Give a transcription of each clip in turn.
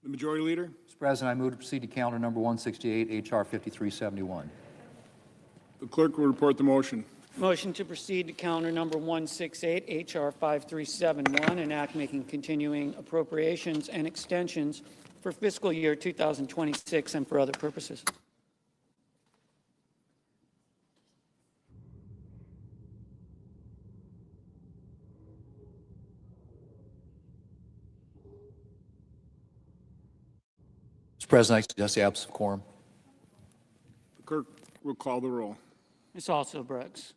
The Majority Leader. Mr. President, I move to proceed to calendar number 168, H.R. 5371. The clerk will report the motion. Motion to proceed to calendar number 168, H.R. 5371, an act making continuing appropriations and extensions for fiscal year 2026 and for other purposes. Mr. President, I suggest the absence of quorum. The clerk will call the roll. Ms. Also Brooks.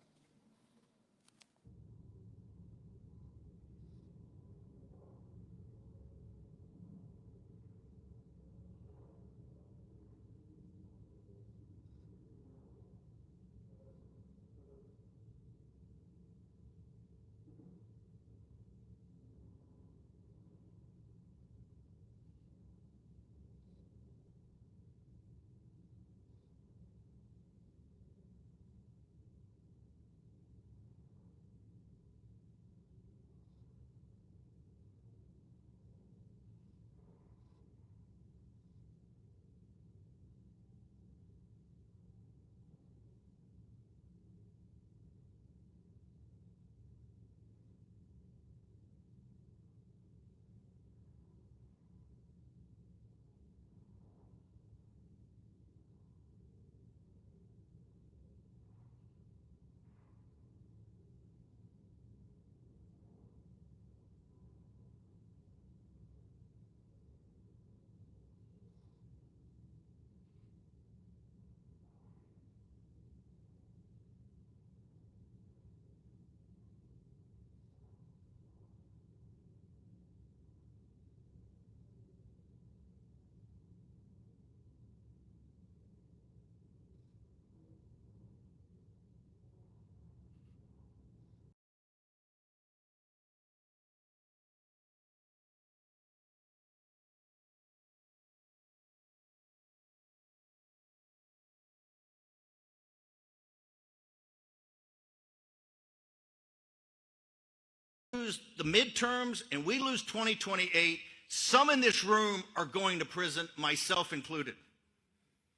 Lose the midterms and we lose 2028, some in this room are going to prison, myself included.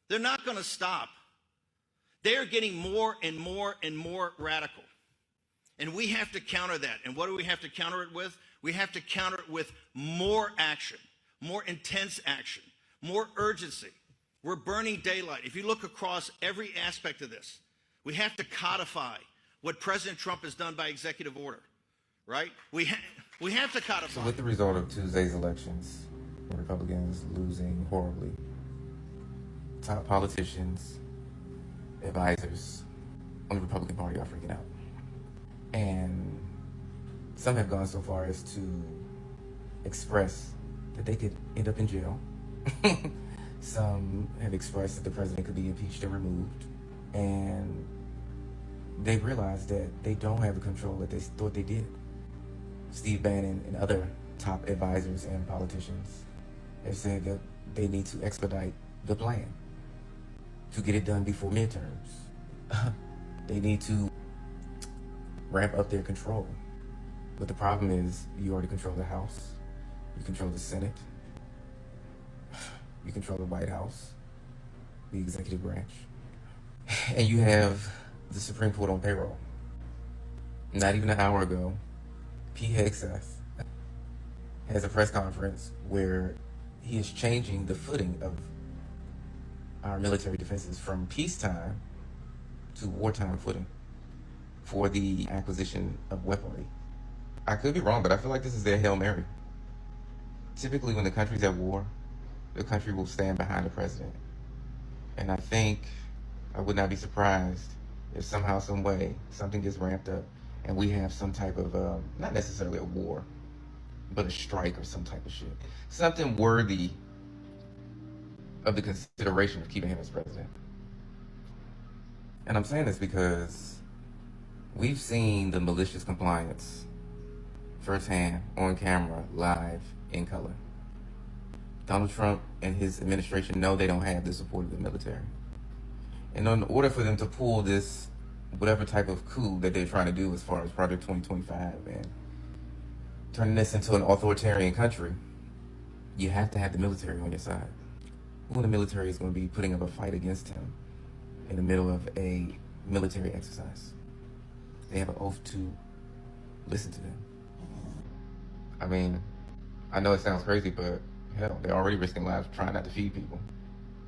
They're not going to stop. They are getting more and more and more radical. And we have to counter that. And what do we have to counter it with? We have to counter it with more action, more intense action, more urgency. We're burning daylight. If you look across every aspect of this, we have to codify what President Trump has done by executive order. Right? We have to codify. So with the result of Tuesday's elections, Republicans losing horribly, top politicians, advisors on the Republican Party are freaking out. And some have gone so far as to express that they could end up in jail. Some have expressed that the president could be impeached and removed. And they realized that they don't have the control that they thought they did. Steve Bannon and other top advisors and politicians have said that they need to expedite the plan to get it done before midterms. They need to ramp up their control. But the problem is you already control the House, you control the Senate, you control the White House, the executive branch, and you have the Supreme Court on payroll. Not even an hour ago, Pete Hegseth has a press conference where he is changing the footing of our military defenses from peacetime to wartime footing for the acquisition of weaponry. I could be wrong, but I feel like this is their Hail Mary. Typically, when the country's at war, the country will stand behind the president. And I think I would not be surprised if somehow, some way, something gets ramped up and we have some type of, not necessarily a war, but a strike or some type of shit. Something worthy of the consideration of keeping him as president. And I'm saying this because we've seen the malicious compliance firsthand, on camera, live, in color. Donald Trump and his administration know they don't have the support of the military. And in order for them to pull this, whatever type of coup that they're trying to do as far as Project 2025 and turning this into an authoritarian country, You have to have the military on your side. Who in the military is going to be putting up a fight against him in the middle of a military exercise? They have an oath to listen to them. I mean, I know it sounds crazy, but hell, they're already risking lives trying not to feed people.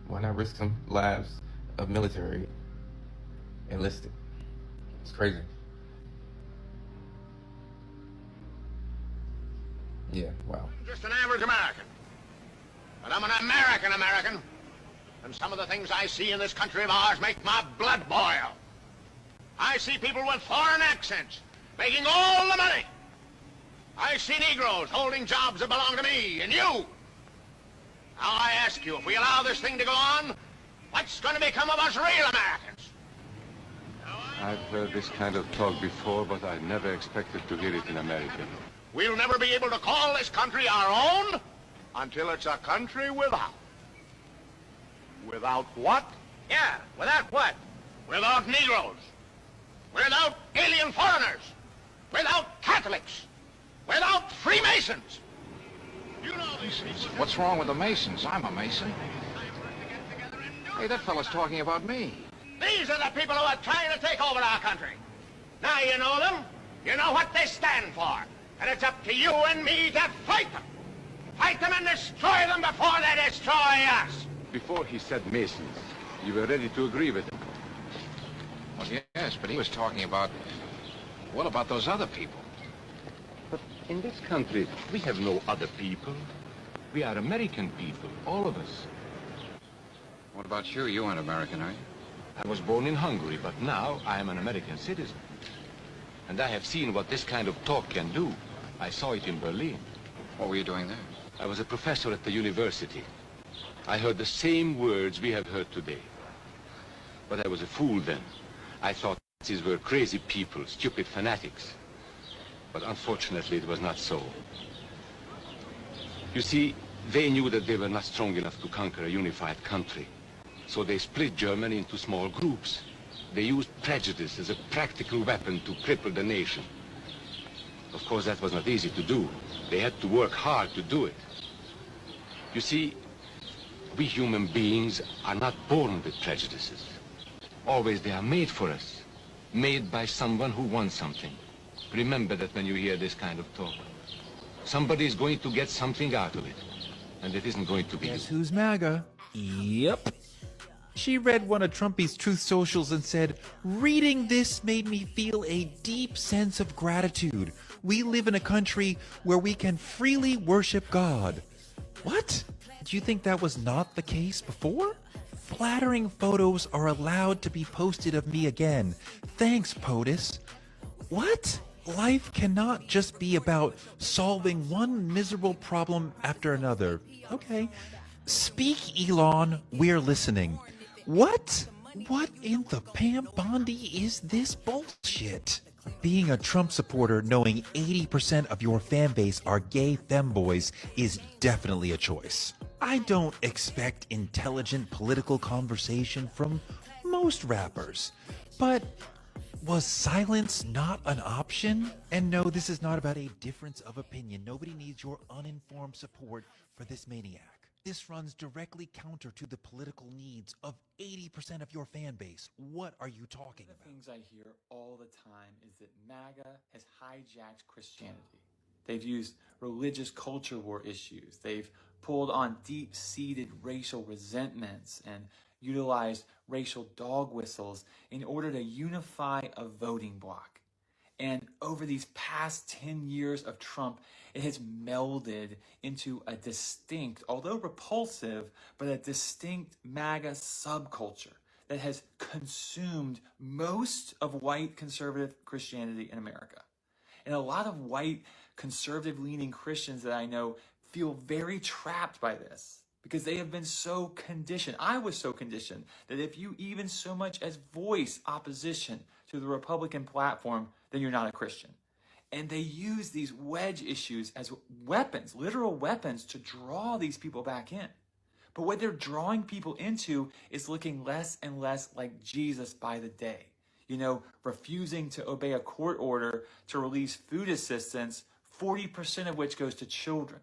Why not risk some lives of military enlisted? It's crazy. Yeah, wow. I'm just an average American. But I'm an American. And some of the things I see in this country of ours make my blood boil. I see people with foreign accents making all the money. I see Negroes holding jobs that belong to me and you. Now I ask you, if we allow this thing to go on, what's going to become of us real Americans? I've heard this kind of talk before, but I never expected to hear it in America. We'll never be able to call this country our own until it's a country without. Without what? Yeah, without what? Without Negroes. Without alien foreigners. Without Catholics. Without Freemasons. You know these people. What's wrong with the Masons? I'm a Mason. Hey, that fellow's talking about me. These are the people who are trying to take over our country. Now you know them. You know what they stand for. And it's up to you and me to fight them. Fight them and destroy them before they destroy us. Before he said Masons, you were ready to agree with him. Well, yes, but he was talking about, what about those other people? But in this country, we have no other people. We are American people, all of us. What about you? You aren't American, are you? I was born in Hungary, but now I am an American citizen. And I have seen what this kind of talk can do. I saw it in Berlin. What were you doing there? I was a professor at the university. I heard the same words we have heard today. But I was a fool then. I thought these were crazy people, stupid fanatics. But unfortunately, it was not so. You see, they knew that they were not strong enough to conquer a unified country. So they split Germany into small groups. They used prejudice as a practical weapon to cripple the nation. Of course, that was not easy to do. They had to work hard to do it. You see, we human beings are not born with prejudices. Always they are made for us, made by someone who wants something. Remember that when you hear this kind of talk. Somebody is going to get something out of it, and it isn't going to be Guess you. who's MAGA? Yep. She read one of Trumpy's Truth Socials and said, "Reading this made me feel a deep sense of gratitude. We live in a country where we can freely worship God." What? Do you think that was not the case before? Flattering photos are allowed to be posted of me again. Thanks, POTUS. What? Life cannot just be about solving one miserable problem after another. Okay. Speak, Elon. We're listening. What? What in the Pam Bondi is this bullshit? Being a Trump supporter knowing 80% of your fan base are gay femboys is definitely a choice. I don't expect intelligent political conversation from most rappers, but was silence not an option? And no, this is not about a difference of opinion. Nobody needs your uninformed support for this maniac. This runs directly counter to the political needs of 80% of your fan base. What are you talking about? One of the things I hear all the time is that MAGA has hijacked Christianity. They've used religious culture war issues. They've pulled on deep-seated racial resentments and utilized racial dog whistles in order to unify a voting bloc. And over these past 10 years of Trump, it has melded into a distinct, although repulsive, but a distinct MAGA subculture that has consumed most of white conservative Christianity in America. And a lot of white conservative-leaning Christians that I know feel very trapped by this because they have been so conditioned. I was so conditioned that if you even so much as voice opposition to the Republican platform, then you're not a Christian. And they use these wedge issues as weapons, literal weapons, to draw these people back in. But what they're drawing people into is looking less and less like Jesus by the day. You know, refusing to obey a court order to release food assistance, 40% of which goes to children.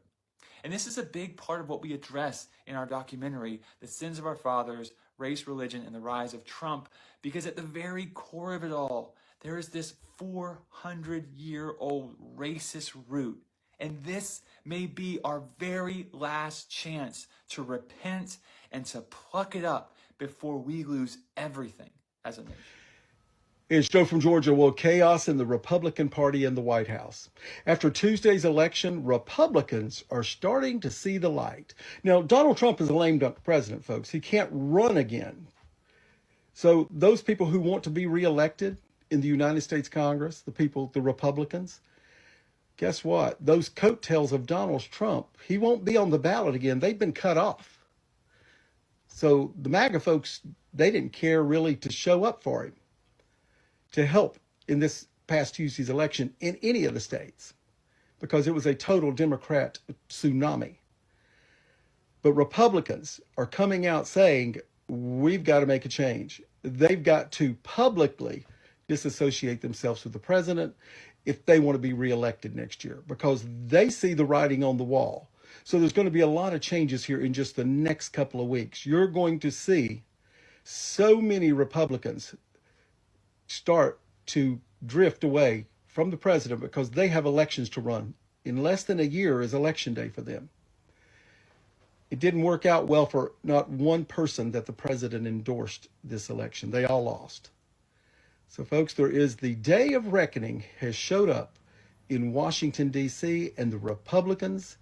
And this is a big part of what we address in our documentary, The Sins of Our Fathers, Race, Religion, and the Rise of Trump, because at the very core of it all, there is this 400-year-old racist root. And this may be our very last chance to repent and to pluck it up before we lose everything as a nation. It's Joe from Georgia. Well, chaos in the Republican Party in the White House. After Tuesday's election, Republicans are starting to see the light. Now, Donald Trump is a lame duck president, folks. He can't run again. So those people who want to be reelected in the United States Congress, the Republicans, guess what? Those coattails of Donald Trump, he won't be on the ballot again. They've been cut off. So the MAGA folks, they didn't care really to show up for him, to help in this past Tuesday's election in any of the states, because it was a total Democrat tsunami. But Republicans are coming out saying, we've got to make a change. They've got to publicly disassociate themselves with the president if they want to be reelected next year, because they see the writing on the wall. So there's going to be a lot of changes here in just the next couple of weeks. You're going to see so many Republicans start to drift away from the president because they have elections to run. In less than a year is election day for them. It didn't work out well for not one person that the president endorsed this election. They all lost. So folks, there is the day of reckoning has showed up in Washington, D.C., and the Republicans,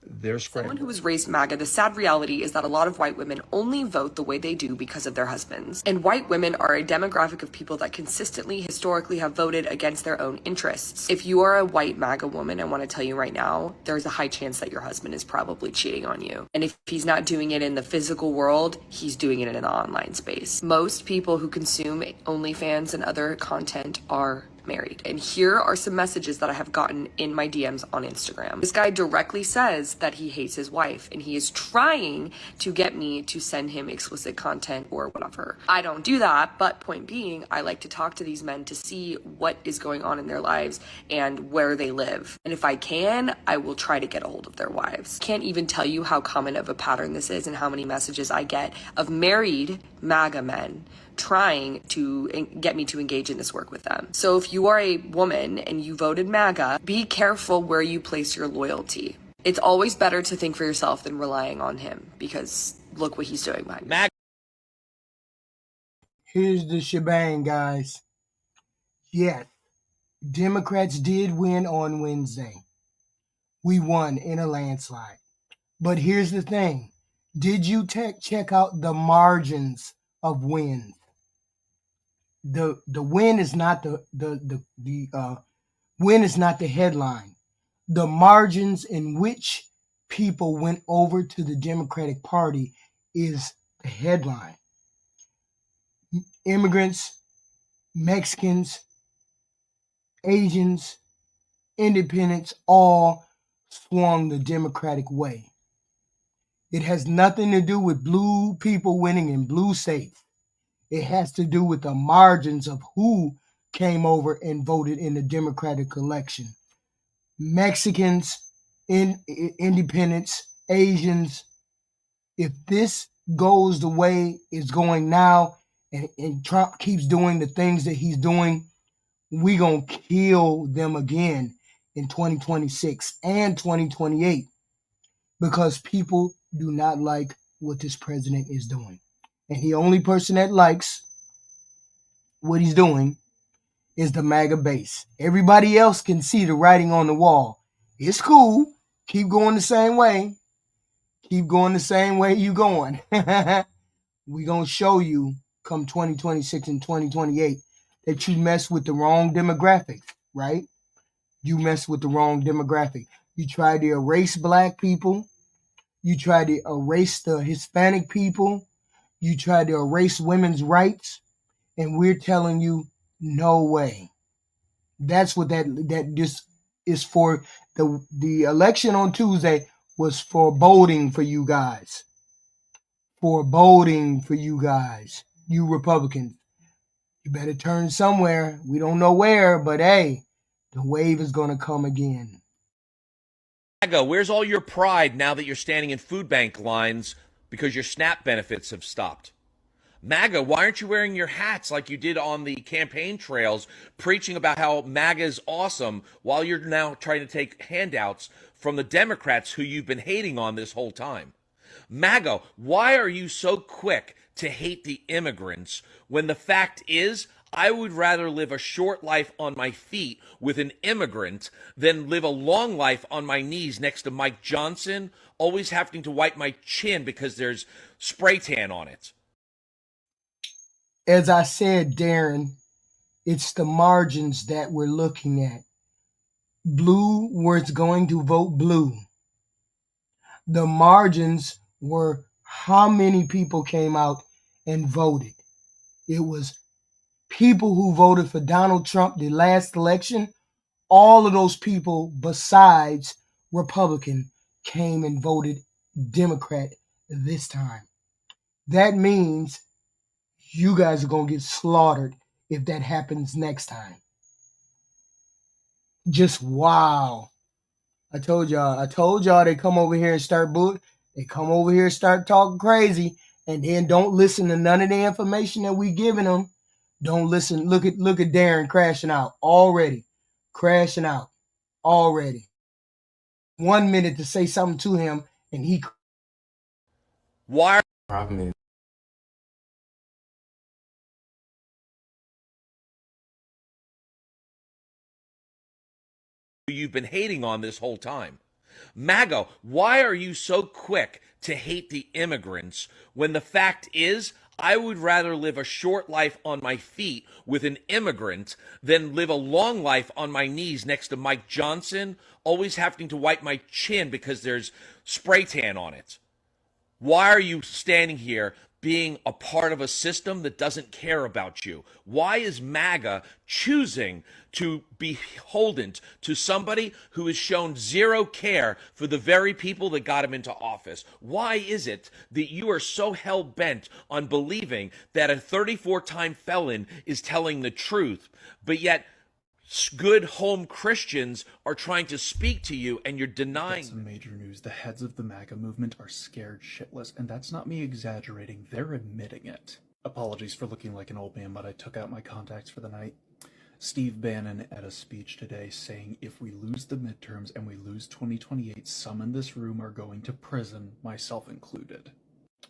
they're scrambling. Someone who was raised MAGA, the sad reality is that a lot of white women only vote the way they do because of their husbands. And white women are a demographic of people that consistently, historically have voted against their own interests. If you are a white MAGA woman, I want to tell you right now, there's a high chance that your husband is probably cheating on you. And if he's not doing it in the physical world, he's doing it in the online space. Most people who consume OnlyFans and other content are married. And here are some messages that I have gotten in my DMs on Instagram. This guy directly says that he hates his wife and he is trying to get me to send him explicit content or whatever. I don't do that, but point being, I like to talk to these men to see what is going on in their lives and where they live. And if I can, I will try to get a hold of their wives. Can't even tell you how common of a pattern this is and how many messages I get of married MAGA men trying to get me to engage in this work with them. So if you are a woman and you voted MAGA, be careful where you place your loyalty. It's always better to think for yourself than relying on him, because look what he's doing behind me. Here's the shebang, guys. Yes, Democrats did win on Wednesday. We won in a landslide. But here's the thing. Did you check out the margins of wins? The win is not the win is not the headline. The margins in which people went over to the Democratic Party is the headline. Immigrants, Mexicans, Asians, independents all swung the Democratic way. It has nothing to do with blue people winning in blue states. It has to do with the margins of who came over and voted in the Democratic election. Mexicans, independents, Asians. If this goes the way it's going now, and Trump keeps doing the things that he's doing, we're going to kill them again in 2026 and 2028, because people do not like what this president is doing. And the only person that likes what he's doing is the MAGA base. Everybody else can see the writing on the wall. It's cool. Keep going the same way. Keep going the same way you going. We're going to show you come 2026 and 2028 that you mess with the wrong demographic, right? You mess with the wrong demographic. You try to erase black people. You try to erase the Hispanic people. You try to erase women's rights, and we're telling you, no way. That's what that this is for. The election on Tuesday was foreboding for you guys. Foreboding for you guys, you Republicans. You better turn somewhere. We don't know where, but hey, the wave is going to come again. MAGA, where's all your pride now that you're standing in food bank lines because your SNAP benefits have stopped? MAGA, why aren't you wearing your hats like you did on the campaign trails, preaching about how MAGA is awesome while you're now trying to take handouts from the Democrats who you've been hating on this whole time? MAGA, why are you so quick to hate the immigrants when the fact is I would rather live a short life on my feet with an immigrant than live a long life on my knees next to Mike Johnson, always having to wipe my chin because there's spray tan on it? As I said, Darren, it's the margins that we're looking at. Blue was going to vote blue. The margins were how many people came out and voted. It was people who voted for Donald Trump the last election. All of those people besides Republican came and voted Democrat this time. That means you guys are going to get slaughtered if that happens next time. Just wow. I told y'all they come over here and start they come over here and start talking crazy and then don't listen to none of the information that we giving them. Don't listen. Look at Darren crashing out already. Crashing out already. 1 minute to say something to him and he Why? Problem is, You've been hating on this whole time. MAGA, why are you so quick to hate the immigrants when the fact is I would rather live a short life on my feet with an immigrant than live a long life on my knees next to Mike Johnson, always having to wipe my chin because there's spray tan on it? Why are you standing here being a part of a system that doesn't care about you? Why is MAGA choosing to be beholden to somebody who has shown zero care for the very people that got him into office? Why is it that you are so hell-bent on believing that a 34-time felon is telling the truth, but yet good home Christians are trying to speak to you and you're denying? Some major news. The heads of the MAGA movement are scared shitless, and that's not me exaggerating. They're admitting it. Apologies for looking like an old man, but I took out my contacts for the night. Steve Bannon at a speech today saying if we lose the midterms and we lose 2028, some in this room are going to prison, myself included.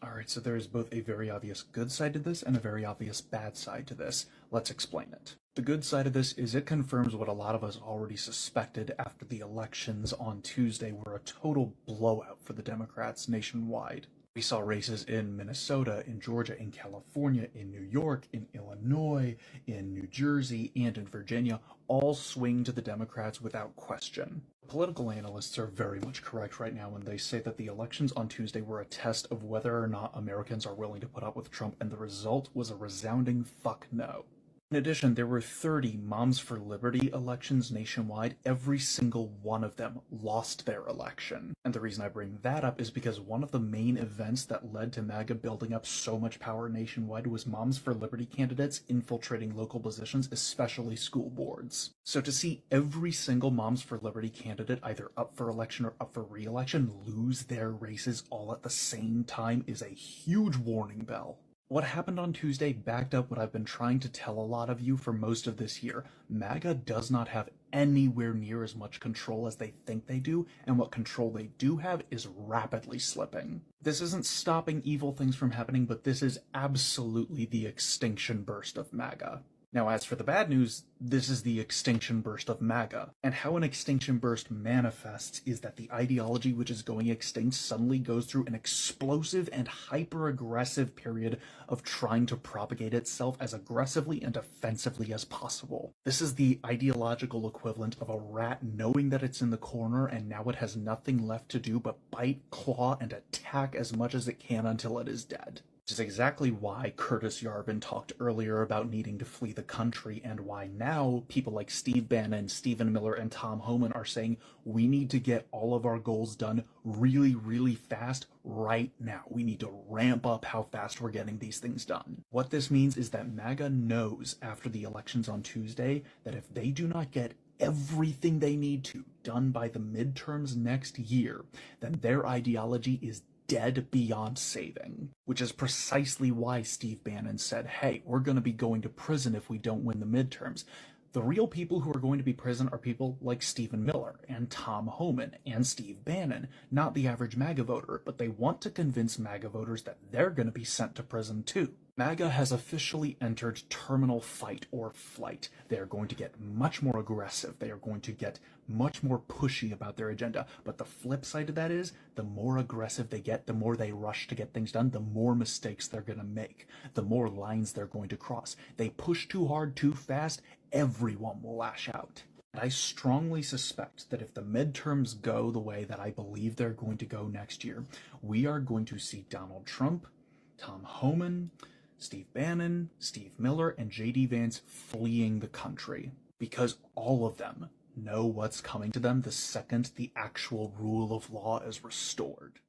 Alright, so there is both a very obvious good side to this and a very obvious bad side to this. Let's explain it. The good side of this is it confirms what a lot of us already suspected after the elections on Tuesday were a total blowout for the Democrats nationwide. We saw races in Minnesota, in Georgia, in California, in New York, in Illinois, in New Jersey, and in Virginia, all swing to the Democrats without question. Political analysts are very much correct right now when they say that the elections on Tuesday were a test of whether or not Americans are willing to put up with Trump, and the result was a resounding fuck no. In addition, there were 30 Moms for Liberty elections nationwide. Every single one of them lost their election. And the reason I bring that up is because one of the main events that led to MAGA building up so much power nationwide was Moms for Liberty candidates infiltrating local positions, especially school boards. So to see every single Moms for Liberty candidate either up for election or up for re-election lose their races all at the same time is a huge warning bell. What happened on Tuesday backed up what I've been trying to tell a lot of you for most of this year. MAGA does not have anywhere near as much control as they think they do, and what control they do have is rapidly slipping. This isn't stopping evil things from happening, but this is absolutely the extinction burst of MAGA. Now, as for the bad news, this is the extinction burst of MAGA. And how an extinction burst manifests is that the ideology which is going extinct suddenly goes through an explosive and hyper-aggressive period of trying to propagate itself as aggressively and offensively as possible. This is the ideological equivalent of a rat knowing that it's in the corner and now it has nothing left to do but bite, claw, and attack as much as it can until it is dead. Which is exactly why Curtis Yarvin talked earlier about needing to flee the country, and why now people like Steve Bannon, Stephen Miller, and Tom Homan are saying we need to get all of our goals done really, really fast right now. We need to ramp up how fast we're getting these things done. What this means is that MAGA knows after the elections on Tuesday that if they do not get everything they need to done by the midterms next year, then their ideology is dead beyond saving. Which is precisely why Steve Bannon said, hey, we're going to be going to prison if we don't win the midterms. The real people who are going to be prison are people like Stephen Miller and Tom Homan and Steve Bannon, not the average MAGA voter, but they want to convince MAGA voters that they're going to be sent to prison too. MAGA has officially entered terminal fight or flight. They are going to get much more aggressive. They are going to get much more pushy about their agenda. But the flip side of that is, the more aggressive they get, the more they rush to get things done, the more mistakes they're going to make, the more lines they're going to cross. They push too hard, too fast, everyone will lash out. And I strongly suspect that if the midterms go the way that I believe they're going to go next year, we are going to see Donald Trump, Tom Homan, Steve Bannon, Steve Miller, and J.D. Vance fleeing the country, because all of them know what's coming to them the second the actual rule of law is restored.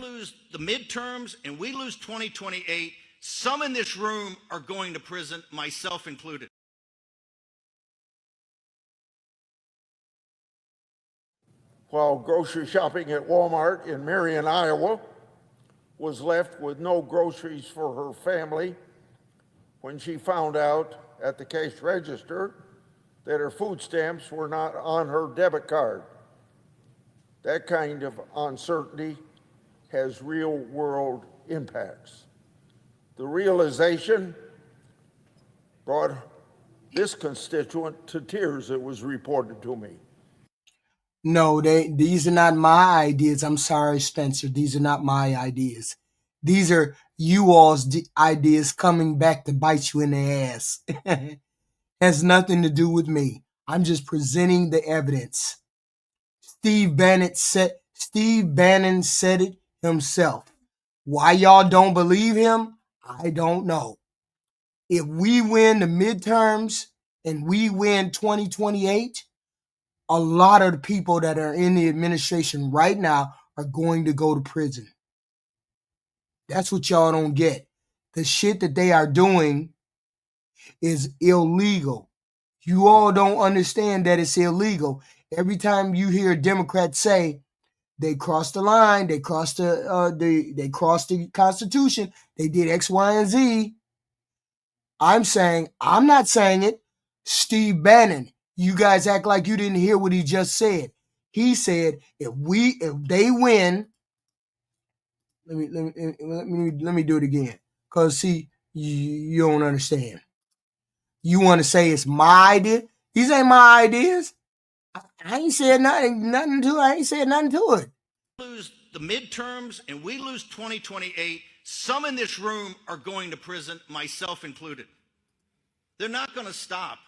Lose the midterms and we lose 2028, some in this room are going to prison, myself included. While grocery shopping at Walmart in Marion, Iowa, was left with no groceries for her family when she found out at the cash register that her food stamps were not on her debit card. That kind of uncertainty has real-world impacts. The realization brought this constituent to tears, it was reported to me. No, these are not my ideas. I'm sorry, Spencer. These are not my ideas. These are you all's ideas coming back to bite you in the ass. Has nothing to do with me. I'm just presenting the evidence. Steve Bannon said it himself. Why y'all don't believe him? I don't know. If we win the midterms and we win 2028, a lot of the people that are in the administration right now are going to go to prison. That's what y'all don't get. The shit that they are doing is illegal. You all don't understand that it's illegal. Every time you hear a Democrat say they crossed the line, they crossed they crossed the Constitution, they did X, Y, and Z. I'm not saying it. Steve Bannon. You guys act like you didn't hear what he just said. He said, if they win, let me do it again. Cause see, you don't understand. You want to say it's my idea? These ain't my ideas. I ain't said nothing to it. I ain't said nothing to it. Lose the midterms and we lose 2028, some in this room are going to prison, myself included. They're not going to stop.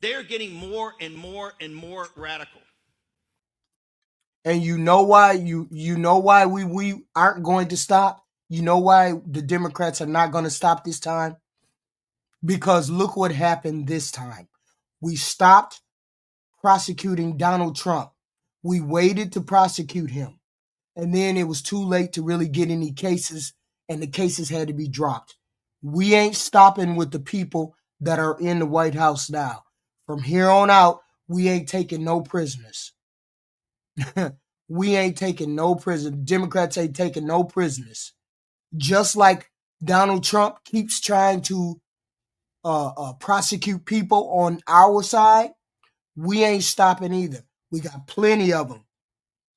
They are getting more and more and more radical. And you know why you know why we aren't going to stop? You know why the Democrats are not going to stop this time? Because look what happened this time. We stopped prosecuting Donald Trump. We waited to prosecute him. And then it was too late to really get any cases, and the cases had to be dropped. We ain't stopping with the people that are in the White House now. From here on out, we ain't taking no prisoners. We ain't taking no prisoners. Democrats ain't taking no prisoners. Just like Donald Trump keeps trying to prosecute people on our side, we ain't stopping either. We got plenty of them.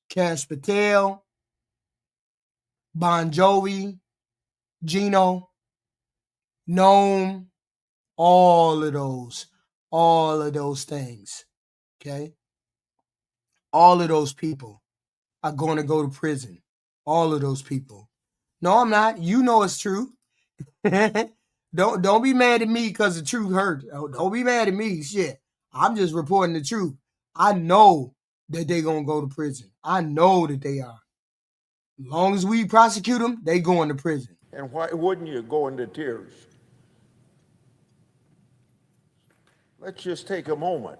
Cash Patel, Bon Jovi, Gino, Noam, all of those things, okay? All of those people are going to go to prison. All of those people. No, I'm not. You know it's true. Don't be mad at me because the truth hurt. Don't be mad at me. Shit. I'm just reporting the truth. I know that they're going to go to prison. I know that they are. As long as we prosecute them, they going to prison. And why wouldn't you go into tears? Let's just take a moment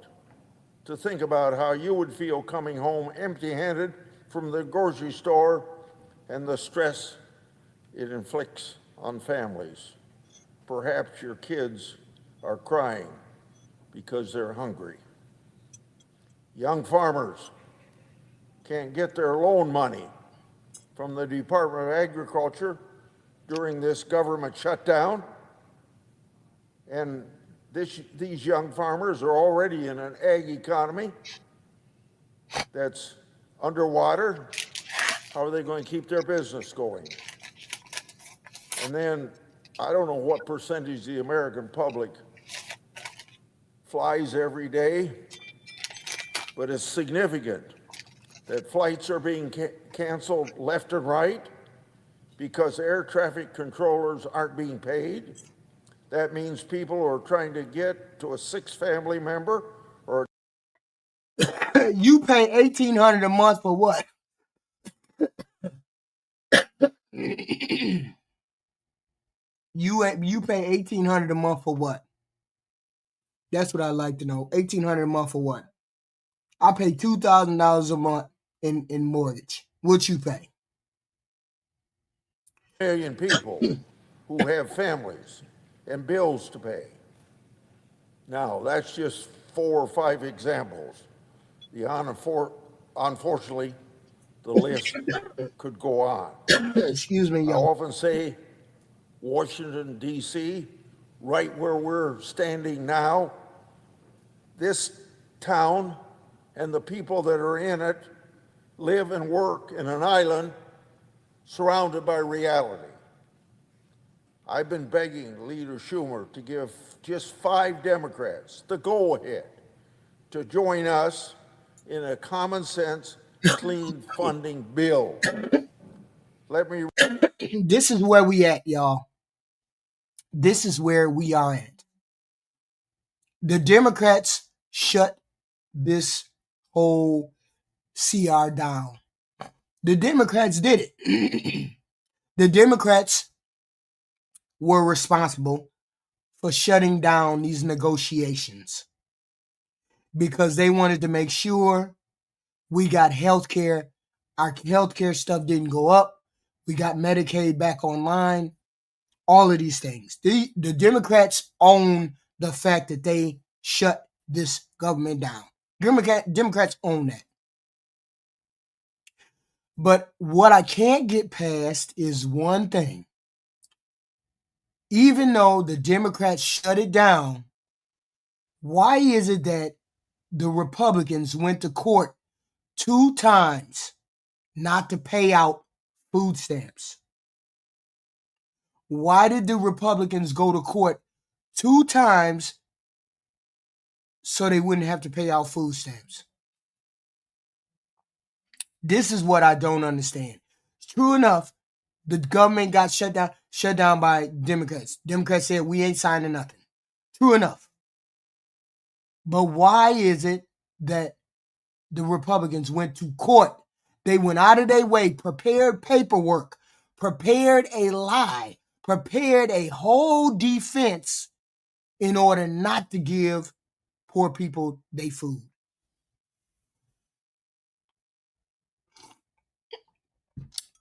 to think about how you would feel coming home empty-handed from the grocery store and the stress it inflicts on families. Perhaps your kids are crying because they're hungry. Young farmers can't get their loan money from the Department of Agriculture during this government shutdown. And these young farmers are already in an ag economy that's underwater. How are they going to keep their business going? And then I don't know what percentage of the American public flies every day, but it's significant that flights are being canceled left and right because air traffic controllers aren't being paid. That means people are trying to get to a 6 family member or You pay $1,800 a month for what? you pay $1,800 a month for what? That's what I'd like to know. $1,800 a month for what? I pay $2,000 a month in mortgage. What you pay? million people who have families and bills to pay. Now, that's just 4 or 5 examples. Unfortunately, the list could go on. Excuse me, I y'all. often say Washington, D.C., right where we're standing now, this town and the people that are in it live and work in an island surrounded by reality. I've been begging Leader Schumer to give just 5 Democrats the go-ahead to join us in a common sense, clean funding bill. Let me. This is where we at, y'all. This is where we are at. The Democrats shut this whole CR down. The Democrats did it. The Democrats were responsible for shutting down these negotiations because they wanted to make sure we got health care. Our health care stuff didn't go up. We got Medicaid back online. All of these things. The Democrats own the fact that they shut this government down. Democrats own that. But what I can't get past is one thing. Even though the Democrats shut it down, why is it that the Republicans went to court 2 times not to pay out food stamps? Why did the Republicans go to court 2 times so they wouldn't have to pay out food stamps? This is what I don't understand. True enough, the government got shut down by Democrats. Democrats said we ain't signing nothing. True enough. But why is it that the Republicans went to court? They went out of their way, prepared paperwork, prepared a lie, prepared a whole defense in order not to give poor people their food.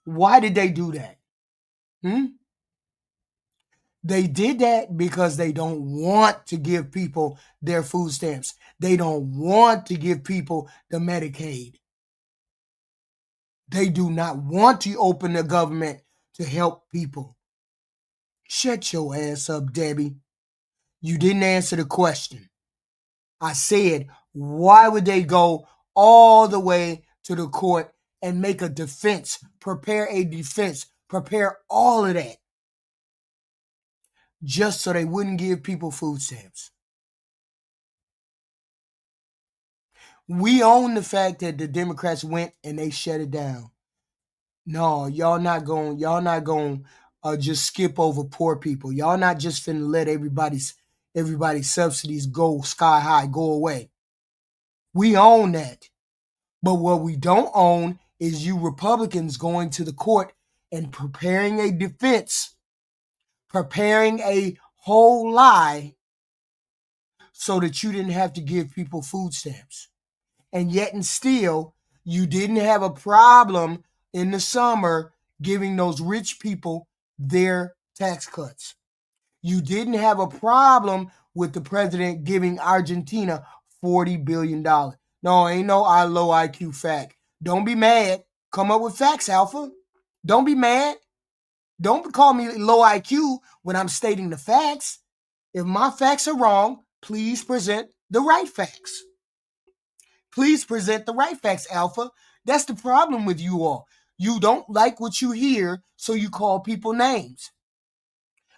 Why did they do that? They did that because they don't want to give people their food stamps. They don't want to give people the Medicaid. They do not want to open the government to help people. Shut your ass up, Debbie. You didn't answer the question. I said, why would they go all the way to the court and make a defense, prepare a defense, prepare all of that just so they wouldn't give people food stamps? We own the fact that the Democrats went and they shut it down. No, y'all not going just skip over poor people. Y'all not just finna let everybody's subsidies go sky high, go away. We own that. But what we don't own is you Republicans going to the court and preparing a defense, preparing a whole lie so that you didn't have to give people food stamps. And yet and still, you didn't have a problem in the summer giving those rich people their tax cuts. You didn't have a problem with the president giving Argentina $40 billion. No, ain't no low IQ fact. Don't be mad. Come up with facts, Alpha. Don't be mad. Don't call me low IQ when I'm stating the facts. If my facts are wrong, please present the right facts. Please present the right facts, Alpha. That's the problem with you all. You don't like what you hear, so you call people names.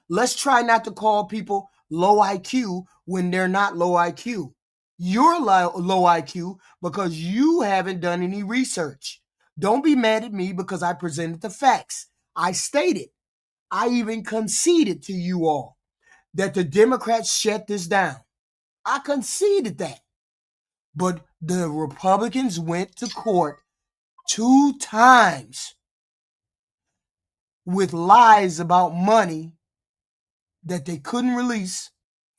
Let's try not to call people low IQ when they're not low IQ. You're low IQ because you haven't done any research. Don't be mad at me because I presented the facts. I stated, I even conceded to you all that the Democrats shut this down. I conceded that. But the Republicans went to court 2 times with lies about money that they couldn't release,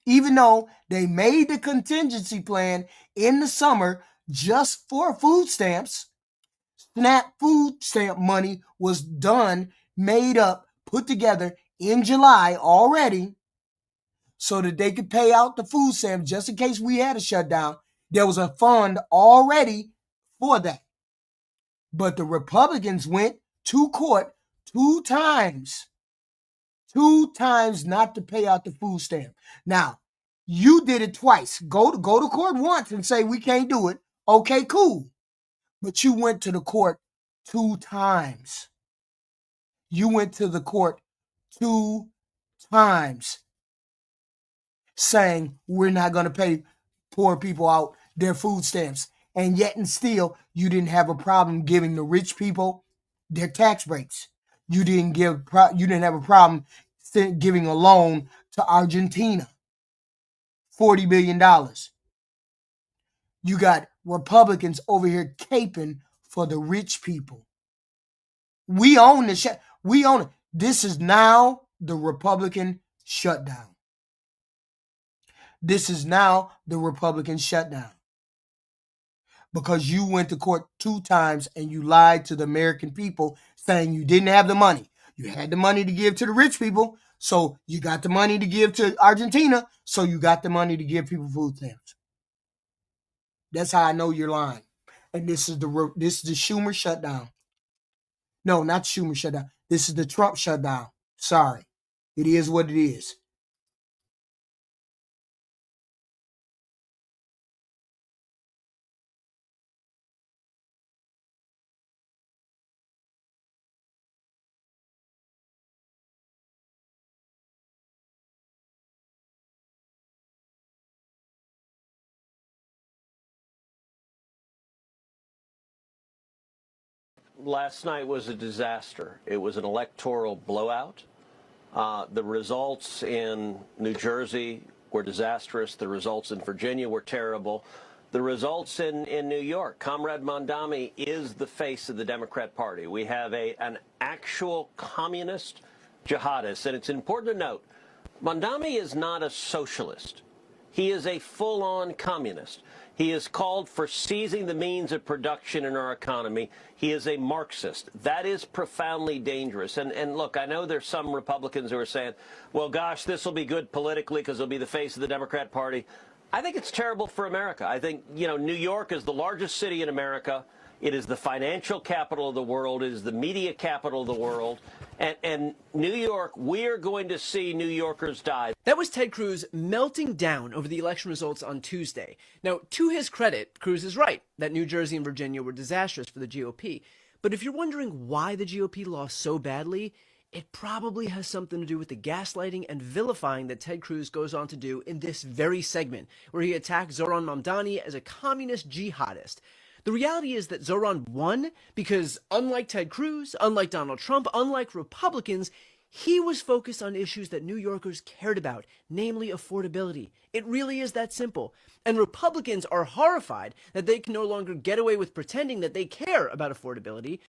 even though they made the contingency plan in the summer just for food stamps. SNAP food stamp money was done, made up, put together in July already so that they could pay out the food stamps just in case we had a shutdown. There was a fund already for that. But the Republicans went to court 2 times. 2 times not to pay out the food stamp. Now, you did it twice. Go to court once and say we can't do it. Okay, cool. But you went to the court 2 times. You went to the court 2 times saying we're not going to pay poor people out their food stamps. And yet and still, you didn't have a problem giving the rich people their tax breaks. You didn't have a problem giving a loan to Argentina, $40 billion. You got Republicans over here caping for the rich people. We own the we own it. This is now the Republican shutdown. This is now the Republican shutdown. Because you went to court 2 times and you lied to the American people saying you didn't have the money. You had the money to give to the rich people, so you got the money to give to Argentina, so you got the money to give people food stamps. That's how I know you're lying. And this is the Schumer shutdown. No, not Schumer shutdown. This is the Trump shutdown. Sorry. It is what it is. Last night was a disaster. It was an electoral blowout. The results in New Jersey were disastrous. The results in Virginia were terrible. The results in New York, Comrade Mondami is the face of the Democrat Party. We have an actual communist jihadist. And it's important to note, Mondami is not a socialist. He is a full-on communist. He is called for seizing the means of production in our economy. He is a Marxist. That is profoundly dangerous. And look, I know there's some Republicans who are saying, well, gosh, this will be good politically because it'll be the face of the Democrat Party. I think it's terrible for America. I think, New York is the largest city in America. It is the financial capital of the world. It is the media capital of the world. And New York, we are going to see New Yorkers die. That was Ted Cruz melting down over the election results on Tuesday. Now, to his credit, Cruz is right that New Jersey and Virginia were disastrous for the GOP. But if you're wondering why the GOP lost so badly, it probably has something to do with the gaslighting and vilifying that Ted Cruz goes on to do in this very segment, where he attacked Zoran Mamdani as a communist jihadist. The reality is that Zoran won because, unlike Ted Cruz, unlike Donald Trump, unlike Republicans, he was focused on issues that New Yorkers cared about, namely affordability. It really is that simple. And Republicans are horrified that they can no longer get away with pretending that they care about affordability.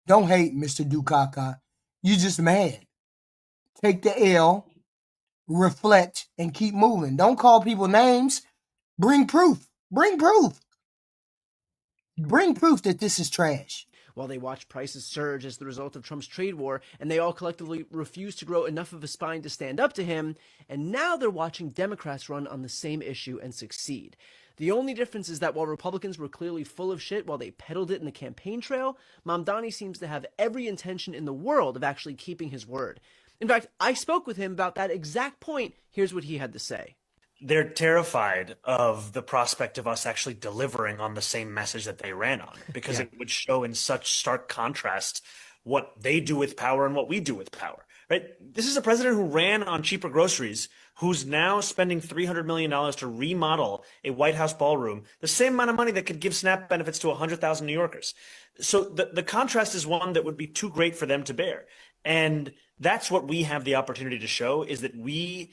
Don't hate, Mr. Dukaka. You just mad. Take the L, reflect, and keep moving. Don't call people names. Bring proof. Bring proof. Bring proof that this is trash. while they watch prices surge as the result of Trump's trade war, and they all collectively refuse to grow enough of a spine to stand up to him, and now they're watching Democrats run on the same issue and succeed. The only difference is that while Republicans were clearly full of shit while they peddled it in the campaign trail, Mamdani seems to have every intention in the world of actually keeping his word. In fact, I spoke with him about that exact point. Here's what he had to say. They're terrified of the prospect of us actually delivering on the same message that they ran on, because it would show in such stark contrast what they do with power and what we do with power, right? This is a president who ran on cheaper groceries, who's now spending $300 million to remodel a White House ballroom, the same amount of money that could give SNAP benefits to 100,000 New Yorkers. So the contrast is one that would be too great for them to bear. And that's what we have the opportunity to show, is that we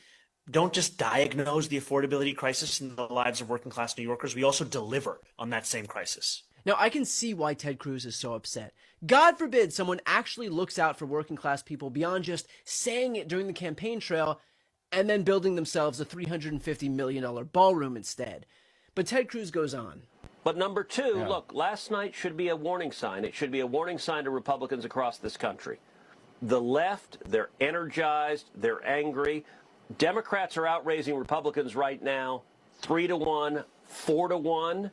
don't just diagnose the affordability crisis in the lives of working class New Yorkers, we also deliver on that same crisis. Now, I can see why Ted Cruz is so upset. God forbid someone actually looks out for working class people beyond just saying it during the campaign trail and then building themselves a $350 million ballroom instead. But Ted Cruz goes on. But number two, look, last night should be a warning sign. It should be a warning sign to Republicans across this country. The left, they're energized, they're angry. Democrats are outraising Republicans right now, 3-1, 4-1.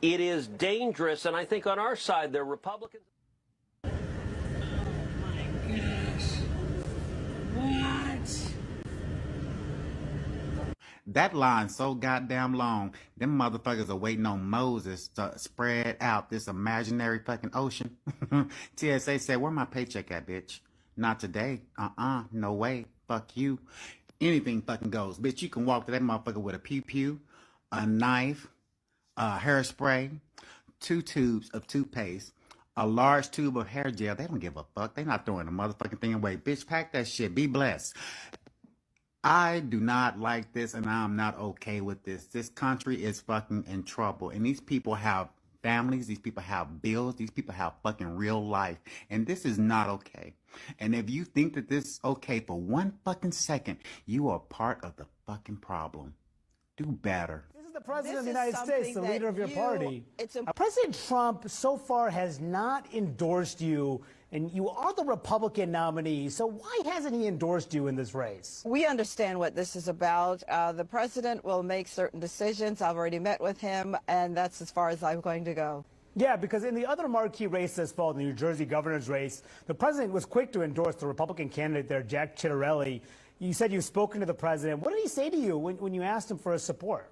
It is dangerous, and I think on our side, they're Republicans. Oh my gosh. What? That line's so goddamn long. Them motherfuckers are waiting on Moses to spread out this imaginary fucking ocean. TSA said, where my paycheck at, bitch? Not today. No way. Fuck you. Anything fucking goes. Bitch, you can walk to that motherfucker with a pew-pew, a knife, hairspray, 2 tubes of toothpaste, a large tube of hair gel. They don't give a fuck. They not throwing the motherfucking thing away. Bitch, pack that shit. Be blessed. I do not like this, and I'm not okay with this. This country is fucking in trouble, and these people have families, these people have bills, these people have fucking real life, and this is not okay. And if you think that this is okay for one fucking second, you are part of the fucking problem. Do better. This is the President of the United States, the leader of your party. President Trump so far has not endorsed you, and you are the Republican nominee. So why hasn't he endorsed you in this race? We understand what this is about. The president will make certain decisions. I've already met with him, and that's as far as I'm going to go. Yeah, because in the other marquee race this fall, the New Jersey governor's race, the president was quick to endorse the Republican candidate there, Jack Ciattarelli. You said you've spoken to the president. What did he say to you when you asked him for his support?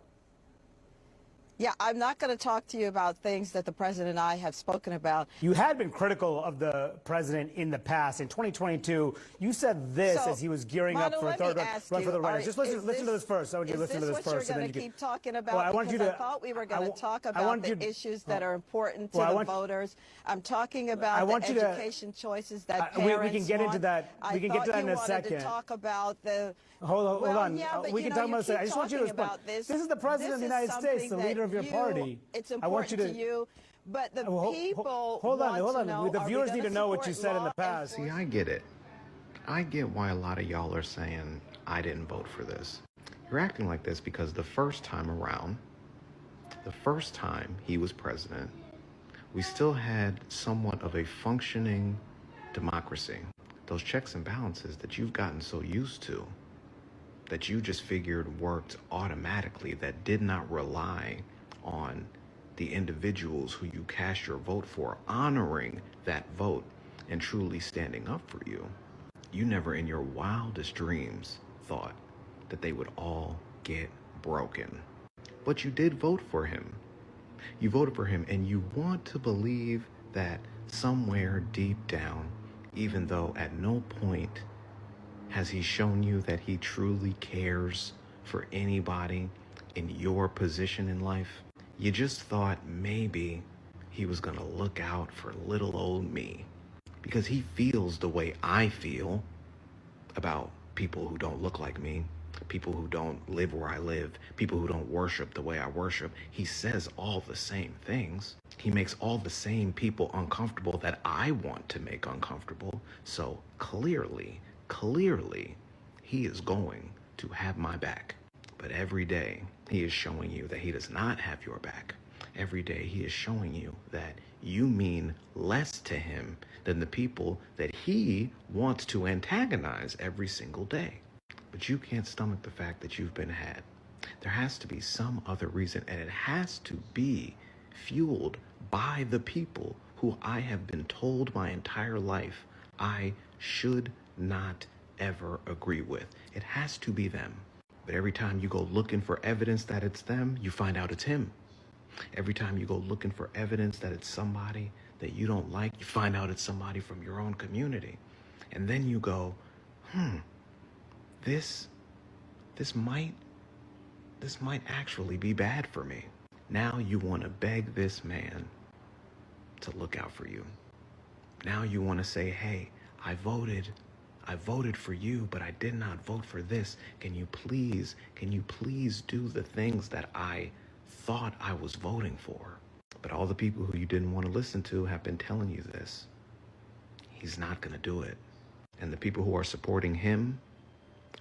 Yeah, I'm not going to talk to you about things that the president and I have spoken about. You had been critical of the president in the past. In 2022, you said this as he was gearing up for a third run for the White House. Just listen to this first. I want you to listen to this first. Is this what you're going to keep talking about? Well, I want you to. I thought we were going to talk about the issues that are important to the voters. I'm talking about the education choices that parents we can get into that. We can get to that in a second. I thought you wanted to talk about the. Hold on. Yeah, we can talk about this. I just want you to respond. This is the president of the United States, the leader of your party. It's important to you, but the people hold on. The viewers need to know what you said in the past. See, I get it. I get why a lot of y'all are saying I didn't vote for this. You're acting like this because the first time around, the first time he was president, we still had somewhat of a functioning democracy. Those checks and balances that you've gotten so used to, that you just figured worked automatically, that did not rely on the individuals who you cast your vote for honoring that vote and truly standing up for you. You never in your wildest dreams thought that they would all get broken. But you did vote for him. You voted for him, and you want to believe that somewhere deep down, even though at no point has he shown you that he truly cares for anybody in your position in life, you just thought maybe he was gonna look out for little old me, because he feels the way I feel about people who don't look like me, people who don't live where I live, people who don't worship the way I worship. He says all the same things. He makes all the same people uncomfortable that I want to make uncomfortable. So clearly, he is going to have my back. But every day, he is showing you that he does not have your back. Every day, he is showing you that you mean less to him than the people that he wants to antagonize every single day. But you can't stomach the fact that you've been had. There has to be some other reason, and it has to be fueled by the people who I have been told my entire life I should not ever agree with. It has to be them. But every time you go looking for evidence that it's them, you find out it's him. Every time you go looking for evidence that it's somebody that you don't like, you find out it's somebody from your own community. And then you go, this might actually be bad for me. Now you want to beg this man to look out for you. Now you want to say, hey, I voted for you, but I did not vote for this. Can you please do the things that I thought I was voting for? But all the people who you didn't want to listen to have been telling you this. He's not going to do it. And the people who are supporting him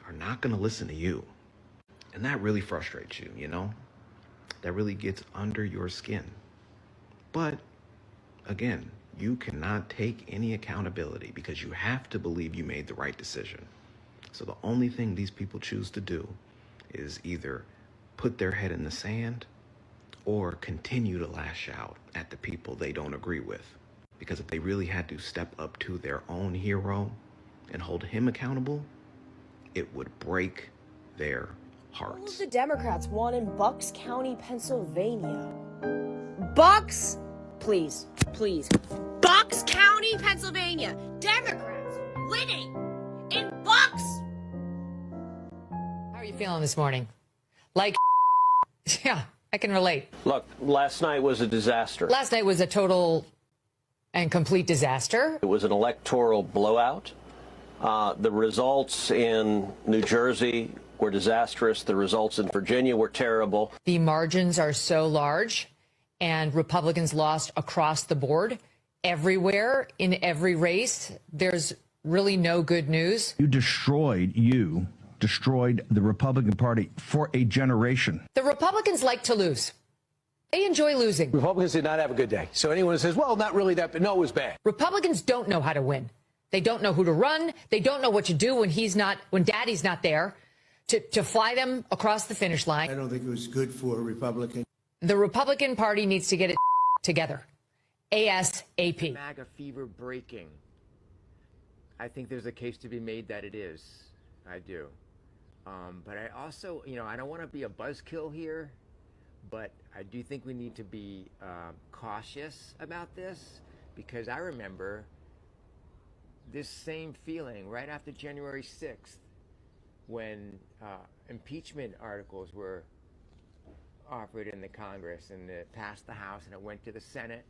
are not going to listen to you. And that really frustrates you, you know? That really gets under your skin. But again, you cannot take any accountability because you have to believe you made the right decision. So the only thing these people choose to do is either put their head in the sand or continue to lash out at the people they don't agree with. Because if they really had to step up to their own hero and hold him accountable, it would break their hearts. All of the Democrats won in Bucks County, Pennsylvania. Bucks? Please. Bucks County, Pennsylvania. Democrats winning in Bucks. How are you feeling this morning? Like, yeah, I can relate. Look, last night was a disaster. Last night was a total and complete disaster. It was an electoral blowout. The results in New Jersey were disastrous. The results in Virginia were terrible. The margins are so large, and Republicans lost across the board, everywhere, in every race. There's really no good news. You destroyed the Republican Party for a generation. The Republicans like to lose. They enjoy losing. Republicans did not have a good day. So anyone who says, well, not really that, but no, it was bad. Republicans don't know how to win. They don't know who to run. They don't know what to do when daddy's not there to fly them across the finish line. I don't think it was good for a Republican. The Republican Party needs to get it together. ASAP. MAGA fever breaking. I think there's a case to be made that it is. I do. But I also, I don't want to be a buzzkill here, but I do think we need to be cautious about this, because I remember this same feeling right after January 6th when impeachment articles were offered in the Congress, and it passed the House and it went to the Senate,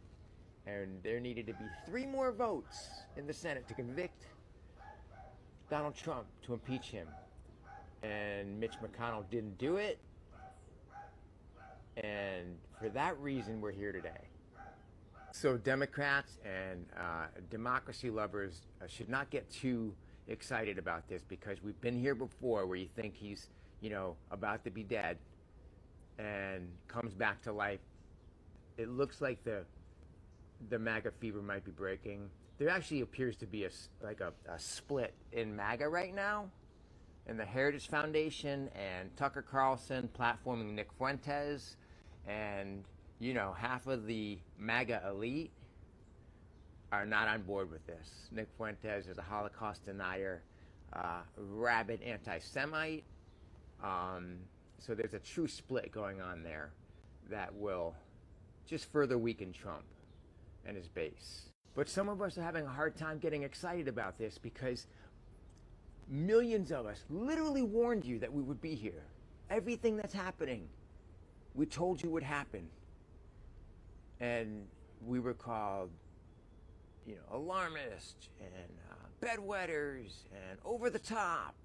and there needed to be 3 more votes in the Senate to convict Donald Trump, to impeach him. And Mitch McConnell didn't do it, and for that reason we're here today. So Democrats and democracy lovers should not get too excited about this, because we've been here before where you think he's, about to be dead and comes back to life. It looks like the MAGA fever might be breaking. There actually appears to be a split in MAGA right now, and the Heritage Foundation and Tucker Carlson platforming Nick Fuentes, and half of the MAGA elite are not on board with this. Nick Fuentes is a Holocaust denier, rabid anti-Semite. So there's a true split going on there that will just further weaken Trump and his base. But some of us are having a hard time getting excited about this, because millions of us literally warned you that we would be here. Everything that's happening, we told you would happen. And we were called, alarmists and bedwetters and over the top.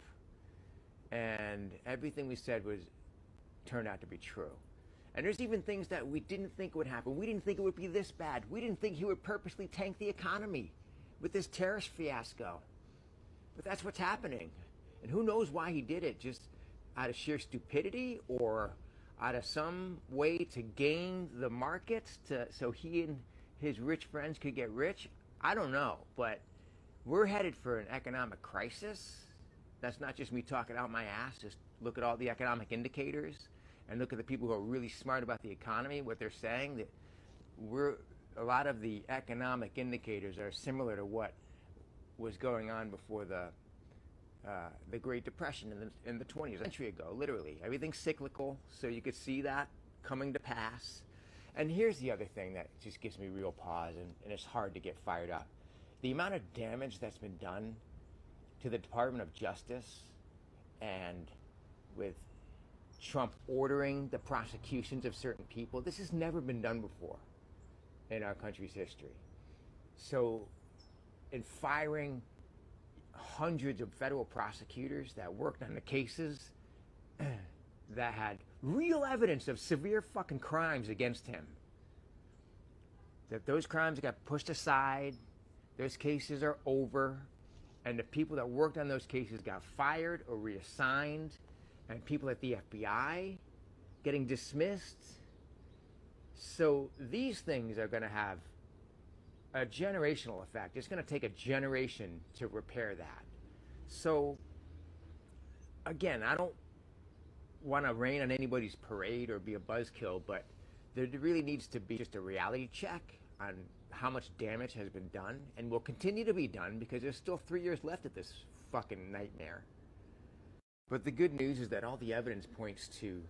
And everything we said turned out to be true. And there's even things that we didn't think would happen. We didn't think it would be this bad. We didn't think he would purposely tank the economy with this terrorist fiasco. But that's what's happening. And who knows why he did it, just out of sheer stupidity or out of some way to gain the markets so he and his rich friends could get rich? I don't know, but we're headed for an economic crisis. That's not just me talking out my ass. Just look at all the economic indicators and look at the people who are really smart about the economy, what they're saying, that a lot of the economic indicators are similar to what was going on before the Great Depression in the 20s, a century ago, literally. Everything's cyclical, so you could see that coming to pass. And here's the other thing that just gives me real pause, and it's hard to get fired up. The amount of damage that's been done to the Department of Justice, and with Trump ordering the prosecutions of certain people, this has never been done before in our country's history. So in firing hundreds of federal prosecutors that worked on the cases that had real evidence of severe fucking crimes against him, that those crimes got pushed aside, those cases are over, and the people that worked on those cases got fired or reassigned, and people at the FBI getting dismissed. So these things are going to have a generational effect. It's going to take a generation to repair that. So again, I don't want to rain on anybody's parade or be a buzzkill, but there really needs to be just a reality check on how much damage has been done and will continue to be done, because there's still 3 years left of this fucking nightmare. But the good news is that all the evidence points to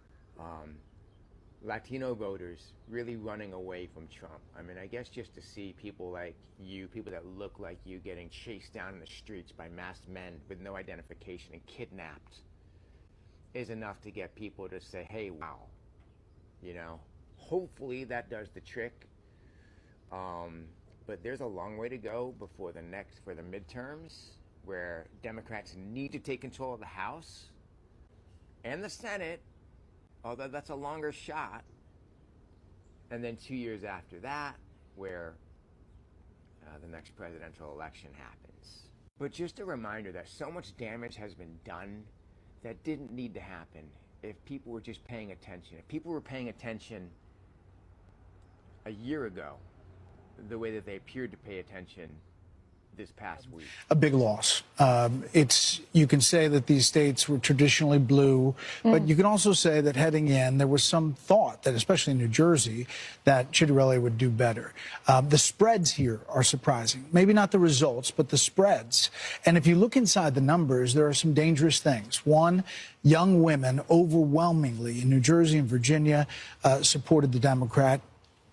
Latino voters really running away from Trump. I mean, I guess just to see people like you, people that look like you, getting chased down in the streets by masked men with no identification and kidnapped is enough to get people to say, hey, wow. You know, hopefully that does the trick. But there's a long way to go before the midterms, where Democrats need to take control of the House and the Senate, although that's a longer shot. And then 2 years after that, where the next presidential election happens. But just a reminder that so much damage has been done that didn't need to happen if people were just paying attention. If people were paying attention a year ago, the way that they appeared to pay attention this past week. A big loss. You can say that these states were traditionally blue, but you can also say that heading in, there was some thought that, especially in New Jersey, that Ciattarelli would do better. The spreads here are surprising. Maybe not the results, but the spreads. And if you look inside the numbers, there are some dangerous things. One, young women overwhelmingly in New Jersey and Virginia supported the Democrat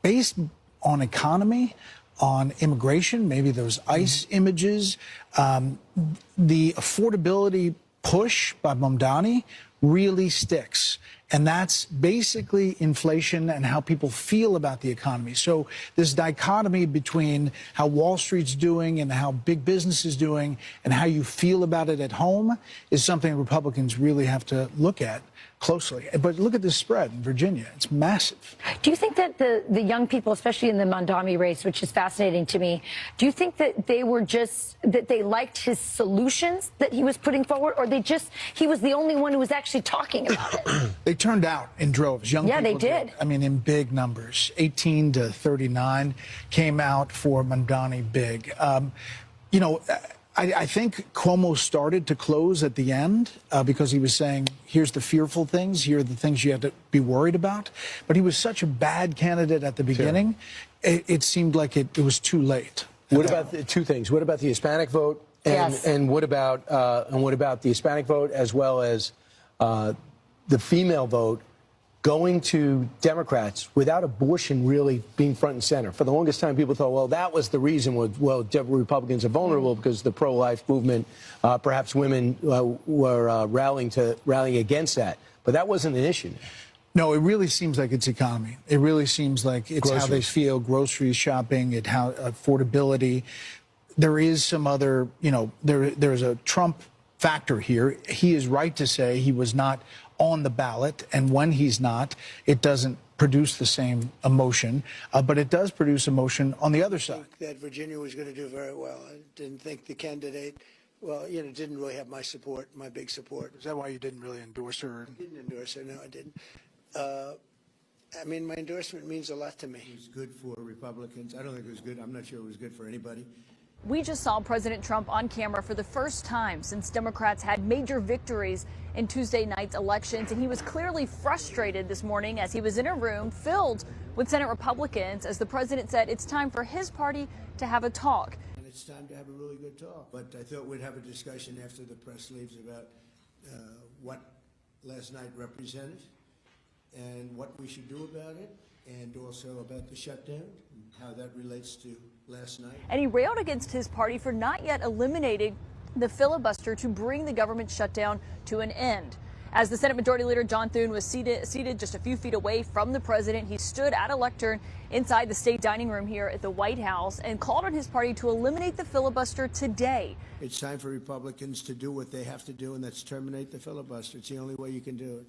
based on economy, on immigration, maybe those ICE images. The affordability push by Mamdani really sticks. And that's basically inflation and how people feel about the economy. So this dichotomy between how Wall Street's doing and how big business is doing and how you feel about it at home is something Republicans really have to look at closely. But look at this spread in Virginia. It's massive. Do you think that the young people, especially in the Mamdani race, which is fascinating to me, do you think that they were that they liked his solutions that he was putting forward, or he was the only one who was actually talking about it? They turned out in droves. Young people they did. I mean, in big numbers. 18 to 39 came out for Mamdani big. You know, I think Cuomo started to close at the end because he was saying, here's the fearful things, here are the things you have to be worried about. But he was such a bad candidate at the beginning, it seemed like it was too late. What about the two things? What about the Hispanic vote? And what about the Hispanic vote as well as the female vote going to Democrats without abortion really being front and center? For the longest time, people thought, well, that was the reason, Republicans are vulnerable because the pro-life movement, perhaps women were rallying against that. But that wasn't an issue. No, it really seems like it's economy. It really seems like it's how they feel, groceries, shopping, and how affordability. There is some other, there's a Trump factor here. He is right to say he was not on the ballot, and when he's not, it doesn't produce the same emotion, but it does produce emotion on the other side. That Virginia was going to do very well. I didn't think the candidate, didn't really have my support, my big support. Is that why you didn't really endorse her? I didn't endorse her, no, I didn't. I mean, my endorsement means a lot to me. It was good for Republicans. I don't think it was good. I'm not sure it was good for anybody. We just saw President Trump on camera for the first time since Democrats had major victories in Tuesday night's elections, and he was clearly frustrated this morning as he was in a room filled with Senate Republicans as the president said it's time for his party to have a talk. And it's time to have a really good talk. But I thought we'd have a discussion after the press leaves about what last night represented and what we should do about it, and also about the shutdown and how that relates to last night. And he railed against his party for not yet eliminating the filibuster to bring the government shutdown to an end. As the Senate Majority Leader John Thune was seated just a few feet away from the president, he stood at a lectern inside the state dining room here at the White House and called on his party to eliminate the filibuster today. It's time for Republicans to do what they have to do, and that's terminate the filibuster. It's the only way you can do it.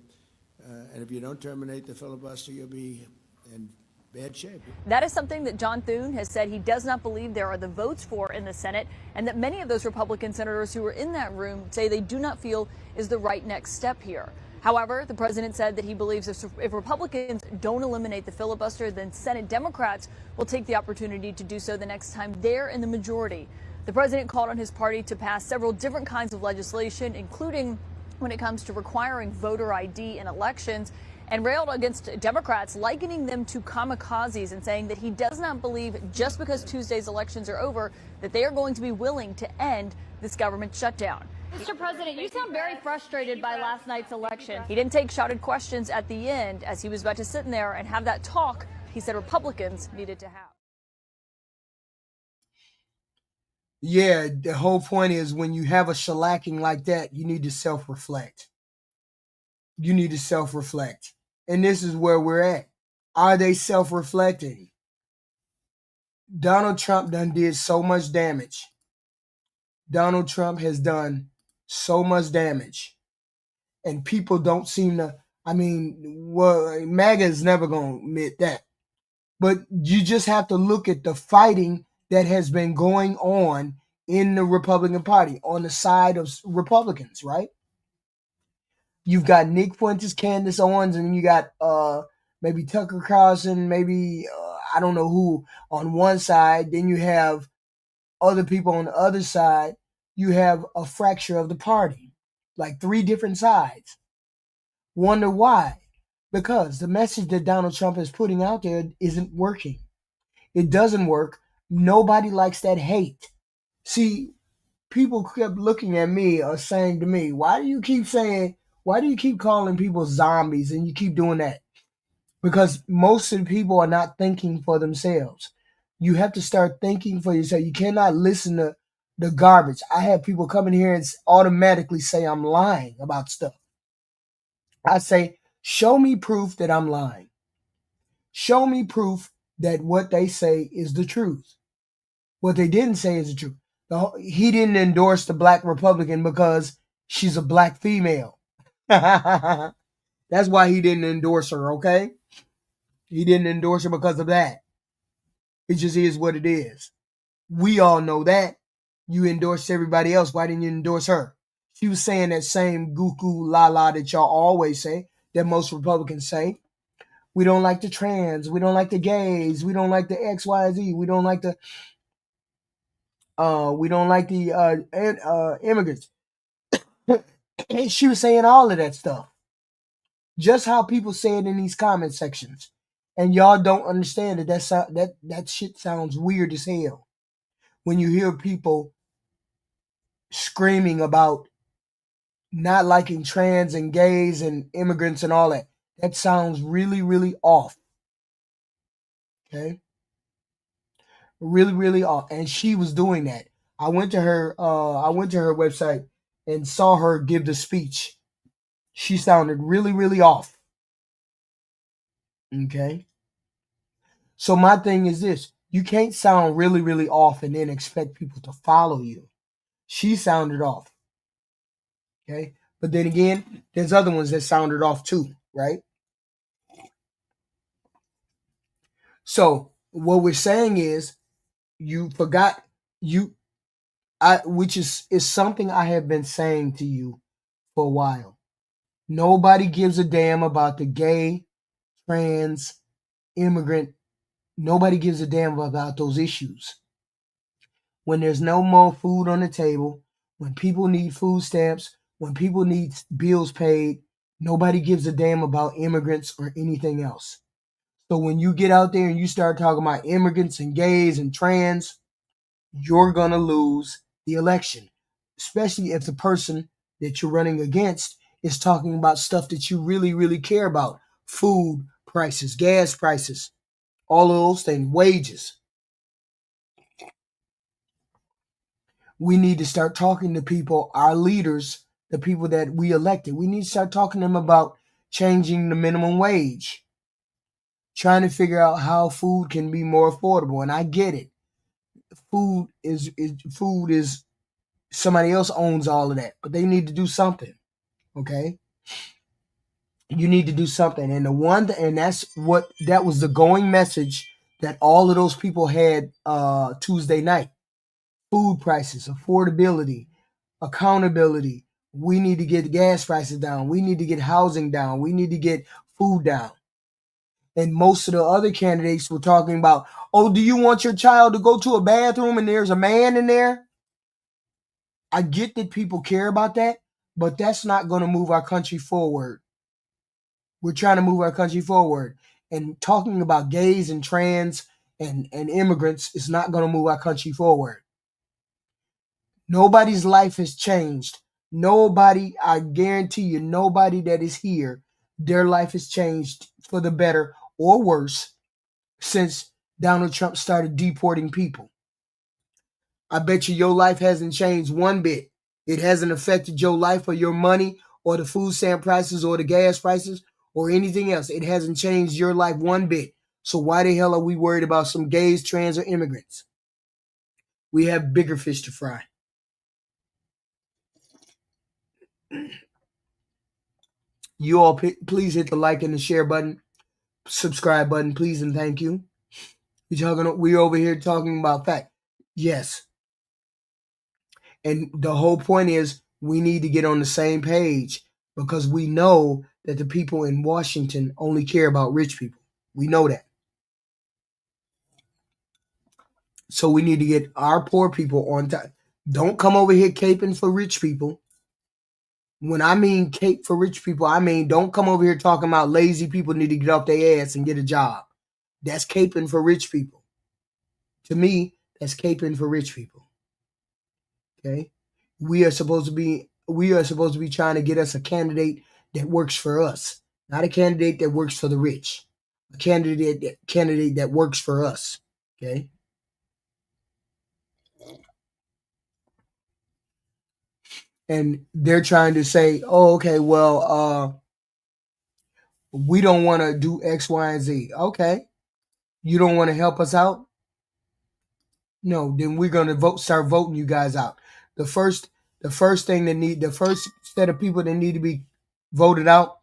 And if you don't terminate the filibuster, you'll be in bad shape. That is something that John Thune has said he does not believe there are the votes for in the Senate, and that many of those Republican senators who were in that room say they do not feel is the right next step here. However, the president said that he believes if Republicans don't eliminate the filibuster, then Senate Democrats will take the opportunity to do so the next time they're in the majority. The president called on his party to pass several different kinds of legislation, including when it comes to requiring voter ID in elections, and railed against Democrats, likening them to kamikazes and saying that he does not believe just because Tuesday's elections are over that they are going to be willing to end this government shutdown. Mr. President, you sound very frustrated by last night's election. He didn't take shouted questions at the end as he was about to sit in there and have that talk he said Republicans needed to have. Yeah, the whole point is when you have a shellacking like that, you need to self-reflect. You need to self-reflect. And this is where we're at. Are they self-reflecting? Donald Trump done did so much damage. Donald Trump has done so much damage. And people don't seem to, MAGA is never going to admit that. But you just have to look at the fighting that has been going on in the Republican Party on the side of Republicans, right? You've got Nick Fuentes, Candace Owens, and you got maybe Tucker Carlson, maybe I don't know who on one side. Then you have other people on the other side. You have a fracture of the party, like 3 different sides. Wonder why? Because the message that Donald Trump is putting out there isn't working. It doesn't work. Nobody likes that hate. See, people kept looking at me or saying to me, why do you keep calling people zombies and you keep doing that? Because most of the people are not thinking for themselves. You have to start thinking for yourself. You cannot listen to the garbage. I have people come in here and automatically say I'm lying about stuff. I say, show me proof that I'm lying. Show me proof that what they say is the truth. What they didn't say is the truth. He didn't endorse the black Republican because she's a black female. That's why he didn't endorse her, okay? He didn't endorse her because of that. It just is what it is. We all know that. You endorsed everybody else. Why didn't you endorse her? She was saying that same goo-goo la-la that y'all always say, that most Republicans say. We don't like the trans. We don't like the gays. We don't like the XYZ. We don't like the immigrants. And she was saying all of that stuff. Just how people say it in these comment sections. And y'all don't understand that shit sounds weird as hell. When you hear people screaming about not liking trans and gays and immigrants and all that. That sounds really, really off. Okay? Really, really off. And she was doing that. I went to her website and saw her give the speech. She sounded really, really off. Okay? So my thing is this. You can't sound really, really off and then expect people to follow you. She sounded off. Okay? But then again, there's other ones that sounded off too, right? So what we're saying is you forgot which is something I have been saying to you for a while. Nobody gives a damn about the gay, trans, immigrant. Nobody gives a damn about those issues. When there's no more food on the table, when people need food stamps, when people need bills paid, nobody gives a damn about immigrants or anything else. So when you get out there and you start talking about immigrants and gays and trans, you're going to lose the election, especially if the person that you're running against is talking about stuff that you really, really care about. Food prices, gas prices, all of those things, wages. We need to start talking to people, our leaders, the people that we elected. We need to start talking to them about changing the minimum wage, trying to figure out how food can be more affordable. And I get it. Food is somebody else owns all of that, but they need to do something. Okay? You need to do something. And that was the going message that all of those people had Tuesday night. Food prices, affordability, accountability. We need to get gas prices down. We need to get housing down. We need to get food down. And most of the other candidates were talking about, oh, do you want your child to go to a bathroom and there's a man in there? I get that people care about that, but that's not going to move our country forward. We're trying to move our country forward. And talking about gays and trans and immigrants is not going to move our country forward. Nobody's life has changed. Nobody, I guarantee you, nobody that is here, their life has changed for the better or worse since Donald Trump started deporting people. I bet you your life hasn't changed one bit. It hasn't affected your life or your money or the food stamp prices or the gas prices or anything else. It hasn't changed your life one bit. So why the hell are we worried about some gays, trans, or immigrants? We have bigger fish to fry. You all please hit the like and the share button, subscribe button, please and thank you. We over here talking about fact. Yes. And the whole point is we need to get on the same page because we know that the people in Washington only care about rich people. We know that. So we need to get our poor people on time. Don't come over here caping for rich people. When I mean cape for rich people, I mean don't come over here talking about lazy people need to get off their ass and get a job. That's caping for rich people. To me, that's caping for rich people. Okay? We are supposed to be trying to get us a candidate that works for us, not a candidate that works for the rich. A candidate that works for us. Okay? And they're trying to say, oh, okay, well, we don't want to do X, Y, and Z. Okay. You don't want to help us out? No, then we're going to start voting you guys out. The first set of people that need to be voted out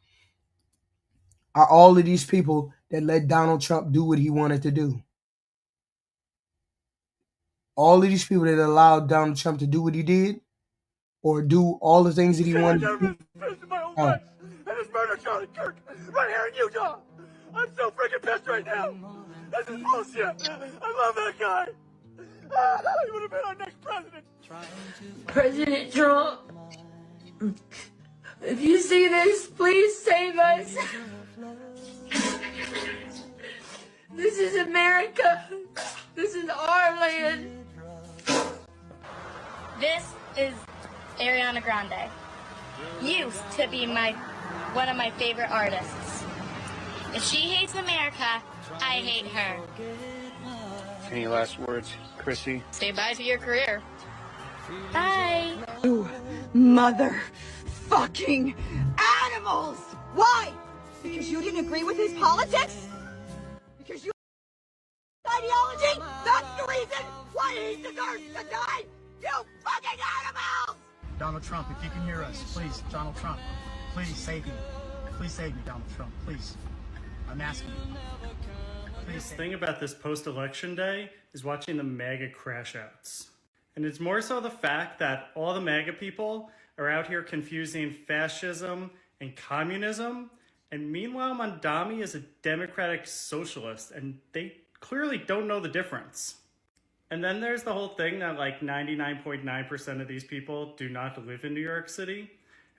are all of these people that let Donald Trump do what he wanted to do. All of these people that allowed Donald Trump to do what he did or do all the things that he wanted to do. And this murder Charlie Kirk right here in Utah. I'm so freaking pissed right now. This is bullshit. I love that guy. He would have been our next president. President Trump, if you see this, please save us. This is America. This is our land. This is Ariana Grande. Used to be one of my favorite artists. If she hates America, I hate her. Any last words, Chrissy? Say bye to your career. Bye. You motherfucking animals! Why? Because you didn't agree with his politics? Because you ideology? That's the reason why he deserves to die! You fucking animals! Donald Trump, if you can hear us, please, Donald Trump, please save me. Please save me, Donald Trump, please. I'm asking you. The thing about this post-election day is watching the MAGA crash outs. And it's more so the fact that all the MAGA people are out here confusing fascism and communism, And meanwhile, Mamdani is a democratic socialist, and they clearly don't know the difference. And then there's the whole thing that like 99.9% of these people do not live in New York City,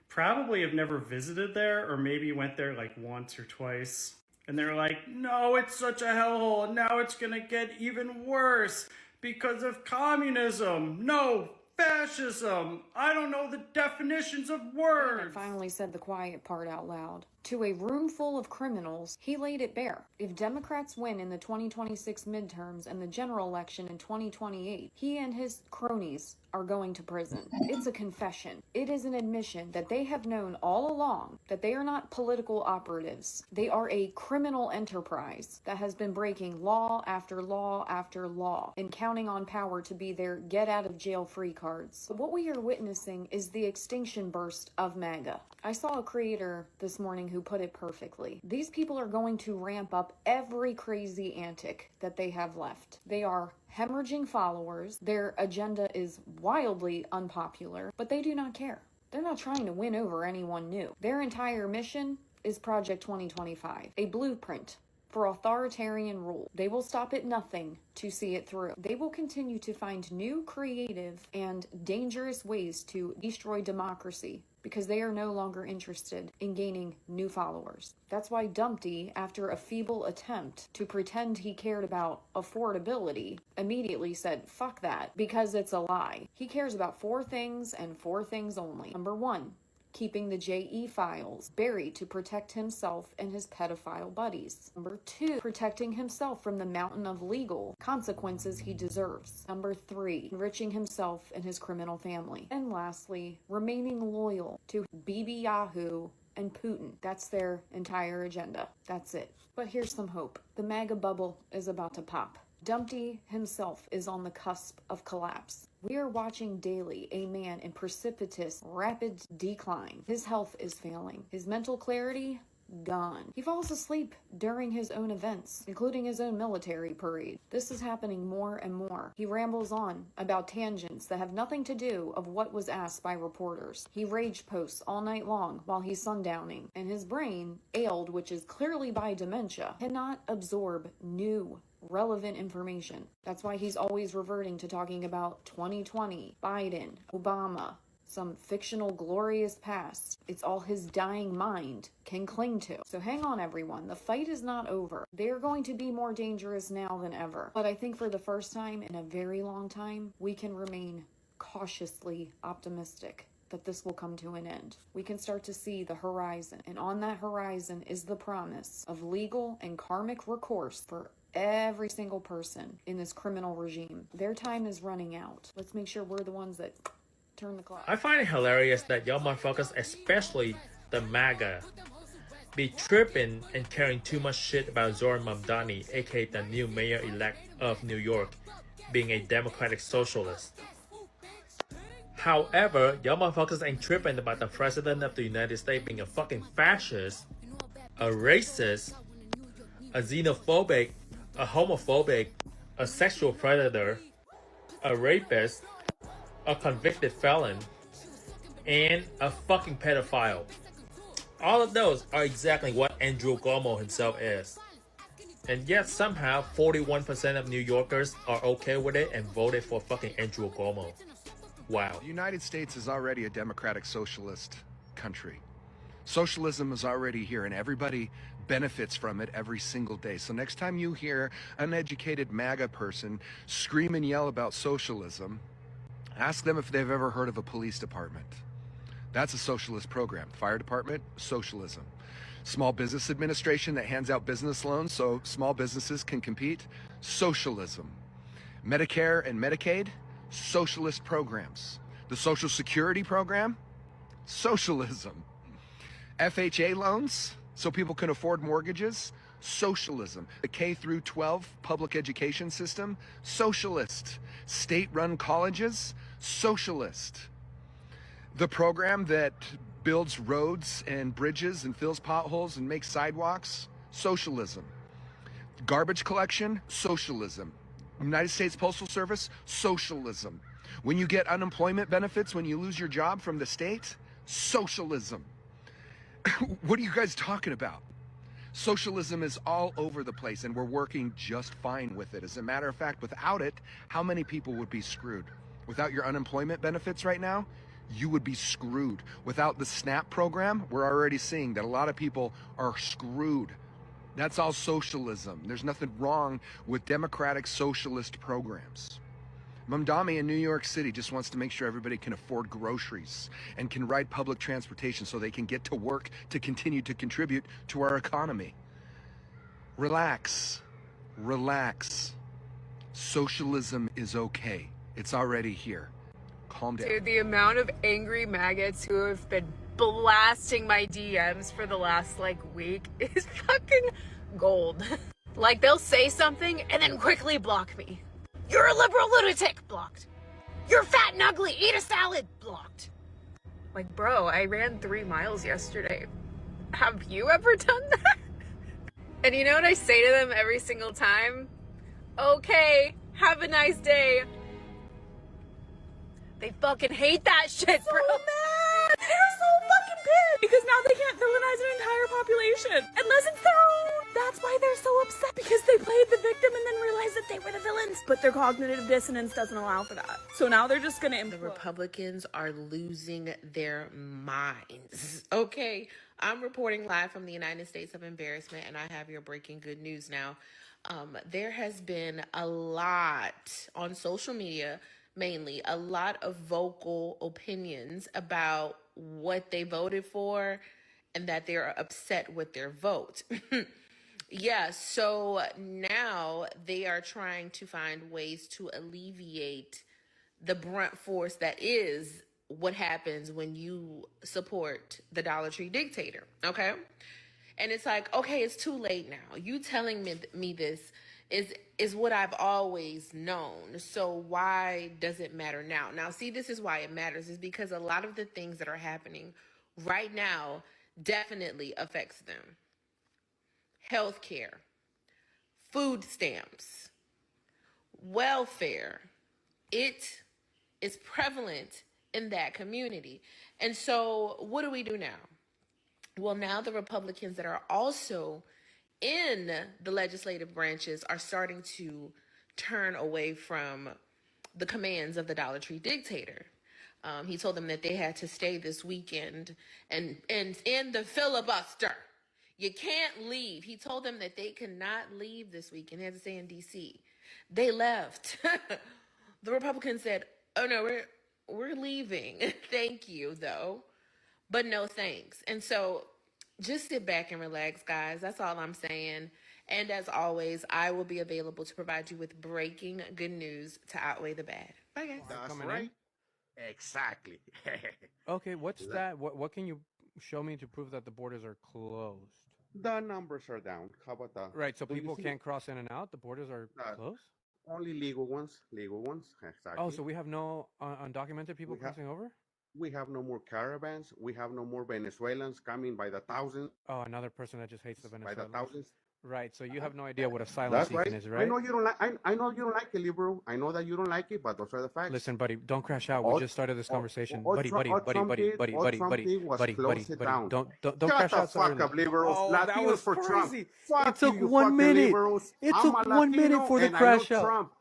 probably have never visited there, or maybe went there like once or twice. And they're like, no, it's such a hellhole, and now it's gonna get even worse because of communism. No, fascism. I don't know the definitions of words. Finally said the quiet part out loud. To a room full of criminals, he laid it bare. If Democrats win in the 2026 midterms and the general election in 2028, he and his cronies are going to prison. It's a confession. It is an admission that they have known all along that they are not political operatives. They are a criminal enterprise that has been breaking law after law after law and counting on power to be their get out of jail free cards. But what we are witnessing is the extinction burst of MAGA. I saw a creator this morning who put it perfectly. These people are going to ramp up every crazy antic that they have left. They are hemorrhaging followers. Their agenda is wildly unpopular, but they do not care. They're not trying to win over anyone new. Their entire mission is Project 2025, a blueprint for authoritarian rule. They will stop at nothing to see it through. They will continue to find new, creative, and dangerous ways to destroy democracy because they are no longer interested in gaining new followers. That's why Dumpty, after a feeble attempt to pretend he cared about affordability, immediately said, fuck that, because it's a lie. He cares about 4 things and 4 things only. Number 1, keeping the JE files buried to protect himself and his pedophile buddies. Number 2, protecting himself from the mountain of legal consequences he deserves. Number 3, enriching himself and his criminal family. And lastly, remaining loyal to Bibi Yahoo and Putin. That's their entire agenda. That's it. But here's some hope. The MAGA bubble is about to pop. Dumpty himself is on the cusp of collapse. We are watching daily a man in precipitous, rapid decline. His health is failing. His mental clarity, gone. He falls asleep during his own events, including his own military parade. This is happening more and more. He rambles on about tangents that have nothing to do of what was asked by reporters. He rage posts all night long while he's sundowning, and his brain, ailed, which is clearly by dementia, cannot absorb new relevant information. That's why he's always reverting to talking about 2020, Biden, Obama, some fictional glorious past. It's all his dying mind can cling to. So hang on, everyone. The fight is not over. They're going to be more dangerous now than ever. But I think for the first time in a very long time, we can remain cautiously optimistic that this will come to an end. We can start to see the horizon. And on that horizon is the promise of legal and karmic recourse for every single person in this criminal regime. Their time is running out. Let's make sure we're the ones that turn the clock. I find it hilarious that y'all motherfuckers, especially the MAGA, be tripping and caring too much shit about Zoran Mamdani, aka the new mayor-elect of New York, being a democratic socialist. However, y'all motherfuckers ain't tripping about the president of the United States being a fucking fascist, a racist, a xenophobic, a homophobic, a sexual predator, a rapist, a convicted felon, and a fucking pedophile. All of those are exactly what Andrew Cuomo himself is. And yet somehow 41% of New Yorkers are okay with it and voted for fucking Andrew Cuomo. Wow. The United States is already a democratic socialist country. Socialism is already here and everybody benefits from it every single day. So next time you hear an uneducated MAGA person scream and yell about socialism, ask them if they've ever heard of a police department. That's a socialist program. Fire department, socialism. Small Business Administration that hands out business loans so small businesses can compete, socialism. Medicare and Medicaid, socialist programs. The Social Security program, socialism. FHA loans so people can afford mortgages, socialism. The K through 12 public education system, socialist. State-run colleges, socialist. The program that builds roads and bridges and fills potholes and makes sidewalks, socialism. Garbage collection, socialism. United States Postal Service, socialism. When you get unemployment benefits when you lose your job from the state, socialism. What are you guys talking about? Socialism is all over the place, and we're working just fine with it. As a matter of fact, without it, how many people would be screwed? Without your unemployment benefits right now, you would be screwed. Without the SNAP program, we're already seeing that a lot of people are screwed. That's all socialism. There's nothing wrong with democratic socialist programs. Mamdani in New York City just wants to make sure everybody can afford groceries and can ride public transportation so they can get to work to continue to contribute to our economy. Relax. Relax. Socialism is okay. It's already here. Calm down. Dude, the amount of angry maggots who have been blasting my DMs for the last week is fucking gold. Like, they'll say something and then quickly block me. You're a liberal lunatic, blocked. You're fat and ugly, eat a salad, blocked. Like, bro, I ran 3 miles yesterday. Have you ever done that? And you know what I say to them every single time? Okay, have a nice day. They fucking hate that shit, bro. Mad. They're so fucking pissed because now they can't villainize an entire population unless it's their own. That's why they're so upset, because they played the victim and then realized that they were the villains. But their cognitive dissonance doesn't allow for that. So now they're just gonna implode. The Republicans are losing their minds. Okay, I'm reporting live from the United States of Embarrassment, and I have your breaking good news now. There has been a lot on social media, mainly a lot of vocal opinions about what they voted for and that they're upset with their vote. Yeah, so now they are trying to find ways to alleviate the brunt force that is what happens when you support the Dollar Tree dictator, okay? And it's like, okay, it's too late now. You telling me this is what I've always known. So why does it matter now? Now, see, this is why it matters, is because a lot of the things that are happening right now definitely affects them. Healthcare, food stamps, welfare. It is prevalent in that community. And so what do we do now? Well, now the Republicans that are also in the legislative branches are starting to turn away from the commands of the Dollar Tree dictator. He told them that they had to stay this weekend and end the filibuster. You can't leave. He told them that they could not leave this weekend. They had to stay in D.C. They left. The Republicans said, oh no, we're leaving. Thank you, though. But no thanks. And so just sit back and relax, guys. That's all I'm saying. And as always, I will be available to provide you with breaking good news to outweigh the bad. Bye, guys. That's right. Exactly. Okay, what's that? What can you show me to prove that the borders are closed? The numbers are down. How about that? Right, so people can't cross in and out? The borders are closed? Only legal ones. Legal ones. Exactly. Oh, so we have no undocumented people crossing over? We have no more caravans. We have no more Venezuelans coming by the thousands. Oh, another person that just hates the Venezuelans. By the thousands. Right. So you have no idea what asylum That's seeking right. is, right? I know you don't like. I know you don't like it, liberal. I know that you don't like it, but those are the facts. Listen, buddy, don't crash out. We just started this conversation, buddy. Don't crash out. Fuck up, liberals. Oh, Latinos that was for Trump. crazy. Fuck It took you, 1 minute. Liberals. It I'm took a 1 minute Latino for the and crash I love out. Trump.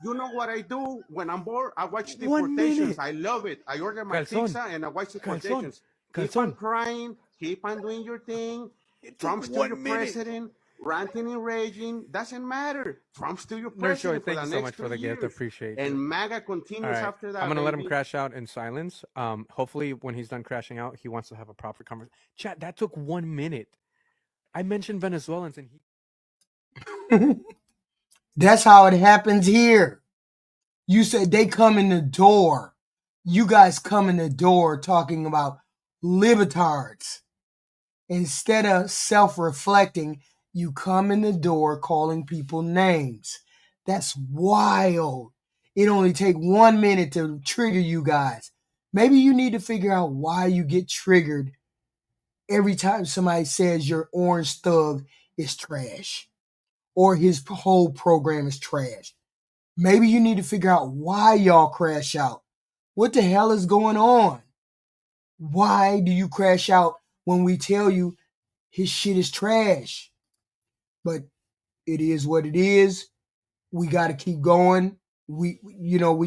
You know what I do when I'm bored? I watch 1 deportations. minute. I love it. I order my Calzón. pizza and I watch deportations. Keep Calzón. on crying. Keep on doing your thing. Trump's still 1 your minute. president. Ranting and raging doesn't matter. Trump's still your No, sure. president for Thank the you so next much for the 3 gift. years. Appreciate And it. MAGA continues All right. after that. I'm going to let him baby. crash out in silence. Hopefully, when he's done crashing out, he wants to have a proper conversation. Chat, that took 1 minute. I mentioned Venezuelans and he. That's how it happens here. You said they come in the door. You guys come in the door talking about libertards. Instead of self-reflecting, you come in the door calling people names. That's wild. It only take 1 minute to trigger you guys. Maybe you need to figure out why you get triggered every time somebody says your orange thug is trash or his whole program is trash. Maybe you need to figure out why y'all crash out. What the hell is going on? Why do you crash out when we tell you his shit is trash. But it is what it is. We got to keep going. We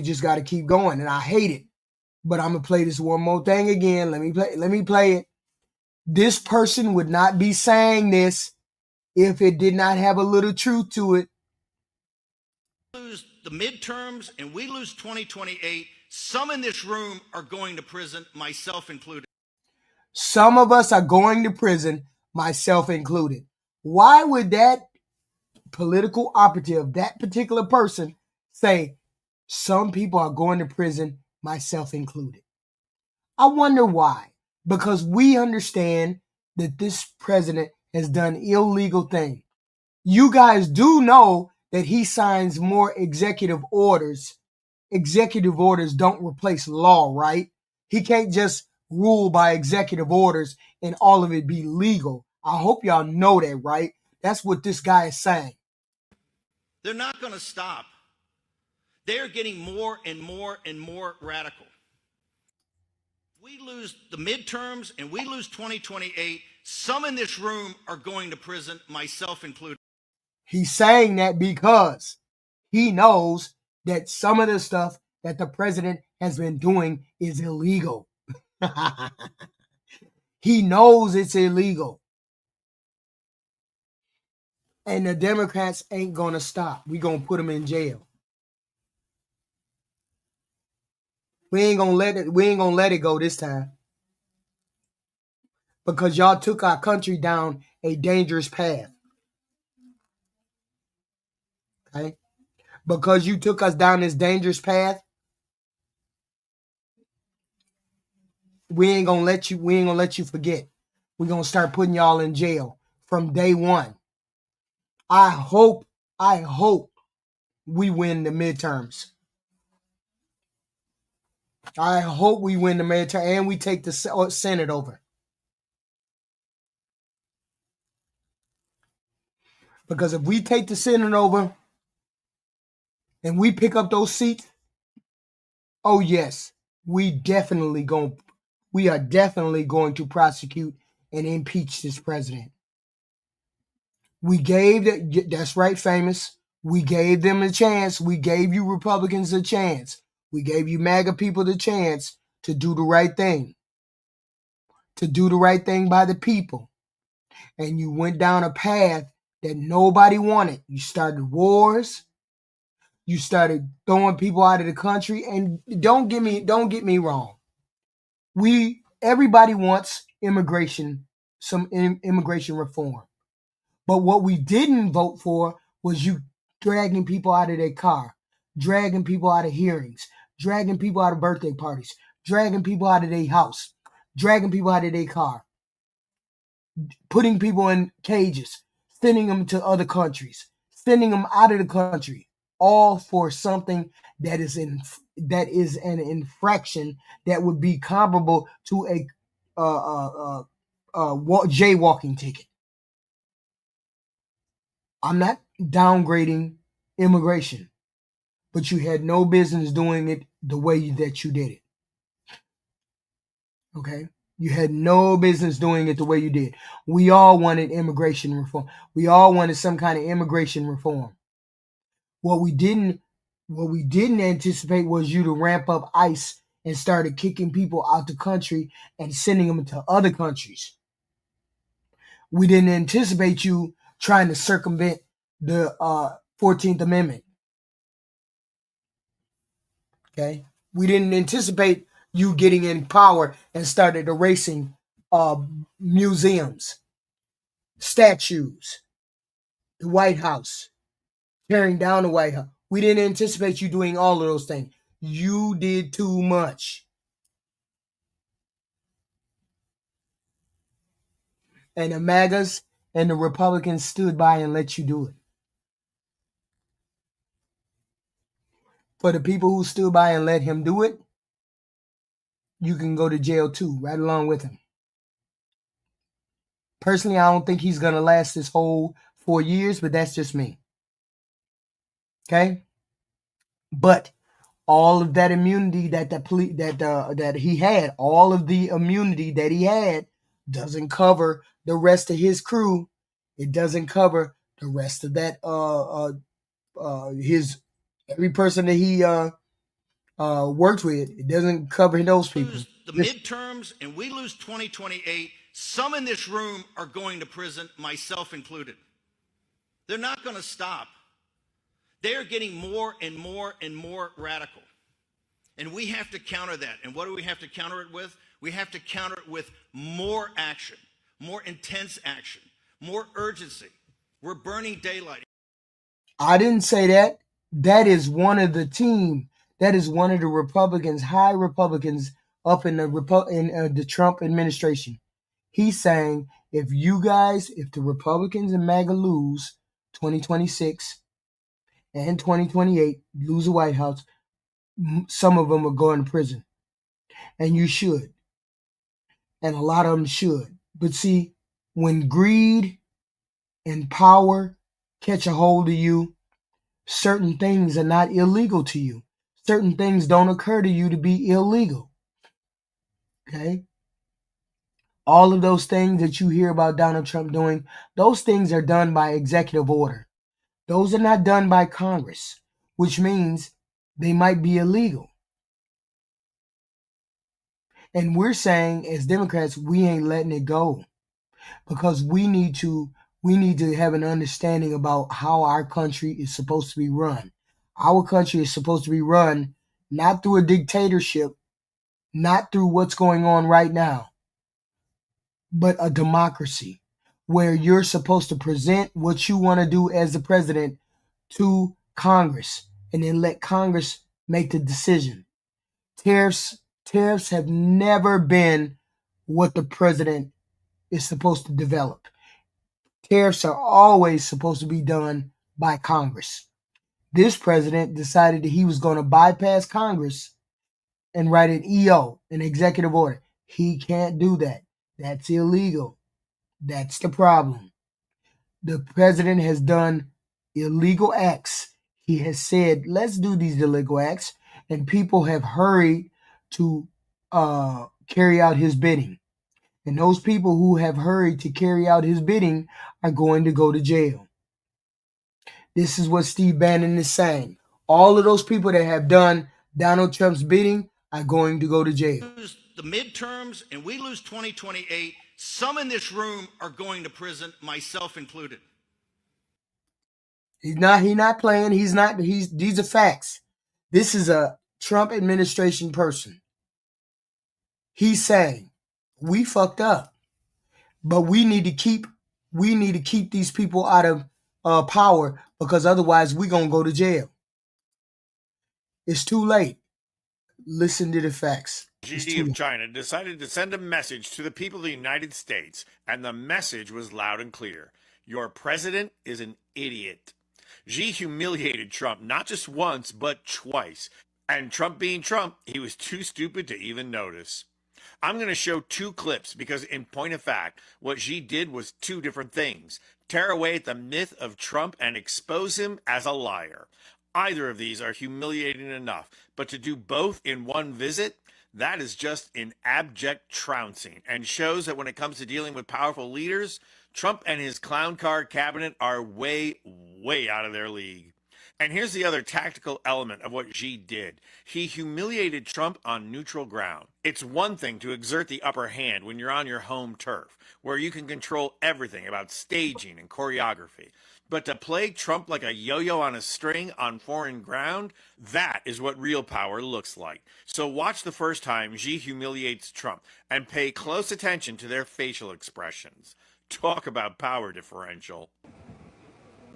just got to keep going. And I hate it. But I'm going to play this one more thing again. Let me play it. This person would not be saying this if it did not have a little truth to it. Lose the midterms and we lose 2028, some in this room are going to prison, myself included. Some of us are going to prison, myself included. Why would that political operative, that particular person, say some people are going to prison, myself included? I wonder why. Because we understand that this president has done illegal things. You guys do know that he signs more executive orders. Executive orders don't replace law, right? He can't just rule by executive orders and all of it be legal. I hope y'all know that, right? That's what this guy is saying. They're not going to stop. They're getting more and more and more radical. We lose the midterms and we lose 2028, some in this room are going to prison, myself included. He's saying that because he knows that some of the stuff that the president has been doing is illegal. He knows it's illegal. And the Democrats ain't going to stop. We're going to put them in jail. We ain't going to let it go this time. Because y'all took our country down a dangerous path. Okay? Because you took us down this dangerous path, we ain't gonna let you forget. We're gonna start putting y'all in jail from day one. I hope we win the midterms. I hope we win the midterm and we take the Senate over. Because if we take the Senate over and we pick up those seats, oh yes, we are definitely going to prosecute and impeach this president. That's right, Famous. We gave them a chance. We gave you Republicans a chance. We gave you MAGA people the chance to do the right thing. To do the right thing by the people. And you went down a path that nobody wanted. You started wars. You started throwing people out of the country. And don't get me wrong. Everybody wants some immigration reform. But what we didn't vote for was you dragging people out of their car, dragging people out of hearings, dragging people out of birthday parties, dragging people out of their house, dragging people out of their car, putting people in cages, sending them to other countries, sending them out of the country, all for something that is an infraction that would be comparable to a jaywalking ticket. I'm not downgrading immigration, but you had no business doing it the way that you did it. Okay? You had no business doing it the way you did. We all wanted immigration reform. We all wanted some kind of immigration reform. What we didn't anticipate was you to ramp up ICE and started kicking people out the country and sending them to other countries. We didn't anticipate you trying to circumvent the 14th Amendment. Okay? We didn't anticipate you getting in power and started erasing museums, statues, the White House, tearing down the White House. We didn't anticipate you doing all of those things. You did too much. And the MAGAs and the Republicans stood by and let you do it. For the people who stood by and let him do it, you can go to jail too, right along with him. Personally, I don't think he's going to last this whole 4 years, but that's just me. Okay? But all of that immunity that he had, all of the immunity that he had doesn't cover the rest of his crew. It doesn't cover the rest of that his every person that he worked with. It doesn't cover those people. Lose the midterms and we lose 2028, some in this room are going to prison, myself included. They're not going to stop. They are getting more and more and more radical. And we have to counter that. And what do we have to counter it with? We have to counter it with more action, more intense action, more urgency. We're burning daylight. I didn't say that. That is one of the team. That is one of the Republicans, high Republicans up in the Trump administration. He's saying if the Republicans and MAGA lose 2026 and 2028, lose the White House, some of them are going to prison. And you should. And a lot of them should. But see, when greed and power catch a hold of you, certain things are not illegal to you. Certain things don't occur to you to be illegal. Okay? All of those things that you hear about Donald Trump doing, those things are done by executive order. Those are not done by Congress, which means they might be illegal. And we're saying as Democrats, we ain't letting it go because we need to have an understanding about how our country is supposed to be run. Our country is supposed to be run not through a dictatorship, not through what's going on right now, but a democracy where you're supposed to present what you want to do as the president to Congress and then let Congress make the decision. Tariffs have never been what the president is supposed to develop. Tariffs are always supposed to be done by Congress. This president decided that he was going to bypass Congress and write an EO, an executive order. He can't do that. That's illegal. That's the problem. The president has done illegal acts. He has said, let's do these illegal acts. And people have hurried to carry out his bidding. And those people who have hurried to carry out his bidding are going to go to jail. This is what Steve Bannon is saying. All of those people that have done Donald Trump's bidding are going to go to jail. Lose the midterms and we lose 2028, some in this room are going to prison, myself included. He's not playing. These are facts. This is a Trump administration person. He's saying, we fucked up, but we need to keep these people out of power because otherwise we're going to go to jail. It's too late. Listen to the facts. Xi of China decided to send a message to the people of the United States, and the message was loud and clear. Your president is an idiot. Xi humiliated Trump not just once, but twice. And Trump being Trump, he was too stupid to even notice. I'm going to show two clips because, in point of fact, what Xi did was two different things. Tear away at the myth of Trump and expose him as a liar. Either of these are humiliating enough, but to do both in one visit, that is just an abject trouncing and shows that when it comes to dealing with powerful leaders, Trump and his clown car cabinet are way, way out of their league. And here's the other tactical element of what Xi did. He humiliated Trump on neutral ground. It's one thing to exert the upper hand when you're on your home turf, where you can control everything about staging and choreography. But to play Trump like a yo-yo on a string on foreign ground, that is what real power looks like. So watch the first time Xi humiliates Trump and pay close attention to their facial expressions. Talk about power differential.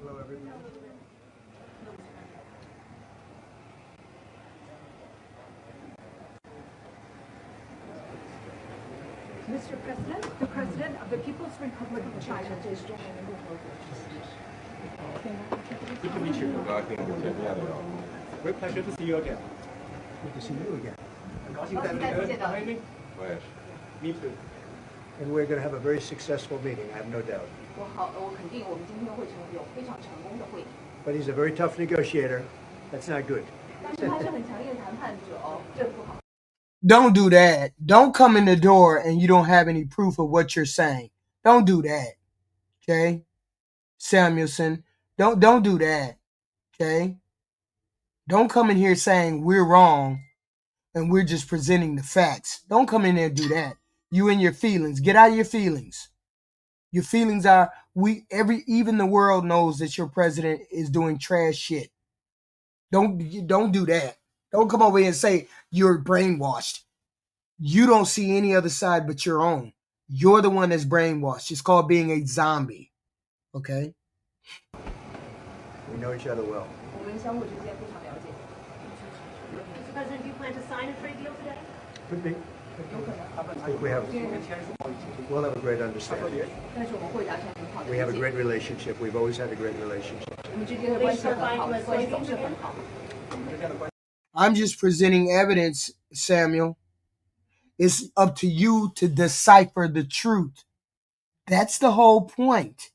Hello, everyone. Mr. President, the President of the People's Republic of China. Good to meet you. Great pleasure to see you again. Good to see you again. Me too. And we're going to have a very successful meeting, I have no doubt. But he's a very tough negotiator. That's not good. Don't do that. Don't come in the door and you don't have any proof of what you're saying. Don't do that. Okay? Samuelson, don't do that. Okay? Don't come in here saying we're wrong and we're just presenting the facts. Don't come in there and do that. You and your feelings. Get out of your feelings. Your feelings are even the world knows that your president is doing trash shit. Don't do that. Don't come over here and say you're brainwashed. You don't see any other side but your own. You're the one that's brainwashed. It's called being a zombie. Okay? We know each other well. Mr. President, do you plan to sign a trade deal today? Could be. I think we'll have a great understanding. We have a great relationship. We've always had a great relationship. I'm just presenting evidence, Samuel. It's up to you to decipher the truth. That's the whole point.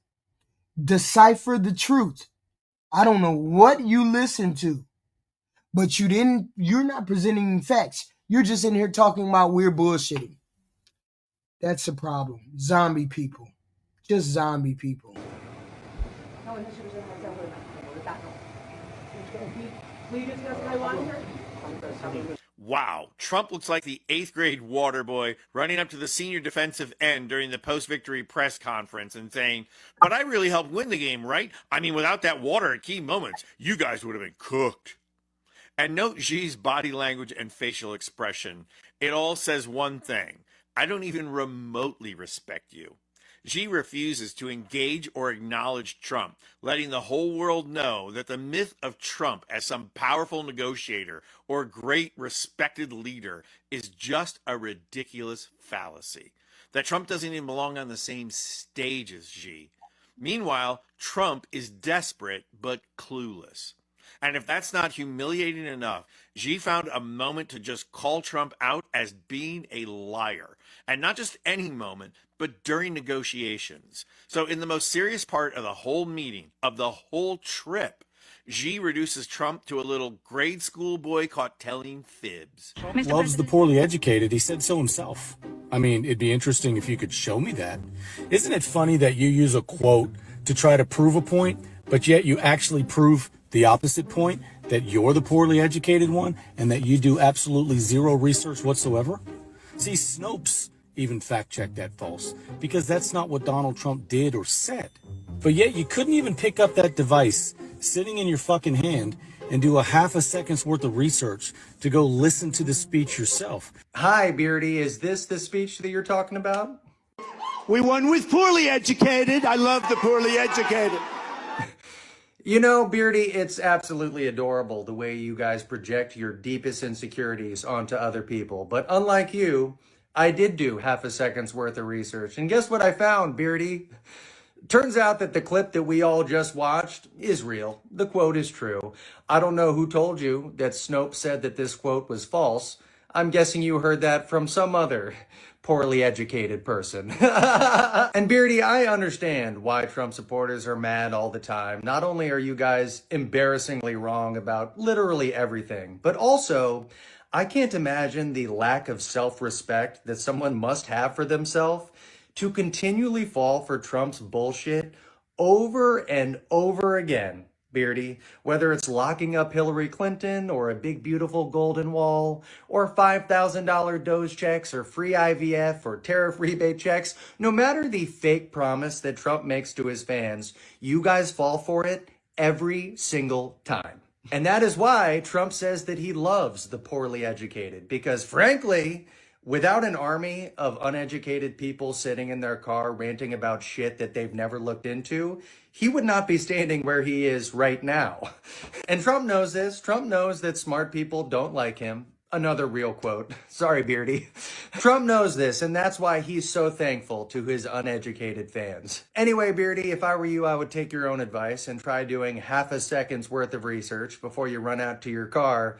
Decipher the truth. I don't know what you listened to, but you're not presenting facts. You're just in here talking about we're bullshitting. That's the problem. Zombie people. Just zombie people. Wow, Trump looks like the 8th grade water boy running up to the senior defensive end during the post-victory press conference and saying, but I really helped win the game, right? I mean, without that water at key moments, you guys would have been cooked. And note Xi's body language and facial expression. It all says one thing. I don't even remotely respect you. Xi refuses to engage or acknowledge Trump, letting the whole world know that the myth of Trump as some powerful negotiator or great respected leader is just a ridiculous fallacy. That Trump doesn't even belong on the same stage as Xi. Meanwhile, Trump is desperate but clueless. And if that's not humiliating enough, Xi found a moment to just call Trump out as being a liar. And not just any moment, but during negotiations. So in the most serious part of the whole meeting, of the whole trip, Xi reduces Trump to a little grade school boy caught telling fibs. Loves the poorly educated. He said so himself. I mean, it'd be interesting if you could show me that. Isn't it funny that you use a quote to try to prove a point, but yet you actually prove the opposite point, that you're the poorly educated one and that you do absolutely zero research whatsoever? See, Snopes even fact-checked that false, because that's not what Donald Trump did or said. But yet you couldn't even pick up that device sitting in your fucking hand and do a half a second's worth of research to go listen to the speech yourself. Hi, Beardy. Is this the speech that you're talking about? We won with poorly educated. I love the poorly educated. You know, Beardy, it's absolutely adorable the way you guys project your deepest insecurities onto other people. But unlike you, I did do half a second's worth of research. And guess what I found, Beardy? Turns out that the clip that we all just watched is real. The quote is true. I don't know who told you that Snopes said that this quote was false. I'm guessing you heard that from some other poorly educated person. And Beardy, I understand why Trump supporters are mad all the time. Not only are you guys embarrassingly wrong about literally everything, but also I can't imagine the lack of self-respect that someone must have for themselves to continually fall for Trump's bullshit over and over again. Beardy, whether it's locking up Hillary Clinton or a big beautiful golden wall or $5,000 Doge checks or free IVF or tariff rebate checks, no matter the fake promise that Trump makes to his fans, you guys fall for it every single time. And that is why Trump says that he loves the poorly educated, because frankly, without an army of uneducated people sitting in their car ranting about shit that they've never looked into, he would not be standing where he is right now. And Trump knows this. Trump knows that smart people don't like him. Another real quote. Sorry, Beardy. Trump knows this, and that's why he's so thankful to his uneducated fans. Anyway, Beardy, if I were you, I would take your own advice and try doing half a second's worth of research before you run out to your car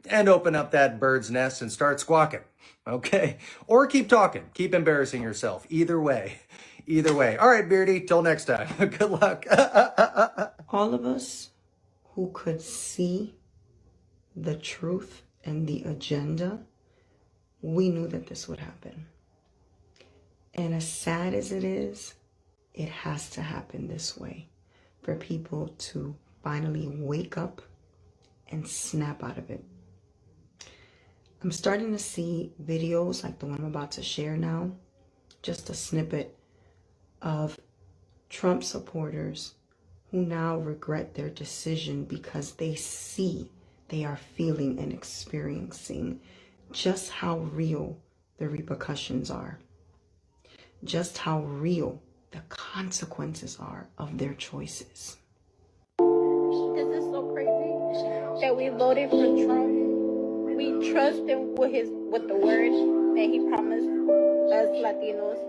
and open up that bird's nest and start squawking. Okay? Or keep talking. Keep embarrassing yourself. Either way. Either way. All right, Beardy, till next time. Good luck. All of us who could see the truth and the agenda We knew that this would happen. And as sad as it is, it has to happen this way for people to finally wake up and snap out of it. I'm starting to see videos like the one I'm about to share now, just a snippet of Trump supporters who now regret their decision because they see, they are feeling and experiencing just how real the repercussions are, just how real the consequences are of their choices. This is so crazy that we voted for Trump. We trust him with the word that he promised us Latinos.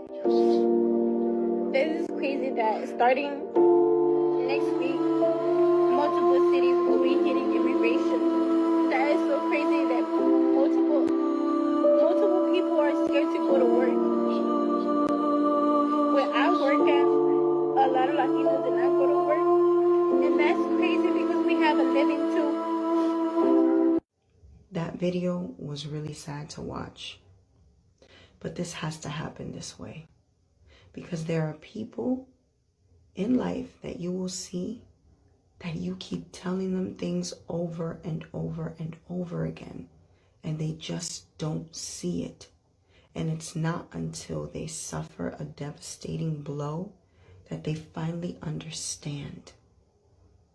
This is crazy that starting next week, multiple cities will be hitting immigration. That is so crazy that multiple people are scared to go to work. Where I work at, a lot of Latinos did not go to work. And that's crazy because we have a living too. That video was really sad to watch. But this has to happen this way. Because there are people in life that you will see that you keep telling them things over and over and over again, and they just don't see it. And it's not until they suffer a devastating blow that they finally understand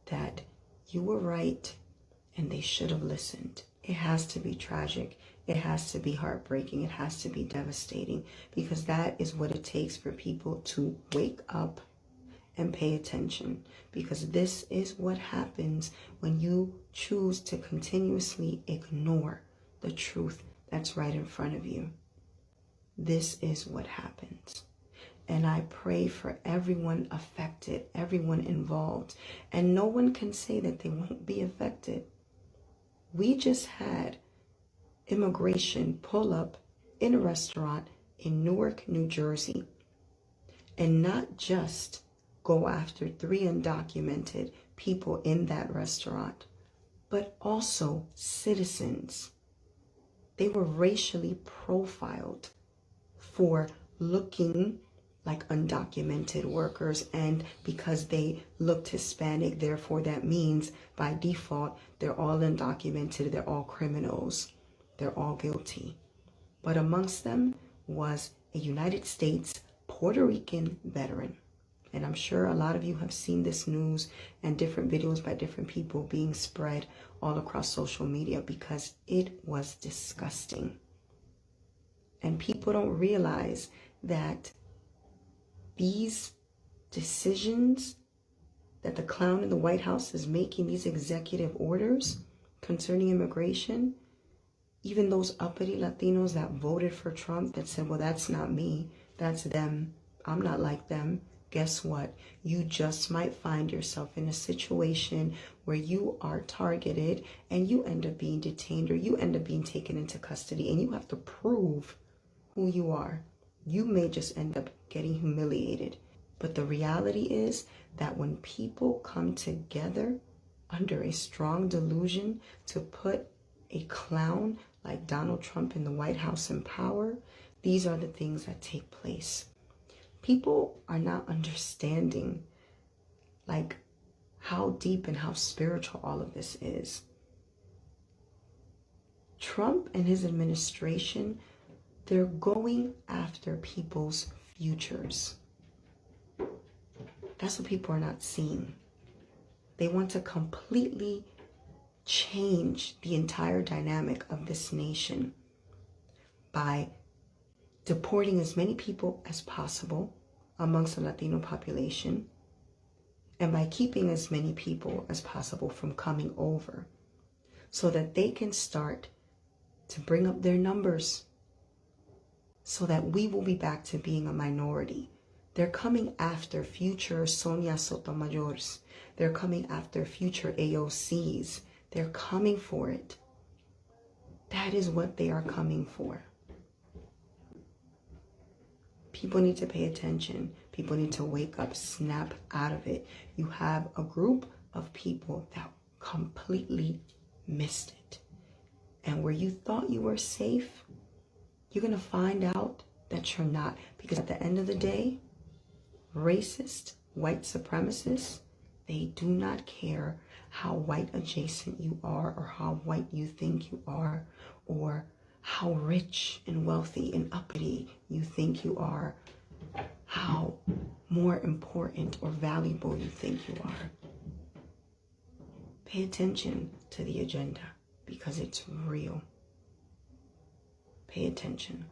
that you were right and they should have listened. It has to be tragic. It has to be heartbreaking. It has to be devastating, because that is what it takes for people to wake up and pay attention, because this is what happens when you choose to continuously ignore the truth that's right in front of you. This is what happens. And I pray for everyone affected, everyone involved, and no one can say that they won't be affected. We just had immigration pull up in a restaurant in Newark, New Jersey, and not just go after 3 undocumented people in that restaurant, but also citizens. They were racially profiled for looking like undocumented workers, and because they looked Hispanic, therefore that means by default they're all undocumented, they're all criminals, they're all guilty. But amongst them was a United States Puerto Rican veteran. And I'm sure a lot of you have seen this news and different videos by different people being spread all across social media, because it was disgusting. And people don't realize that these decisions that the clown in the White House is making, these executive orders concerning immigration, even those uppity Latinos that voted for Trump that said, well, that's not me, that's them, I'm not like them. Guess what? You just might find yourself in a situation where you are targeted and you end up being detained, or you end up being taken into custody, and you have to prove who you are. You may just end up getting humiliated. But the reality is that when people come together under a strong delusion to put a clown like Donald Trump in the White House in power, these are the things that take place. People are not understanding like how deep and how spiritual all of this is. Trump and his administration, they're going after people's futures. That's what people are not seeing. They want to completely change the entire dynamic of this nation by deporting as many people as possible amongst the Latino population, and by keeping as many people as possible from coming over, so that they can start to bring up their numbers, so that we will be back to being a minority. They're coming after future Sonia Sotomayors. They're coming after future AOCs. They're coming for it. That is what they are coming for. People need to pay attention. People need to wake up, snap out of it. You have a group of people that completely missed it. And where you thought you were safe, you're going to find out that you're not. Because at the end of the day, racist, white supremacists, they do not care how white adjacent you are or how white you think you are or how rich and wealthy and uppity you think you are, how more important or valuable you think you are. Pay attention to the agenda because it's real. Pay attention.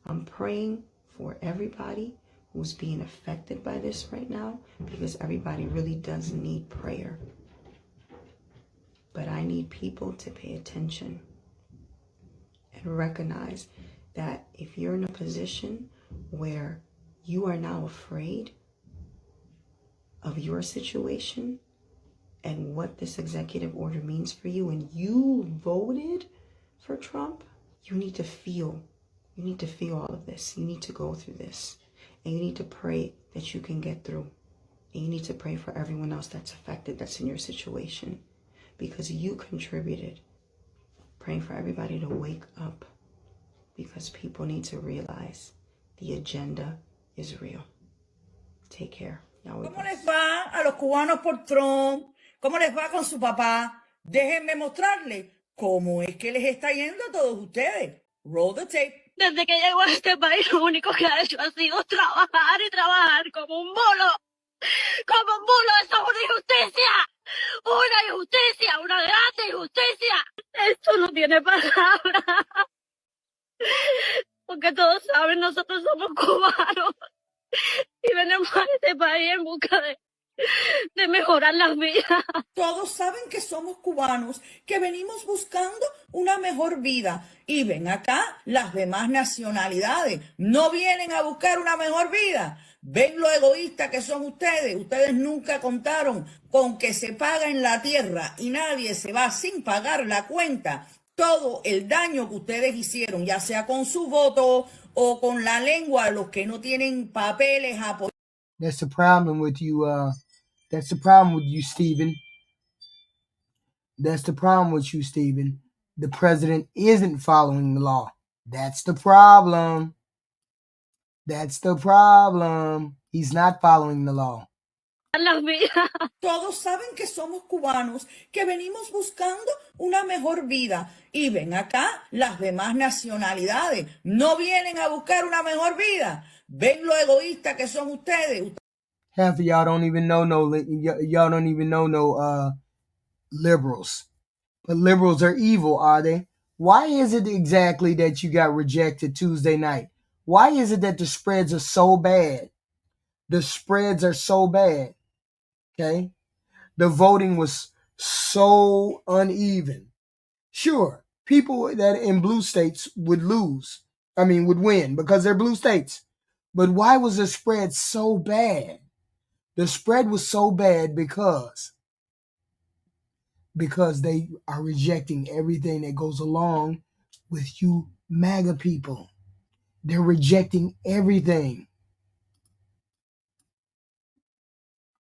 I'm praying for everybody who's being affected by this right now because everybody really does need prayer. But I need people to pay attention and recognize that if you're in a position where you are now afraid of your situation and what this executive order means for you, and you voted for Trump, you need to feel all of this. You need to go through this. And you need to pray that you can get through. And you need to pray for everyone else that's affected, that's in your situation. Because you contributed. Praying for everybody to wake up. Because people need to realize the agenda is real. Take care. ¿Cómo les va a los cubanos por Trump? ¿Cómo les va con su papá? Déjenme mostrarles cómo es que les está yendo a todos ustedes. Roll the tape. Desde que llegó a este país, lo único que ha hecho ha sido trabajar y trabajar como un bolo. Como un bolo, eso es una injusticia. Una injusticia, una grande injusticia. Esto no tiene palabras. Porque todos saben, nosotros somos cubanos. Y venimos a este país en busca de mejorar las vidas. Todos saben que somos cubanos, que venimos buscando una mejor vida. Y ven acá, las demás nacionalidades no vienen a buscar una mejor vida. Ven lo egoístas que son ustedes. Ustedes nunca contaron con que se paga en la tierra y nadie se va sin pagar la cuenta. Todo el daño que ustedes hicieron, ya sea con su voto o con la lengua, los que no tienen papeles apoyados. That's the problem with you, that's the problem with you, Stephen. That's the problem with you, Stephen. The president isn't following the law. That's the problem. That's the problem. He's not following the law. Todos saben que somos cubanos, que venimos buscando una mejor vida. Y ven acá, las demás nacionalidades no vienen a buscar una mejor vida. Ven lo egoístas que son ustedes. Half of y'all don't even know liberals. But liberals are evil, are they? Why is it exactly that you got rejected Tuesday night? Why is it that the spreads are so bad? The spreads are so bad. Okay? The voting was so uneven. Sure, people that in blue states would win because they're blue states. But why was the spread so bad? The spread was so bad because they are rejecting everything that goes along with you MAGA people. They're rejecting everything.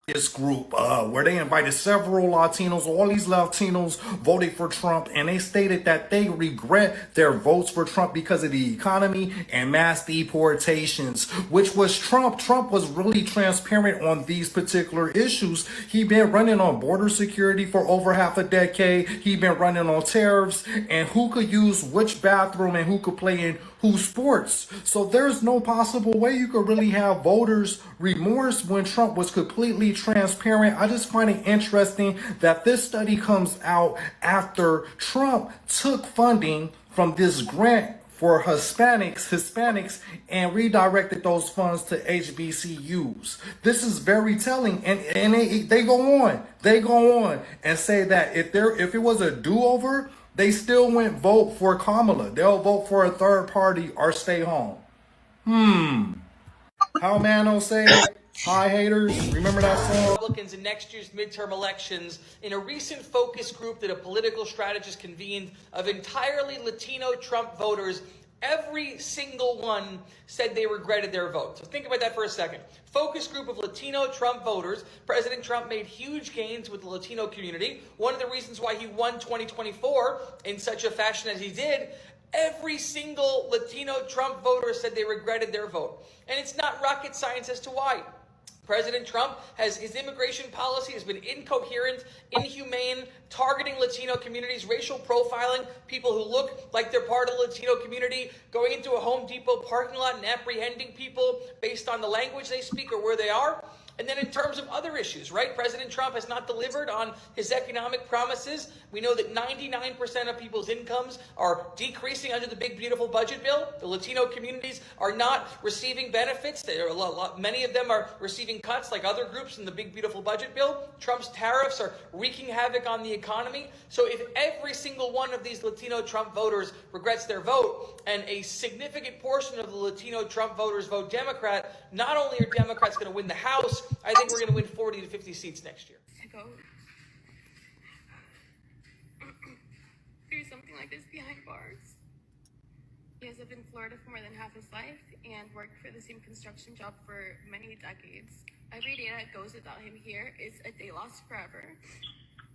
This group where they invited several Latinos. All these Latinos voted for Trump, and they stated that they regret their votes for Trump because of the economy and mass deportations, which was Trump. Trump was really transparent on these particular issues. He'd been running on border security for over half a decade. He'd been running on tariffs and who could use which bathroom and who could play in whose sports. So there's no possible way you could really have voters remorse when Trump was completely transparent. I just find it interesting that this study comes out after Trump took funding from this grant for Hispanics, and redirected those funds to HBCUs. This is very telling, and they go on and say that if it was a do-over, they still wouldn't vote for Kamala. They'll vote for a third party or stay home. How Mano say it? Hi, haters. Remember that song? Republicans in next year's midterm elections in a recent focus group that a political strategist convened of entirely Latino Trump voters. Every single one said they regretted their vote. So think about that for a second. Focus group of Latino Trump voters. President Trump made huge gains with the Latino community. One of the reasons why he won 2024 in such a fashion as he did, Every single Latino Trump voter said they regretted their vote. And it's not rocket science as to why. President Trump his immigration policy has been incoherent, inhumane, targeting Latino communities, racial profiling, people who look like they're part of the Latino community, going into a Home Depot parking lot and apprehending people based on the language they speak or where they are. And then in terms of other issues, right? President Trump has not delivered on his economic promises. We know that 99% of people's incomes are decreasing under the big, beautiful budget bill. The Latino communities are not receiving benefits. Many of them are receiving cuts like other groups in the big, beautiful budget bill. Trump's tariffs are wreaking havoc on the economy. So if every single one of these Latino Trump voters regrets their vote, and a significant portion of the Latino Trump voters vote Democrat, not only are Democrats going to win the House, I think we're going to win 40 to 50 seats next year. To go through something like this behind bars. He has lived in Florida for more than half his life and worked for the same construction job for many decades. Every day that goes without him here is a day lost forever.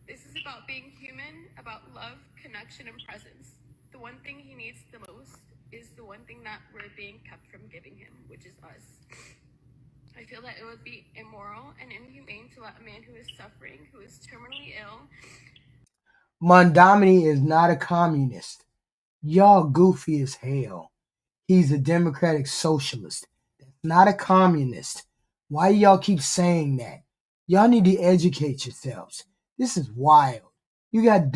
This is about being human, about love, connection, and presence. The one thing he needs the most is the one thing that we're being kept from giving him, which is us. I feel that it would be immoral and inhumane to let a man who is suffering, who is terminally ill. Mondamini is not a communist. Y'all goofy as hell. He's a democratic socialist. That's not a communist. Why do y'all keep saying that? Y'all need to educate yourselves. This is wild. You got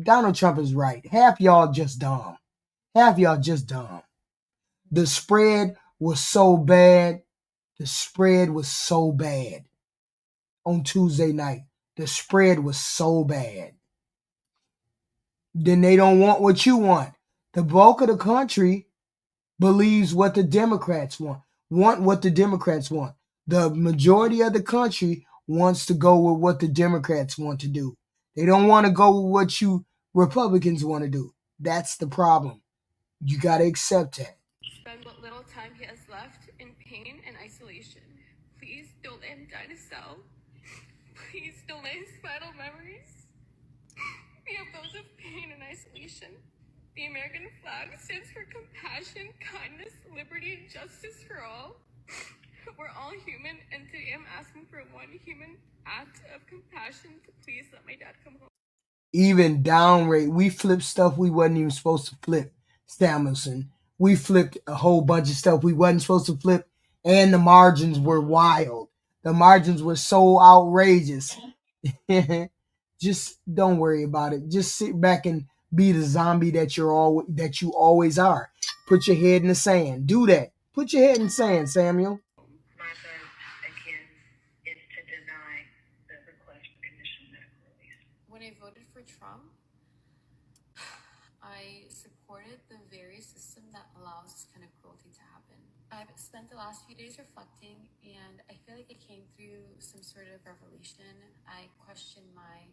Donald Trump is right. Half y'all just dumb. Half y'all just dumb. The spread was so bad. The spread was so bad on Tuesday night. The spread was so bad. Then they don't want what you want. The bulk of the country believes what the Democrats want what the Democrats want. The majority of the country wants to go with what the Democrats want to do. They don't want to go with what you Republicans want to do. That's the problem. You got to accept that. Spend what little time he has left in pain and isolation. Please don't let him die in a cell. Please don't let his final memories be of those of pain and isolation. The American flag stands for compassion, kindness, liberty, and justice for all. We're all human, and today I'm asking for one human act of compassion to please let my dad come home. Even downrate, we flipped stuff we wasn't even supposed to flip, Samuelson. We flipped a whole bunch of stuff we wasn't supposed to flip, and the margins were wild. The margins were so outrageous. Just don't worry about it. Just sit back and be the zombie that you always are. Put your head in the sand. Do that. Put your head in the sand, Samuel. Martha, again, is to deny the request for conditional medical release. When I voted for Trump, I supported the very system that allows this kind of cruelty to happen. I've spent the last few days reflecting, and I feel like I came through some sort of revelation. I questioned my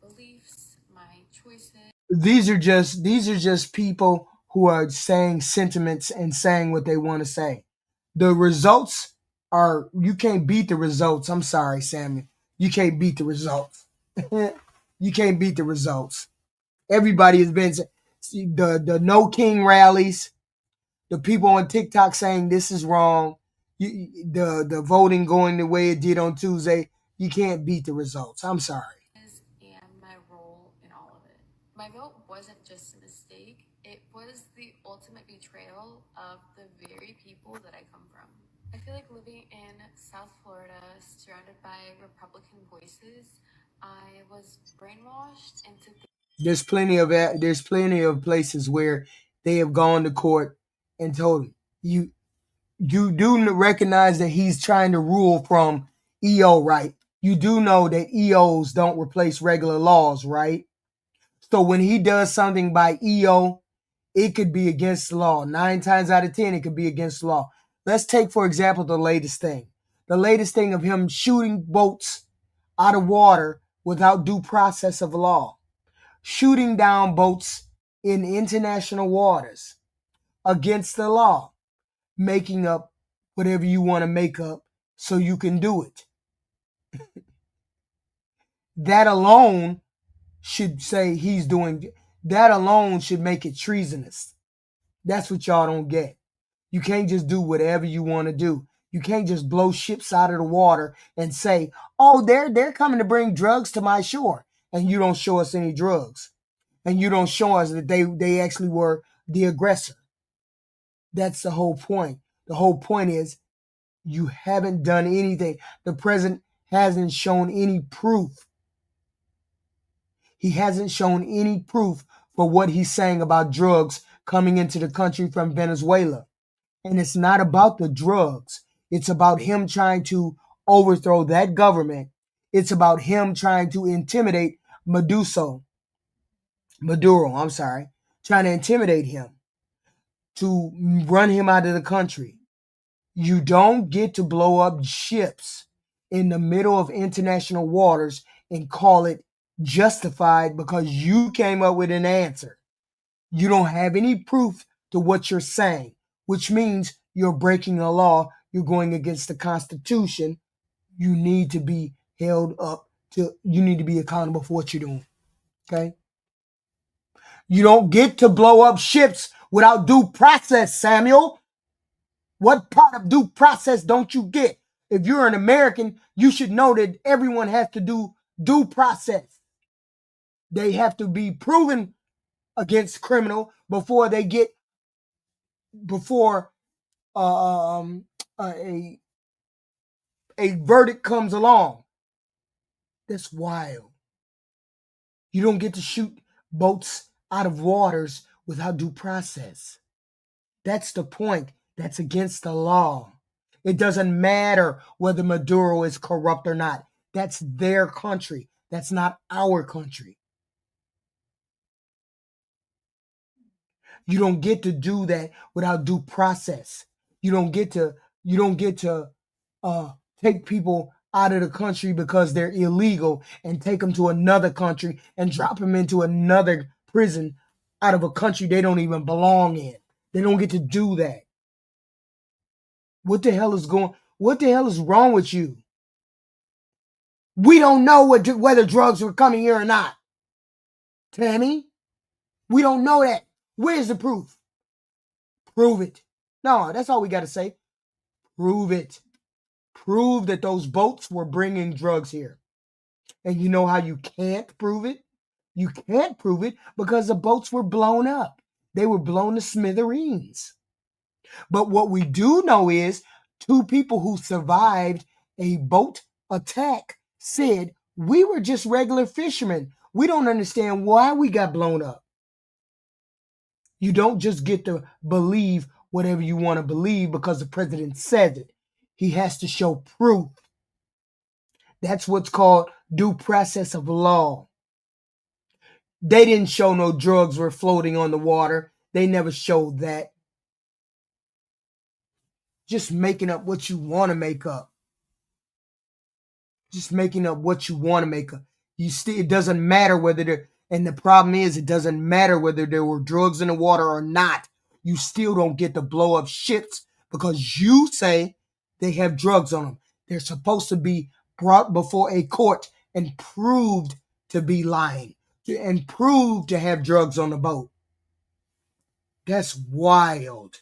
beliefs, my choices. These are just people who are saying sentiments and saying what they want to say. The results are, you can't beat the results. I'm sorry, Samuel. You can't beat the results. You can't beat the results. Everybody has been the No King rallies, the people on TikTok saying this is wrong, the voting going the way it did on Tuesday. You can't beat the results. I'm sorry. And my role in all of it. My vote wasn't just a mistake. It was the ultimate betrayal of the very people that I come from. I feel like living in South Florida, surrounded by Republican voices, I was brainwashed into There's plenty of places where they have gone to court and told him, you do recognize that he's trying to rule from EO, right? You do know that EOs don't replace regular laws, right? So when he does something by EO, it could be against the law. 9 times out of 10, it could be against the law. Let's take, for example, the latest thing. The latest thing of him shooting boats out of water without due process of law. Shooting down boats in international waters against the law. Making up whatever you want to make up so you can do it. That alone should say that alone should make it treasonous. That's what y'all don't get. You can't just do whatever you want to do. You can't just blow ships out of the water and say, oh, they're coming to bring drugs to my shore. And you don't show us any drugs. And you don't show us that they actually were the aggressor. That's the whole point. The whole point is you haven't done anything. The president hasn't shown any proof. He hasn't shown any proof for what he's saying about drugs coming into the country from Venezuela. And it's not about the drugs. It's about him trying to overthrow that government. It's about him trying to intimidate Maduro, trying to intimidate him, to run him out of the country. You don't get to blow up ships in the middle of international waters and call it justified because you came up with an answer. You don't have any proof to what you're saying, which means you're breaking a law. You're going against the Constitution. You need to be held up to, you need to be accountable for what you're doing. Okay? You don't get to blow up ships without due process, Samuel. What part of due process don't you get? If you're an American, you should know that everyone has to do due process. They have to be proven against criminal before they get, before a verdict comes along. That's wild. You don't get to shoot boats out of waters without due process. That's the point. That's against the law. It doesn't matter whether Maduro is corrupt or not. That's their country. That's not our country. You don't get to do that without due process. You don't get to take people out of the country because they're illegal and take them to another country and drop them into another prison out of a country they don't even belong in. They don't get to do that. What the hell is wrong with you? We don't know whether drugs were coming here or not. Tammy, we don't know that. Where's the proof? Prove it. No, that's all we got to say. Prove it. Prove that those boats were bringing drugs here. And you know how you can't prove it? You can't prove it because the boats were blown up. They were blown to smithereens. But what we do know is 2 people who survived a boat attack said, we were just regular fishermen. We don't understand why we got blown up. You don't just get to believe whatever you want to believe because the president says it. He has to show proof. That's what's called due process of law. They didn't show no drugs were floating on the water. They never showed that. Just making up what you want to make up. Just making up what you want to make up. It doesn't matter whether there, and the problem is it doesn't matter whether there were drugs in the water or not. You still don't get to blow up ships because you say they have drugs on them. They're supposed to be brought before a court and proved to be lying and proved to have drugs on the boat. That's wild.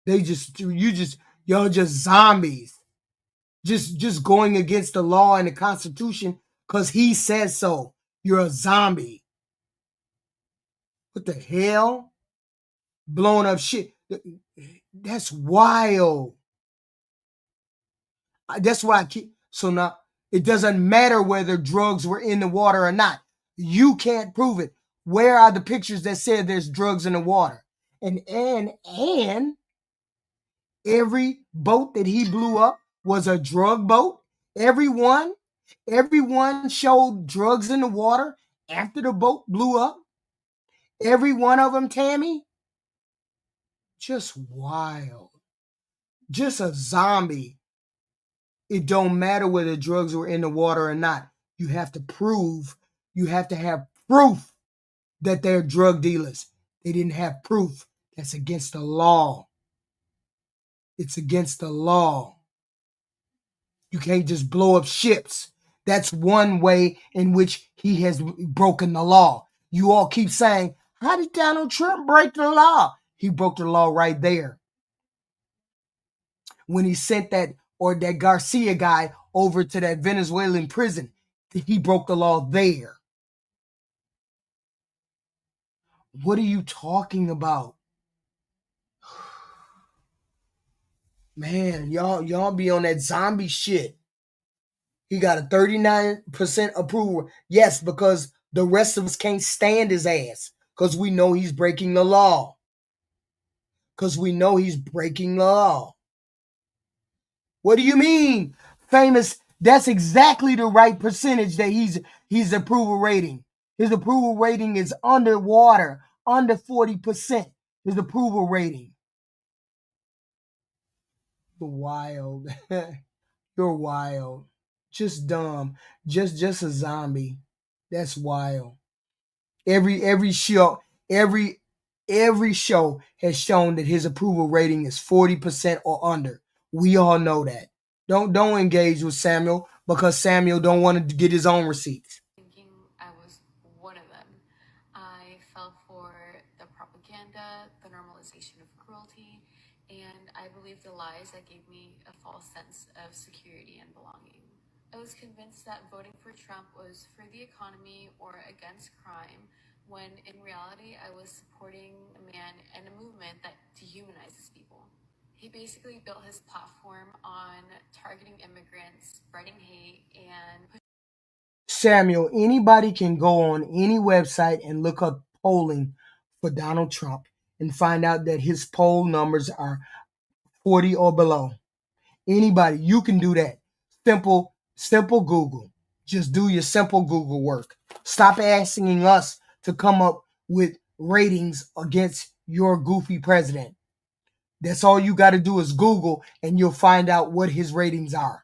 Y'all just zombies. Just going against the law and the Constitution because he says so. You're a zombie. What the hell? Blowing up shit. That's wild. That's what I keep. So now it doesn't matter whether drugs were in the water or not. You can't prove it. Where are the pictures that said there's drugs in the water? And every boat that he blew up was a drug boat. Everyone showed drugs in the water after the boat blew up. Every one of them, Tammy. Just wild. Just a zombie. It don't matter whether drugs were in the water or not. You have to have proof that they're drug dealers. They didn't have proof. That's against the law. It's against the law. You can't just blow up ships. That's one way in which he has broken the law. You all keep saying, how did Donald Trump break the law? He broke the law right there. When he sent that Garcia guy over to that Venezuelan prison, he broke the law there. What are you talking about? Man, y'all be on that zombie shit. He got a 39% approval. Yes, because the rest of us can't stand his ass. Because we know he's breaking the law. Because we know he's breaking the law. What do you mean, famous? That's exactly the right percentage that he's approval rating. His approval rating is underwater, under 40%. His approval rating. You're wild. You're wild. Just dumb. Just a zombie. That's wild. Every show has shown that his approval rating is 40% or under. We all know that. Don't engage with Samuel because Samuel don't want to get his own receipts. Thinking I was one of them. I fell for the propaganda, the normalization of cruelty, and I believed the lies that gave me a false sense of security and belonging. I was convinced that voting for Trump was for the economy or against crime, when in reality I was supporting a man and a movement that dehumanizes people. He basically built his platform on targeting immigrants, spreading hate, and Samuel, anybody can go on any website and look up polling for Donald Trump and find out that his poll numbers are 40 or below. Anybody, you can do that. Simple Google. Just do your simple Google work. Stop asking us to come up with ratings against your goofy president. That's all you got to do is Google and you'll find out what his ratings are.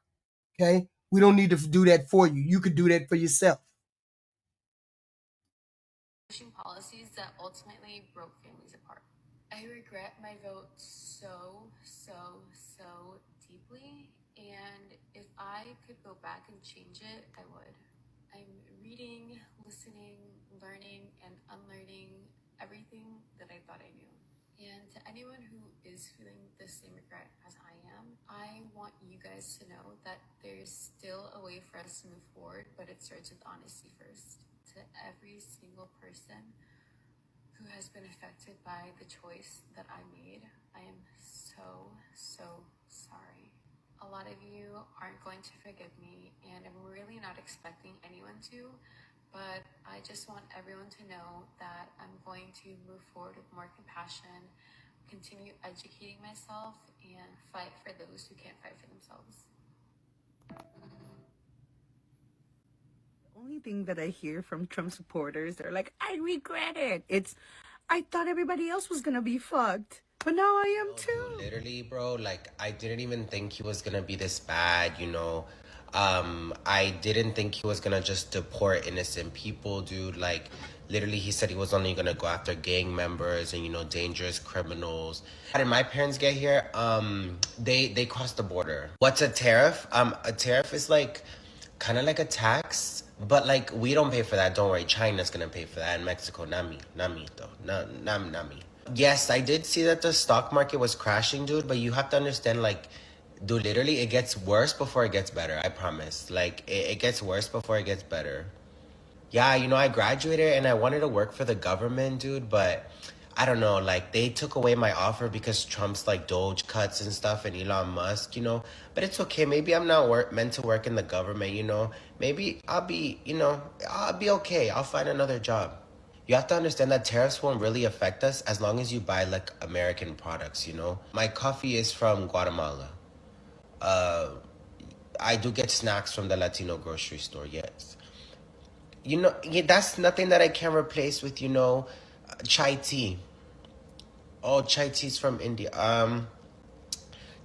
Okay? We don't need to do that for you. You could do that for yourself. pushing policies that ultimately broke families apart. I regret my vote so deeply, and if I could go back and change it, I would. I'm reading, listening, learning, and unlearning everything that I thought I knew. And to anyone who is feeling the same regret as I am, I want you guys to know that there's still a way for us to move forward, but it starts with honesty first. To every single person who has been affected by the choice that I made, I am so sorry. A lot of you aren't going to forgive me, and I'm really not expecting anyone to, but I just want everyone to know that I'm going to move forward with more compassion, continue educating myself, and fight for those who can't fight for themselves. Only thing that I hear from Trump supporters, they're like, I regret it. I thought everybody else was gonna be fucked, but now I am too. Dude, literally, bro, like, I didn't even think he was gonna be this bad, you know. I didn't think he was gonna just deport innocent people, dude. Like, literally, he said he was only gonna go after gang members and, you know, dangerous criminals. How did my parents get here? They crossed the border. What's a tariff? A tariff is like kind of like a tax, but like we don't pay for that. Don't worry, China's gonna pay for that, and Mexico, not me. Yes, I did see that the stock market was crashing, dude, but you have to understand, like, dude, literally it gets worse before it gets better. I promise. Like, it gets worse before it gets better. Yeah, you know, I graduated and I wanted to work for the government, dude, but I don't know, like, they took away my offer because Trump's, like, Doge cuts and stuff, and Elon Musk, you know, but it's okay. Maybe I'm not meant to work in the government, you know. Maybe I'll be okay. I'll find another job. You have to understand that tariffs won't really affect us as long as you buy, like, American products, you know. My coffee is from Guatemala. I do get snacks from the Latino grocery store, yes. You know, that's nothing that I can replace with, you know, chai tea. Oh, chai tea's from India.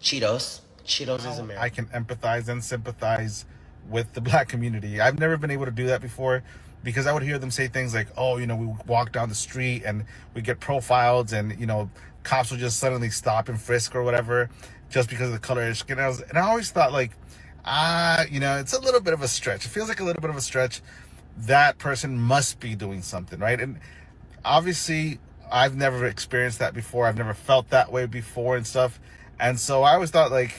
Cheetos. Cheetos is American. I can empathize and sympathize with the black community. I've never been able to do that before because I would hear them say things like, oh, you know, we walk down the street and we get profiled and, you know, cops will just suddenly stop and frisk or whatever just because of the color of their skin. And I always thought, like, you know, it's a little bit of a stretch. It feels like a little bit of a stretch. That person must be doing something, right? And obviously, I've never experienced that before. I've never felt that way before and stuff. And so I always thought, like,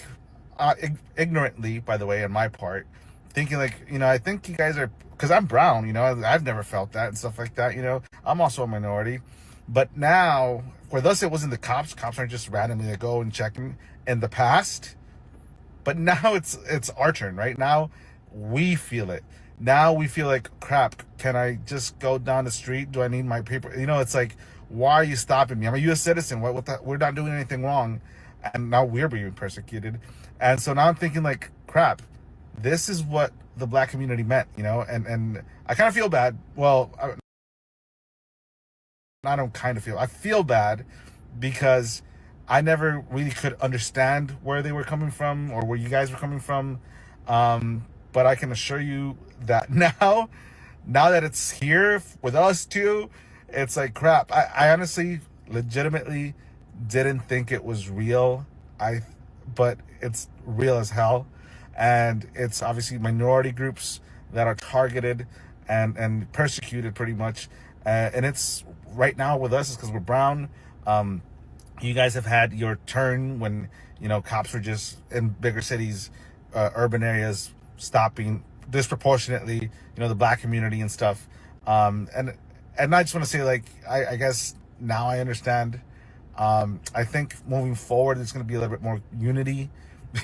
ignorantly, by the way, on my part, thinking like, I think you guys are, because I'm brown, I've never felt that and stuff like that. I'm also a minority. But now, with us, it wasn't the cops. Cops aren't just randomly to go and checking in the past. But now it's our turn, right? Now we feel it. Now we feel like, crap, can I just go down the street? Do I need my paper? It's like, why are you stopping me? I'm a U.S. citizen. We're not doing anything wrong. And now we're being persecuted. And so now I'm thinking like, crap, this is what the black community meant, and I kind of feel bad. Well, I don't kind of feel, I feel bad because I never really could understand where they were coming from or where you guys were coming from. But I can assure you that now that it's here with us too, it's like, crap. I honestly, legitimately didn't think it was real. But it's real as hell. And it's obviously minority groups that are targeted and persecuted pretty much. And it's right now with us is because we're brown. You guys have had your turn when, cops were just in bigger cities, urban areas, stopping disproportionately, the black community and stuff. And I just want to say, like, I guess now I understand. I think moving forward, there's going to be a little bit more unity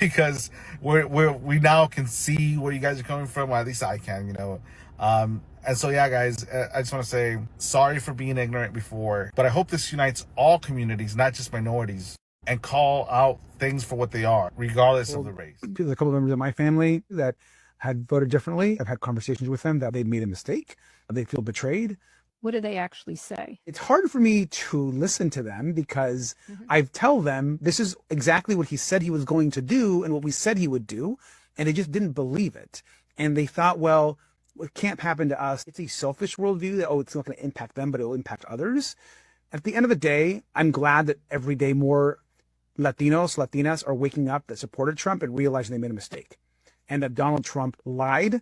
because we now can see where you guys are coming from. Well, at least I can, And so, yeah, guys, I just want to say sorry for being ignorant before, but I hope this unites all communities, not just minorities, and call out things for what they are, regardless of the race. There's a couple of members of my family that had voted differently. I've had conversations with them that they made a mistake. They feel betrayed. What do they actually say? It's hard for me to listen to them because I tell them this is exactly what he said he was going to do and what we said he would do, and they just didn't believe it. And they thought, well, it can't happen to us. It's a selfish worldview that, it's not going to impact them, but it will impact others. At the end of the day, I'm glad that every day more Latinos, Latinas are waking up that supported Trump and realizing they made a mistake and that Donald Trump lied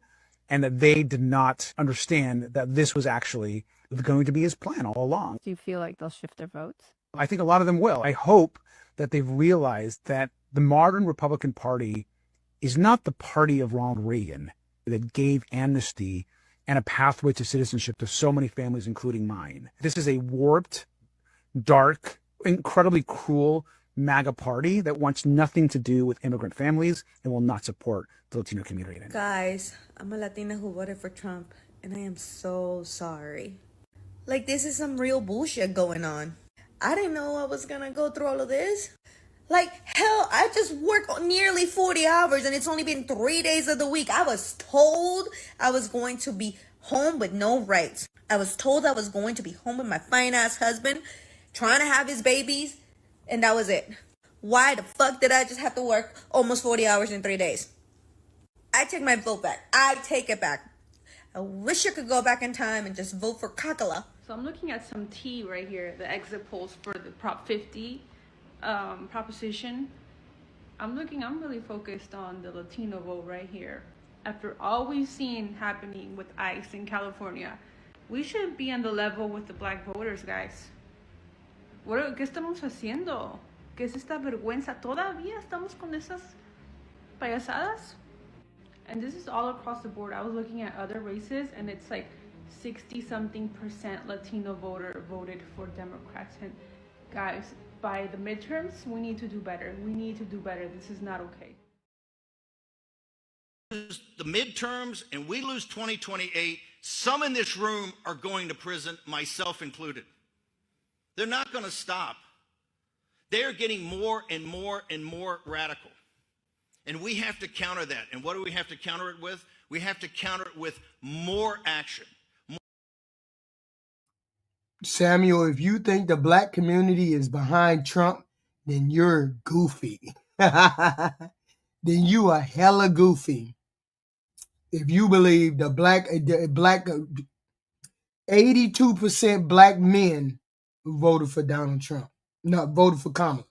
and that they did not understand that this was actually going to be his plan all along. Do you feel like they'll shift their votes? I think a lot of them will. I hope that they've realized that the modern Republican Party is not the party of Ronald Reagan that gave amnesty and a pathway to citizenship to so many families, including mine. This is a warped, dark, incredibly cruel MAGA party that wants nothing to do with immigrant families and will not support the Latino community. Guys, I'm a Latina who voted for Trump, and I am so sorry. Like, this is some real bullshit going on. I didn't know I was gonna go through all of this. Like, hell, I just work nearly 40 hours, and it's only been 3 days of the week. I was told I was going to be home with no rights. I was told I was going to be home with my fine-ass husband, trying to have his babies, and that was it. Why the fuck did I just have to work almost 40 hours in 3 days? I take my vote back. I take it back. I wish I could go back in time and just vote for Kakala. So I'm looking at some tea right here, the exit polls for the Prop 50 proposition. I'm really focused on the Latino vote right here. After all we've seen happening with ICE in California, we should be on the level with the black voters, guys. ¿Qué estamos haciendo? ¿Qué es esta vergüenza? ¿Todavía estamos con esas payasadas? And this is all across the board. I was looking at other races, and it's like 60-something% Latino voted for Democrats. And guys, by the midterms, we need to do better. We need to do better. This is not okay. The midterms and we lose 2028, some in this room are going to prison, myself included. They're not going to stop. They're getting more and more and more radical. And we have to counter that. And what do we have to counter it with? We have to counter it with more action. Samuel, if you think the black community is behind Trump, then you're goofy. Then you are hella goofy. If you believe the black 82% black men voted for Donald Trump, not voted for Kamala.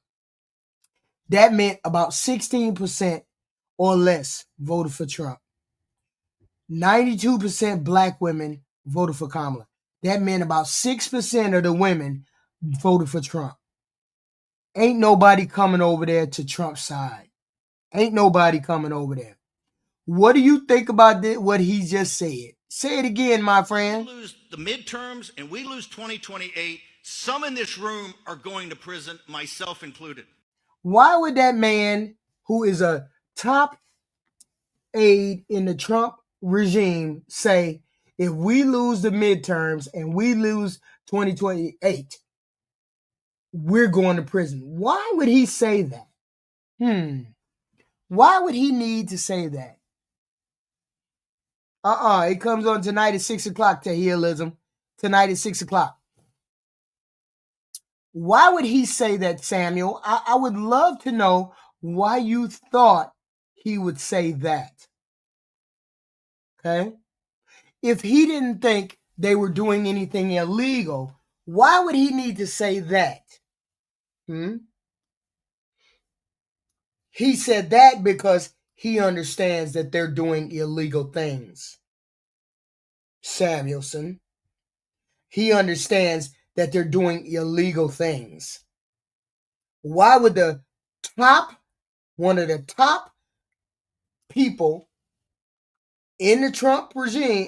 That meant about 16% or less voted for Trump. 92% black women voted for Kamala. That meant about 6% of the women voted for Trump. Ain't nobody coming over there to Trump's side. Ain't nobody coming over there. What do you think about what he just said? Say it again, my friend. We lose the midterms and we lose 2028. Some in this room are going to prison, myself included. Why would that man, who is a top aide in the Trump regime, say, if we lose the midterms and we lose 2028, we're going to prison? Why would he say that? Why would he need to say that? It comes on tonight at 6 o'clock, Tahilism. Tonight at 6 o'clock. Why would he say that, Samuel? I would love to know why you thought he would say that. Okay? If he didn't think they were doing anything illegal, why would he need to say that? He said that because he understands that they're doing illegal things. Samuelson. He understands that they're doing illegal things. Why would one of the top people in the Trump regime,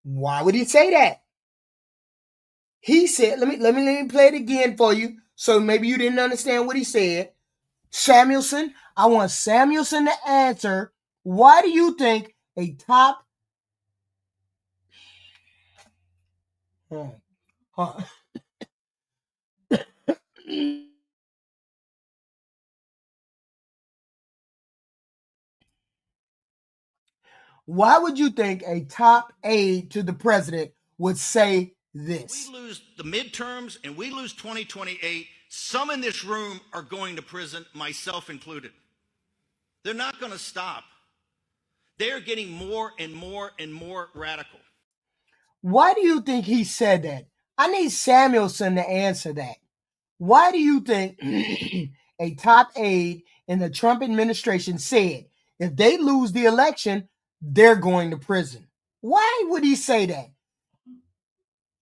why would he say that? He said, let me play it again for you, so maybe you didn't understand what he said. Samuelson, I want Samuelson to answer, why do you think a top why would you think a top aide to the president would say this? We lose the midterms and we lose 2028. Some in this room are going to prison, myself included. They're not going to stop. They're getting more and more and more radical. Why do you think he said that? I need Samuelson to answer that. Why do you think a top aide in the Trump administration said if they lose the election, they're going to prison? Why would he say that?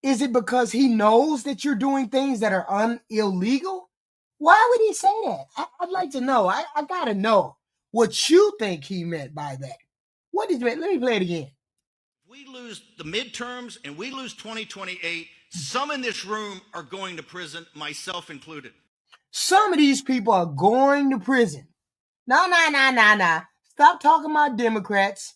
Is it because he knows that you're doing things that are illegal? Why would he say that? I'd like to know. I got to know what you think he meant by that. What did he mean? Let me play it again. We lose the midterms and we lose 2028. Some in this room are going to prison, myself included. Some of these people are going to prison. Nah. Stop talking about Democrats.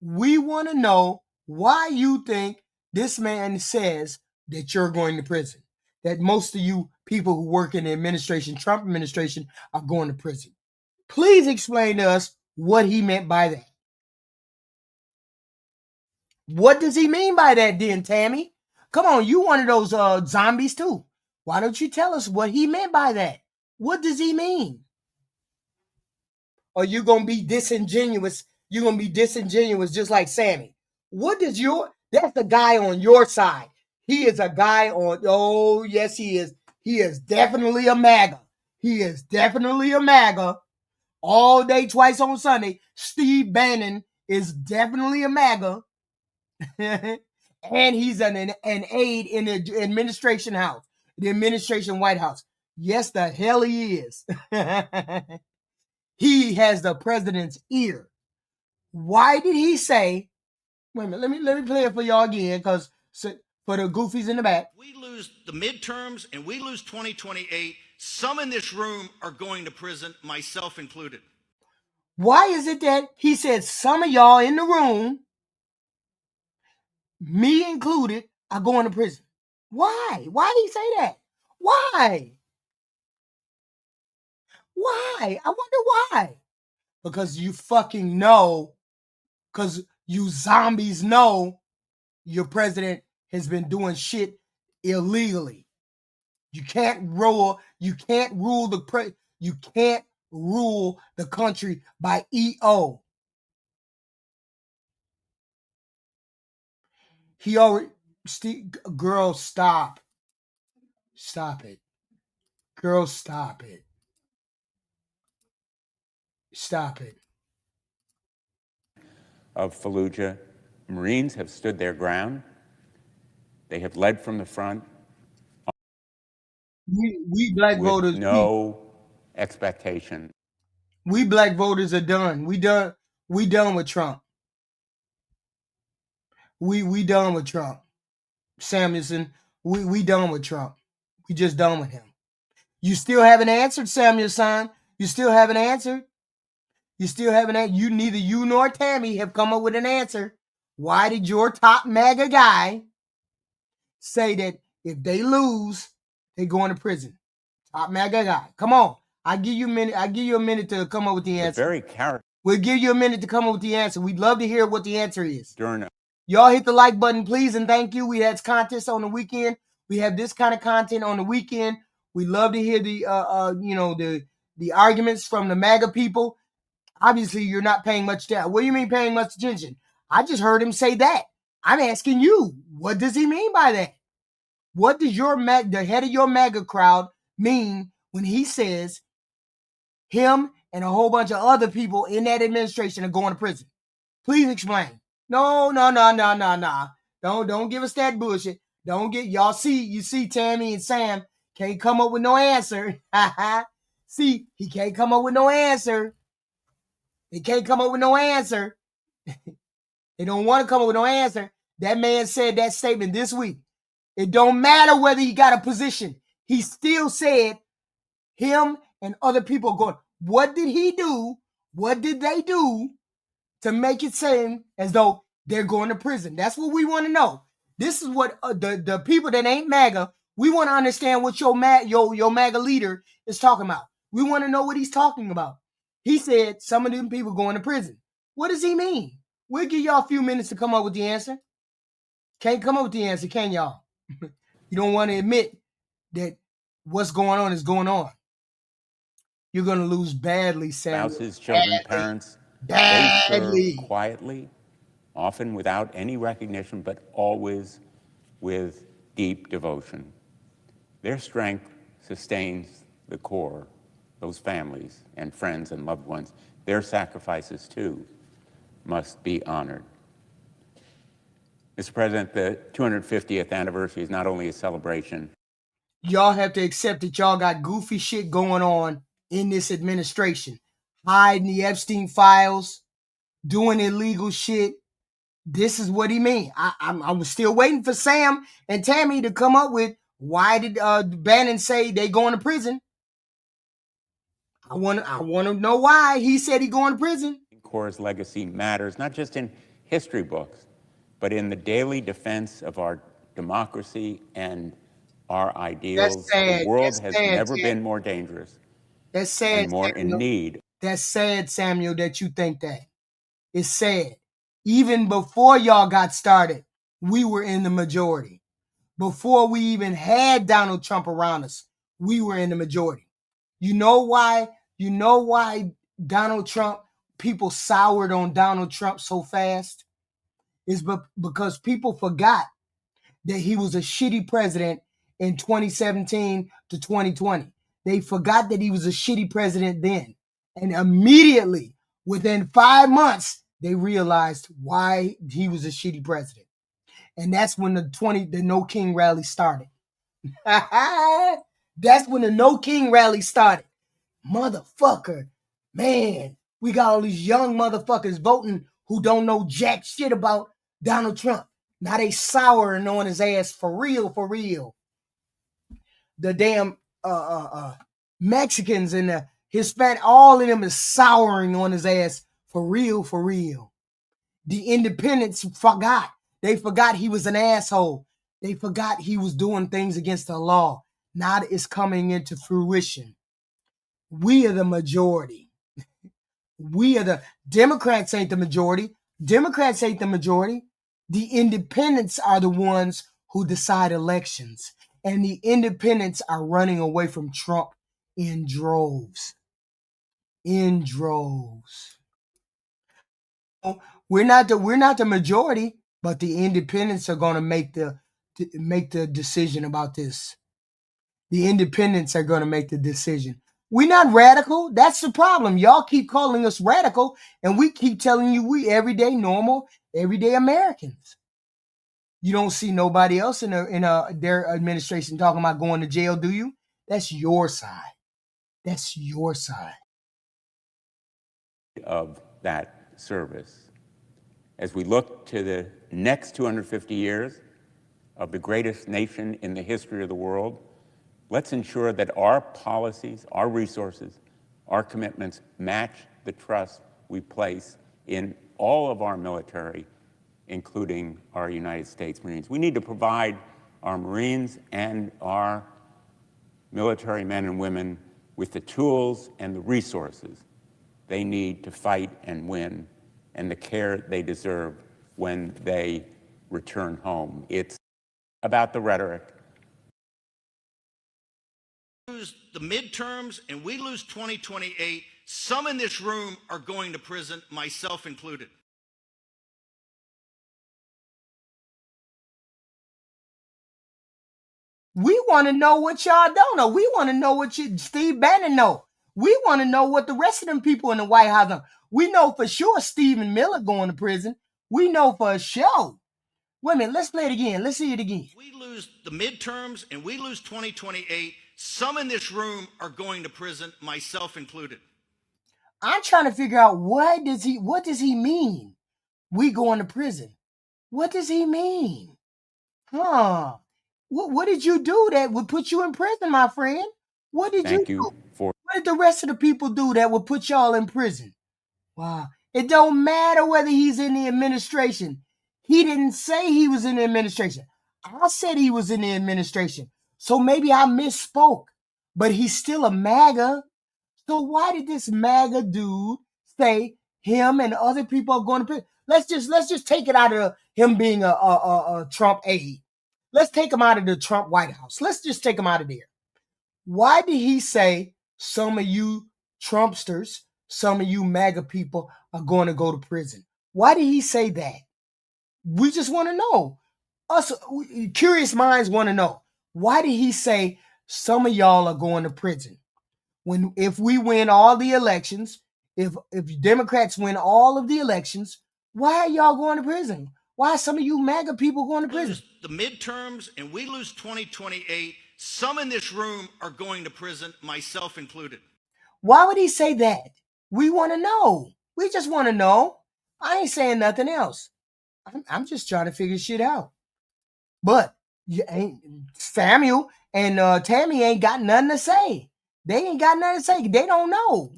We want to know why you think this man says that you're going to prison. That most of you people who work in the administration, Trump administration, are going to prison. Please explain to us what he meant by that. What does he mean by that then, Tammy? Come on, you one of those zombies too. Why don't you tell us what he meant by that? What does he mean? Or you going to be disingenuous? You're going to be disingenuous just like Sammy. That's the guy on your side. He is a guy on, oh, yes, he is. He is definitely a MAGA. He is definitely a MAGA. All day, twice on Sunday. Steve Bannon is definitely a MAGA. And he's an aide in the administration house, the administration White House. Yes, the hell he is. He has the president's ear. Why did he say, wait a minute, let me play it for y'all again, because for the goofies in the back. We lose the midterms and we lose 2028. Some in this room are going to prison, myself included. Why is it that he said some of y'all in the room, me included, are going to prison? Why? Why did he say that? Why? Why? I wonder why. Because you fucking know, because you zombies know your president has been doing shit illegally. You can't rule the country by EO. He already girl, stop. Stop it. Girl, stop it. Stop it. Of Fallujah, Marines have stood their ground. They have led from the front We black with voters, no expectation. we black voters are done. We done with Trump. We done with Trump. Samuelson, we done with Trump. We just done with him. You still haven't answered, Samuelson. You still haven't answered. You still haven't answered. Neither you nor Tammy have come up with an answer. Why did your top MAGA guy say that if they lose, they going to prison? Top MAGA guy. Come on. I give you a minute. I give you a minute to come up with the answer. Very character. We'll give you a minute to come up with the answer. We'd love to hear what the answer is. During Y'all hit the like button, please, and thank you. We had contests on the weekend. We have this kind of content on the weekend. We love to hear the the arguments from the MAGA people. Obviously, you're not paying much attention. What do you mean paying much attention? I just heard him say that. I'm asking you, what does he mean by that? What does the head of your MAGA crowd mean when he says him and a whole bunch of other people in that administration are going to prison? Please explain. No. Don't give us that bullshit. Don't get y'all see. You see, Tammy and Sam can't come up with no answer. See, he can't come up with no answer. They can't come up with no answer. They don't want to come up with no answer. That man said that statement this week. It don't matter whether he got a position. He still said him and other people are going. What did he do? What did they do to make it seem as though they're going to prison? That's what we want to know. This is what the people that ain't MAGA, we want to understand what your MAGA leader is talking about. We want to know what he's talking about. He said some of them people going to prison. What does he mean? We'll give y'all a few minutes to come up with the answer. Can't come up with the answer, can y'all? You don't want to admit that what's going on is going on. You're going to lose badly, Sam. Spouses, children, parents, they serve quietly, often without any recognition, but always with deep devotion. Their strength sustains the core, those families and friends and loved ones. Their sacrifices, too, must be honored. Mr. President, the 250th anniversary is not only a celebration. Y'all have to accept that y'all got goofy shit going on in this administration. Hiding the Epstein files, doing illegal shit. This is what he mean. I was still waiting for Sam and Tammy to come up with why did Bannon say they going to prison. I want to know why he said he going to prison. Corps' legacy matters, not just in history books, but in the daily defense of our democracy and our ideals. The world has never been more dangerous. That's sad. And more in need. That's sad, Samuel, that you think that. It's sad. Even before y'all got started, we were in the majority. Before we even had Donald Trump around us, we were in the majority. You know why? You know why Donald Trump, people soured on Donald Trump so fast? Is because people forgot that he was a shitty president in 2017 to 2020. They forgot that he was a shitty president then. And immediately, within 5 months, they realized why he was a shitty president. And that's when the No King rally started. That's when the No King rally started. Motherfucker. Man, we got all these young motherfuckers voting who don't know jack shit about Donald Trump. Now they souring on his ass for real, for real. The damn Mexicans and the Hispanic, all of them is souring on his ass for real, for real. The independents forgot. They forgot he was an asshole. They forgot he was doing things against the law. Now it's coming into fruition. We are the majority. We are the Democrats ain't the majority. Democrats ain't the majority. The independents are the ones who decide elections. And the independents are running away from Trump in droves. In droves. We're not the majority, but the independents are going to make the decision about this. The independents are going to make the decision. We're not radical. That's the problem. Y'all keep calling us radical, and we keep telling you we everyday normal, everyday Americans. You don't see nobody else in their administration talking about going to jail, do you? That's your side. That's your side. Of that service. As we look to the next 250 years of the greatest nation in the history of the world, let's ensure that our policies, our resources, our commitments match the trust we place in all of our military, including our United States Marines. We need to provide our Marines and our military men and women with the tools and the resources they need to fight and win, and the care they deserve when they return home. It's about the rhetoric. Lose the midterms and we lose 2028, some in this room are going to prison, myself included. We want to know what y'all don't know. We want to know what Steve Bannon know. We want to know what the rest of them people in the White House know. We know for sure Stephen Miller going to prison. We know for sure. Wait a minute, let's play it again. Let's see it again. We lose the midterms and we lose 2028, some in this room are going to prison, myself included. I'm trying to figure out what does he mean? We going to prison. What does he mean? Huh? What did you do that would put you in prison, my friend? What did you do? What did the rest of the people do that would put y'all in prison? Wow. It don't matter whether he's in the administration. He didn't say he was in the administration. I said he was in the administration. So maybe I misspoke. But he's still a MAGA. So why did this MAGA dude say him and other people are going to prison? Let's just take it out of him being a Trump aide. Let's take him out of the Trump White House. Let's just take him out of there. Why did he say some of you Trumpsters, some of you MAGA people are going to go to prison? Why did he say that? We just want to know. Us curious minds want to know. Why did he say some of y'all are going to prison? If we win all the elections, if Democrats win all of the elections, why are y'all going to prison? Why are some of you MAGA people going to prison? The midterms and we lose 2028, some in this room are going to prison, myself included. Why would he say that? We want to know. We just want to know. I ain't saying nothing else. I'm just trying to figure shit out. But Samuel and Tammy ain't got nothing to say. They ain't got nothing to say. They don't know.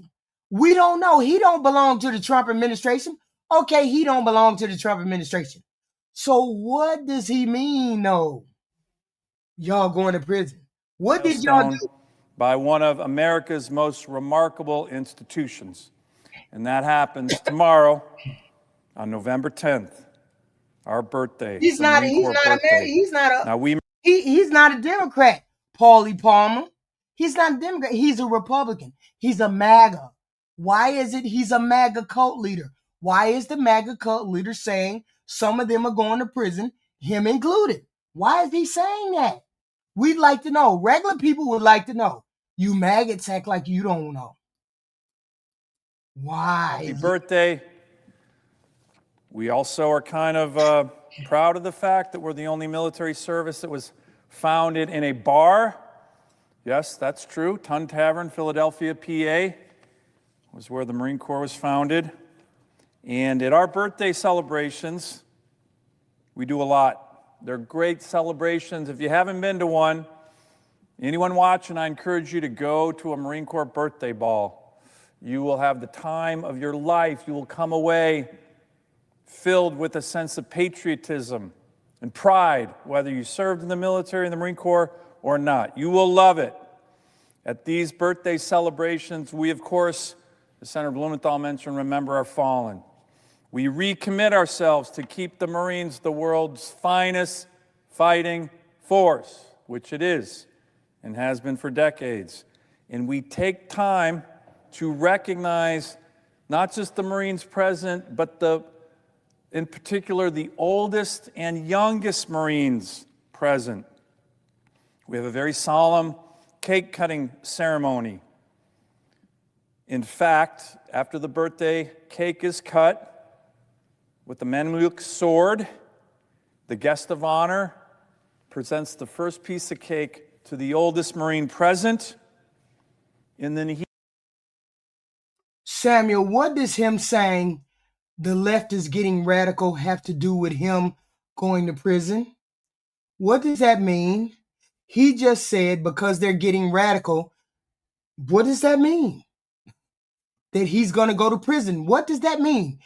We don't know. He don't belong to the Trump administration. Okay, he don't belong to the Trump administration. So what does he mean, though? Y'all going to prison. What did y'all do? By one of America's most remarkable institutions. And that happens tomorrow on November 10th, our birthday. He's not a Democrat, Paulie Palmer. He's not a Democrat. He's a Republican. He's a MAGA. Why is it he's a MAGA cult leader? Why is the MAGA cult leader saying some of them are going to prison, him included? Why is he saying that? We'd like to know. Regular people would like to know. You maggots act like you don't know. Why? Happy birthday. We also are kind of proud of the fact that we're the only military service that was founded in a bar. Yes, that's true. Tun Tavern, Philadelphia, PA, was where the Marine Corps was founded. And at our birthday celebrations, we do a lot. They're great celebrations. If you haven't been to one, anyone watching, I encourage you to go to a Marine Corps birthday ball. You will have the time of your life. You will come away filled with a sense of patriotism and pride, whether you served in the military, in the Marine Corps, or not. You will love it. At these birthday celebrations, we, of course, as Senator Blumenthal mentioned, remember our fallen. We recommit ourselves to keep the Marines the world's finest fighting force, which it is and has been for decades. And we take time to recognize not just the Marines present, but in particular, the oldest and youngest Marines present. We have a very solemn cake-cutting ceremony. In fact, after the birthday cake is cut with the Menluk sword, the guest of honor presents the first piece of cake to the oldest Marine present, and then he... Samuel, what does him saying the left is getting radical have to do with him going to prison? What does that mean? He just said because they're getting radical. What does that mean? That he's going to go to prison. What does that mean?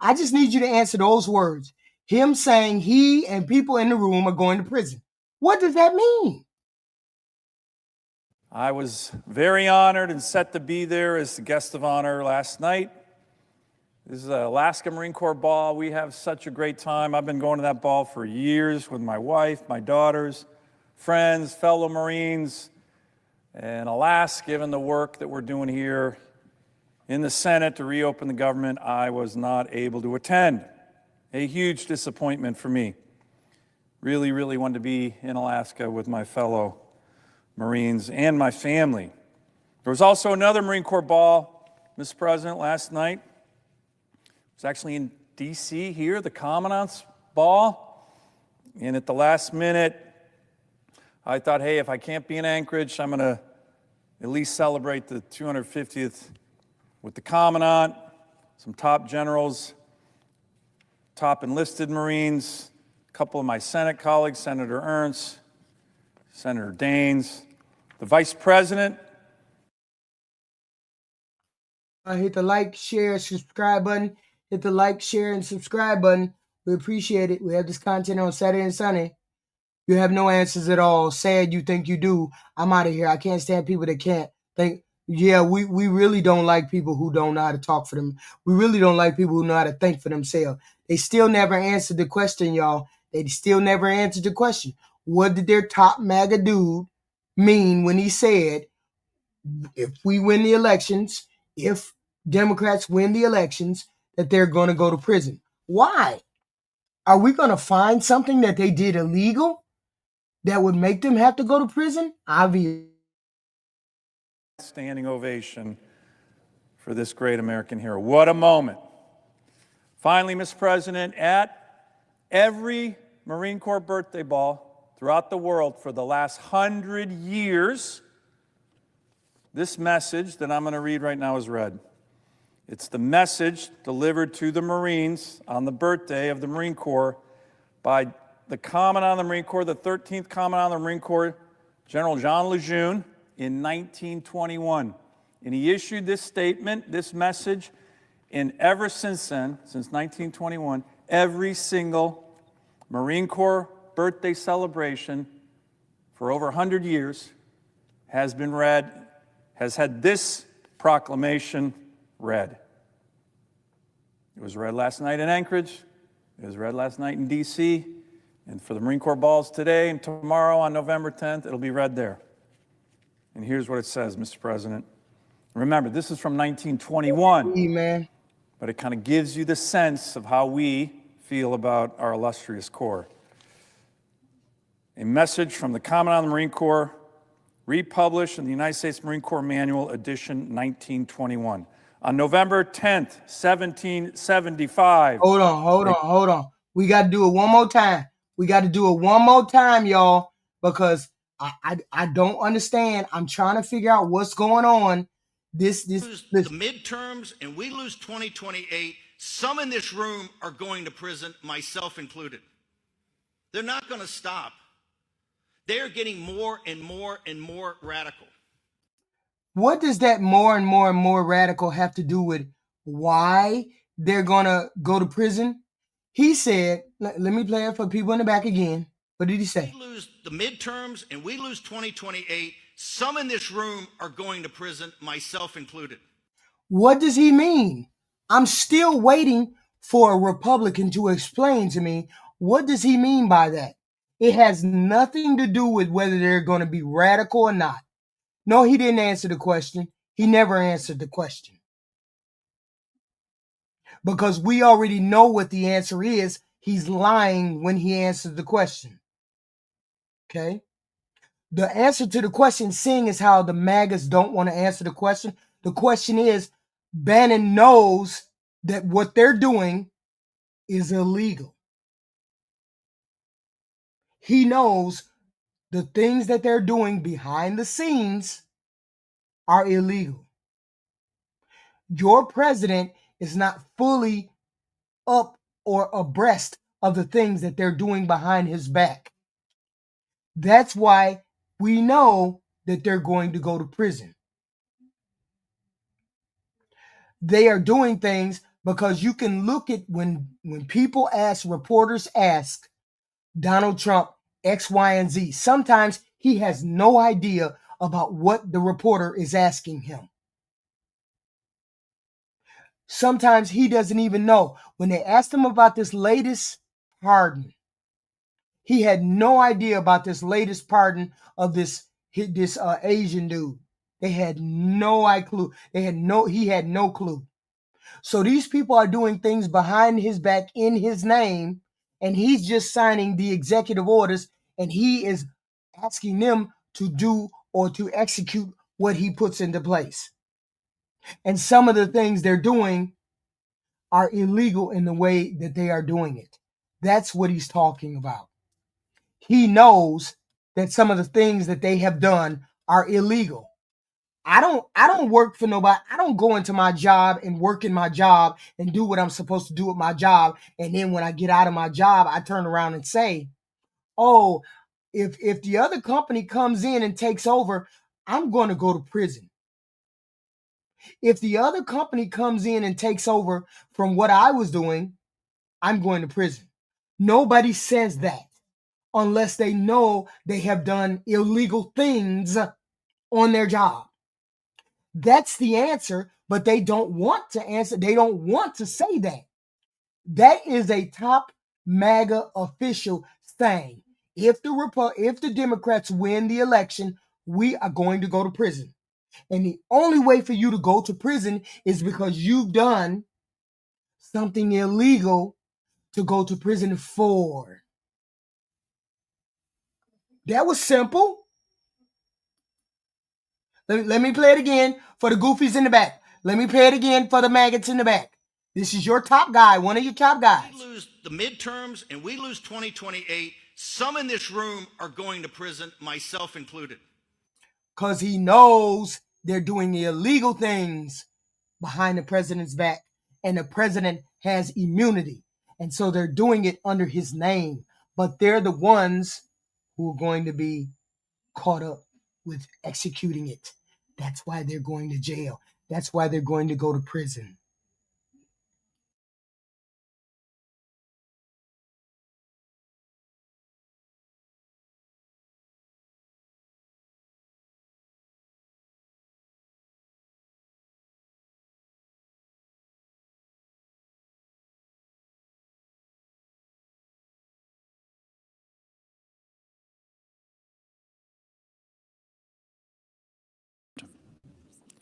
I just need you to answer those words. Him saying he and people in the room are going to prison. What does that mean? I was very honored and set to be there as the guest of honor last night. This is an Alaska Marine Corps ball. We have such a great time. I've been going to that ball for years with my wife, my daughters, friends, fellow Marines. And alas, given the work that we're doing here in the Senate to reopen the government, I was not able to attend. A huge disappointment for me. Really, really wanted to be in Alaska with my fellow Marines and my family. There was also another Marine Corps ball, Mr. President, last night. It was actually in D.C. here, the Commandant's Ball. And at the last minute, I thought, hey, if I can't be in Anchorage, I'm going to at least celebrate the 250th with the Commandant, some top generals, top enlisted Marines, a couple of my Senate colleagues, Senator Ernst, Senator Daines, the Vice President. Hit the like, share, subscribe button. Hit the like, share, and subscribe button. We appreciate it. We have this content on Saturday and Sunday. You have no answers at all. Sad you think you do. I'm out of here. I can't stand people that can't think. Yeah, we really don't like people who don't know how to talk for them. We really don't like people who know how to think for themselves. They still never answered the question, y'all. They still never answered the question. What did their top MAGA dude mean when he said, if we win the elections, if Democrats win the elections, that they're going to go to prison? Why? Are we going to find something that they did illegal that would make them have to go to prison? Obviously. Standing ovation for this great American hero. What a moment. Finally, Mr. President, at every Marine Corps birthday ball throughout the world for the last 100 years, this message that I'm going to read right now is read. It's the message delivered to the Marines on the birthday of the Marine Corps by the Commandant of the Marine Corps, the 13th Commandant of the Marine Corps, General Jean Lejeune, in 1921. And he issued this statement, this message, and ever since then, since 1921, every single Marine Corps birthday celebration for over 100 years has been read, has had this proclamation read. It was read last night in Anchorage. It was read last night in D.C. And for the Marine Corps balls today and tomorrow on November 10th, it'll be read there. And here's what it says, Mr. President. Remember, this is from 1921. Amen. But it kind of gives you the sense of how we feel about our illustrious Corps. A message from the Commandant of the Marine Corps, republished in the United States Marine Corps Manual, edition 1921. On November 10th, 1775. Hold on. We got to do it one more time. We got to do it one more time, y'all, because I don't understand. I'm trying to figure out what's going on. This The midterms and we lose 2028. Some in this room are going to prison, myself included. They're not going to stop. They're getting more and more and more radical. What does that more and more and more radical have to do with why they're going to go to prison? He said, let me play it for people in the back again. What did he say? We lose the midterms and we lose 2028. Some in this room are going to prison, myself included. What does he mean? I'm still waiting for a Republican to explain to me, what does he mean by that? It has nothing to do with whether they're going to be radical or not. No, he didn't answer the question. He never answered the question. Because we already know what the answer is. He's lying when he answers the question. Okay? The answer to the question, seeing as how the MAGAs don't want to answer the question is, Bannon knows that what they're doing is illegal. He knows the things that they're doing behind the scenes are illegal. Your president is not fully up or abreast of the things that they're doing behind his back. That's why we know that they're going to go to prison. They are doing things because you can look at when people ask, reporters ask Donald Trump X, Y, and Z. Sometimes he has no idea about what the reporter is asking him. Sometimes he doesn't even know. When they asked him about this latest pardon, he had no idea about this latest pardon of this Asian dude. They had no clue. He had no clue. So these people are doing things behind his back in his name, and he's just signing the executive orders, and he is asking them to do or to execute what he puts into place. And some of the things they're doing are illegal in the way that they are doing it. That's what he's talking about. He knows that some of the things that they have done are illegal. I don't work for nobody. I don't go into my job and work in my job and do what I'm supposed to do with my job. And then when I get out of my job, I turn around and say, oh, if the other company comes in and takes over, I'm going to go to prison. If the other company comes in and takes over from what I was doing, I'm going to prison. Nobody says that unless they know they have done illegal things on their job. That's the answer, but they don't want to answer. They don't want to say that. That is a top MAGA official saying, if the Democrats win the election, we are going to go to prison. And the only way for you to go to prison is because you've done something illegal to go to prison for. That was simple. Let me play it again for the goofies in the back. Let me play it again for the maggots in the back. This is your top guy, one of your top guys. We lose the midterms and we lose 2028. Some in this room are going to prison, myself included. Because he knows they're doing illegal things behind the president's back, and the president has immunity. And so they're doing it under his name. But they're the ones who are going to be caught up with executing it. That's why they're going to jail. That's why they're going to go to prison.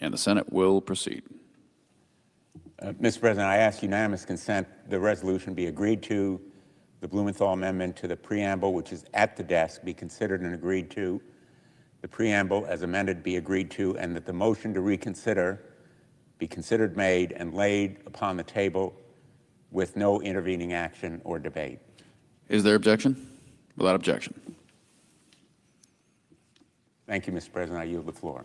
And the Senate will proceed. Mr. President, I ask unanimous consent the resolution be agreed to, the Blumenthal amendment to the preamble, which is at the desk, be considered and agreed to, the preamble as amended be agreed to, and that the motion to reconsider be considered made and laid upon the table with no intervening action or debate. Is there objection? Without objection. Thank you, Mr. President. I yield the floor.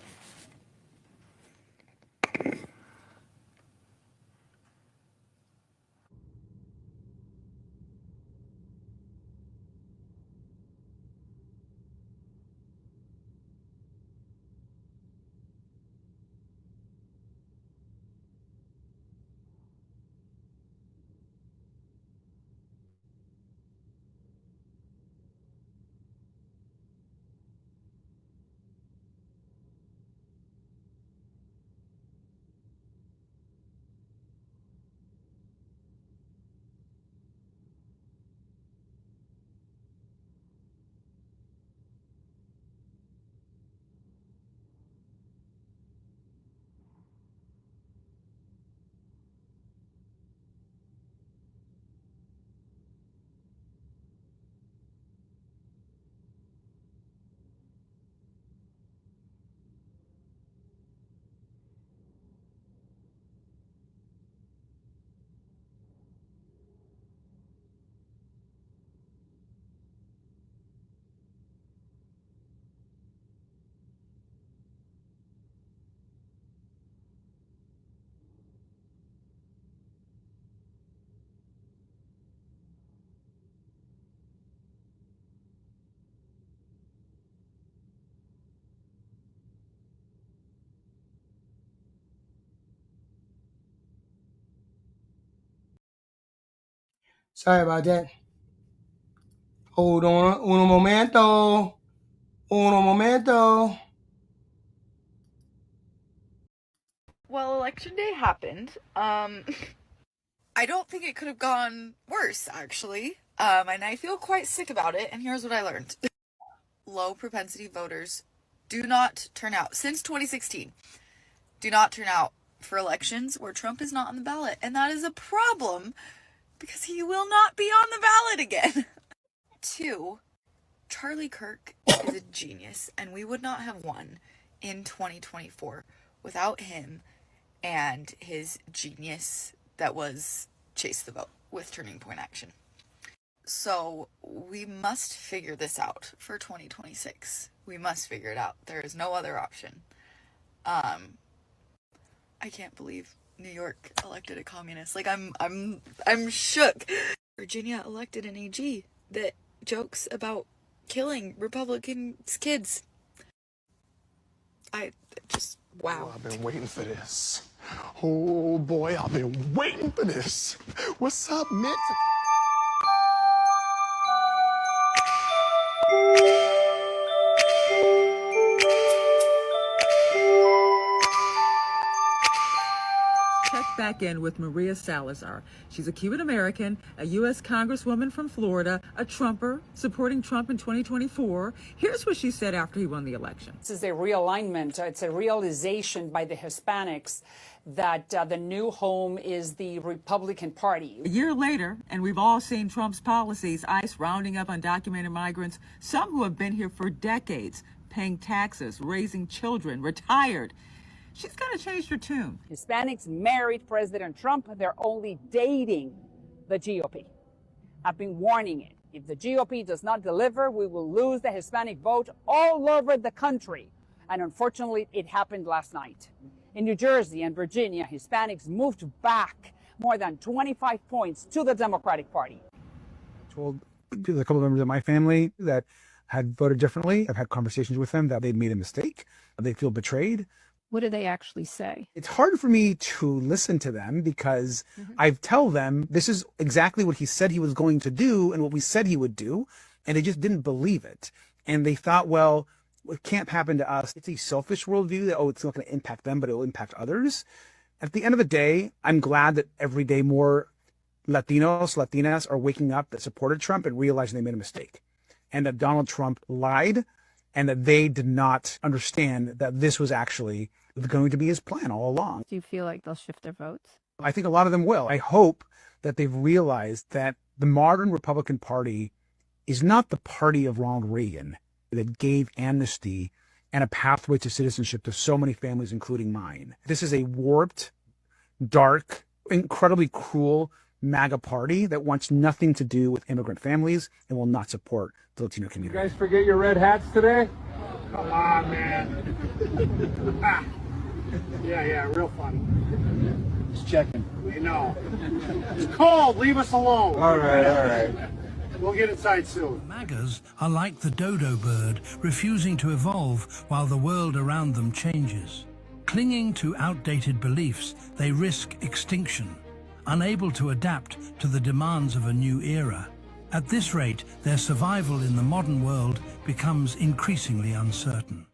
Sorry about that. Hold on. Uno momento. Uno momento. Well, election day happened. I don't think it could have gone worse, actually. And I feel quite sick about it, and here's what I learned. Low propensity voters do not turn out. Since 2016, do not turn out for elections where Trump is not on the ballot. And that is a problem because he will not be on the ballot again. 2, Charlie Kirk is a genius, and we would not have won in 2024 without him and his genius that was Chase the Vote with Turning Point Action. So we must figure this out for 2026. We must figure it out. There is no other option. I can't believe New York elected a communist. Like I'm shook. Virginia elected an AG that jokes about killing Republicans' kids. I just, wow. Oh, I've been waiting for this. Oh boy, I've been waiting for this. What's up, Mitch? Check back in with Maria Salazar. She's a Cuban American, a U.S. Congresswoman from Florida, a Trumper, supporting Trump in 2024. Here's what she said after he won the election. This is a realignment. It's a realization by the Hispanics that the new home is the Republican Party. A year later, and we've all seen Trump's policies, ICE rounding up undocumented migrants, some who have been here for decades, paying taxes, raising children, retired. She's kind of changed her tune. Hispanics married President Trump. They're only dating the GOP. I've been warning it. If the GOP does not deliver, we will lose the Hispanic vote all over the country. And unfortunately, it happened last night. In New Jersey and Virginia, Hispanics moved back more than 25 points to the Democratic Party. I told a couple of members of my family that had voted differently. I've had conversations with them that they'd made a mistake. They feel betrayed. What do they actually say? It's hard for me to listen to them because I tell them this is exactly what he said he was going to do and what we said he would do, and they just didn't believe it. And they thought, well, it can't happen to us. It's a selfish worldview that, it's not going to impact them, but it will impact others. At the end of the day, I'm glad that every day more Latinos, Latinas are waking up that supported Trump and realizing they made a mistake and that Donald Trump lied and that they did not understand that this was actually going to be his plan all along. Do you feel like they'll shift their votes? I think a lot of them will. I hope that they've realized that the modern Republican Party is not the party of Ronald Reagan that gave amnesty and a pathway to citizenship to so many families, including mine. This is a warped, dark, incredibly cruel MAGA party that wants nothing to do with immigrant families and will not support the Latino community. You guys forget your red hats today? Come on, man. Yeah, real fun. Just checking. We know. It's cold. Leave us alone. All right. We'll get inside soon. MAGAs are like the dodo bird, refusing to evolve while the world around them changes. Clinging to outdated beliefs, they risk extinction, unable to adapt to the demands of a new era. At this rate, their survival in the modern world becomes increasingly uncertain.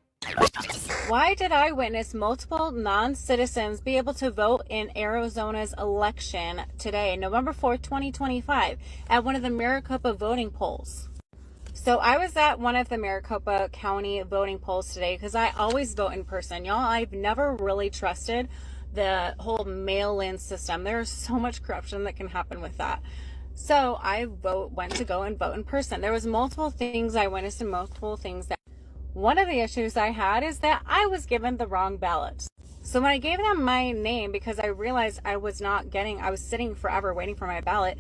Why did I witness multiple non-citizens be able to vote in Arizona's election today, November 4th, 2025, at one of the Maricopa voting polls? So I was at one of the Maricopa County voting polls today because I always vote in person. Y'all, I've never really trusted the whole mail-in system. There's so much corruption that can happen with that. So I went to go and vote in person. There was multiple things I witnessed and multiple things that one of the issues I had is that I was given the wrong ballots. So when I gave them my name, because I realized I was sitting forever waiting for my ballot,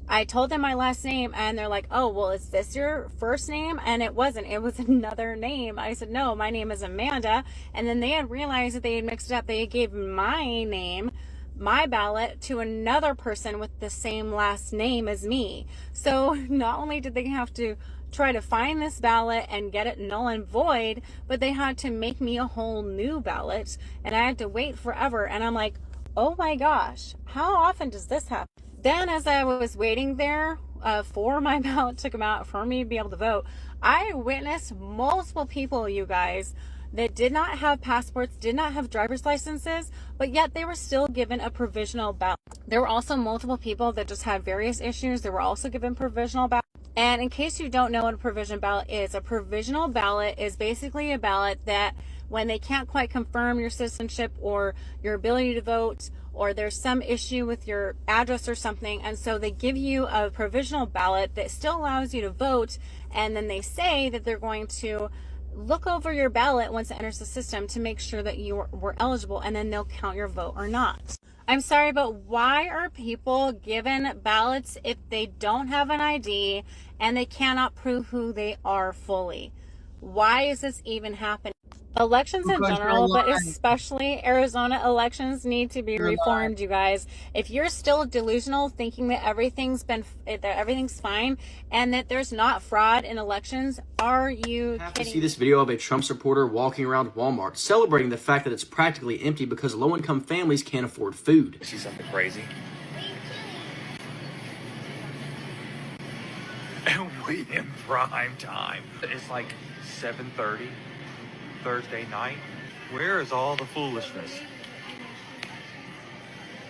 I told them my last name and they're like, oh, well, is this your first name? And it wasn't. It was another name. I said, no, my name is Amanda. And then they had realized that they had mixed it up. They gave my name, my ballot, to another person with the same last name as me. So not only did they have to try to find this ballot and get it null and void, but they had to make me a whole new ballot and I had to wait forever. And I'm like, oh my gosh, how often does this happen? Then as I was waiting there for my ballot to come out for me to be able to vote, I witnessed multiple people, you guys, that did not have passports, did not have driver's licenses, but yet they were still given a provisional ballot. There were also multiple people that just had various issues. They were also given provisional ballot. And in case you don't know what a provisional ballot is, a provisional ballot is basically a ballot that when they can't quite confirm your citizenship or your ability to vote, or there's some issue with your address or something, and so they give you a provisional ballot that still allows you to vote, and then they say that they're going to look over your ballot once it enters the system to make sure that you were eligible, and then they'll count your vote or not. I'm sorry, but why are people given ballots if they don't have an ID and they cannot prove who they are fully? Why is this even happening? Elections in general, but especially Arizona elections, need to be reformed, you guys. If you're still delusional, thinking that everything's fine and that there's not fraud in elections, are you have kidding? To see this video of a Trump supporter walking around Walmart celebrating the fact that it's practically empty because low-income families can't afford food. See something crazy? And we in prime time. It's like 7:30 Thursday night. Where is all the foolishness?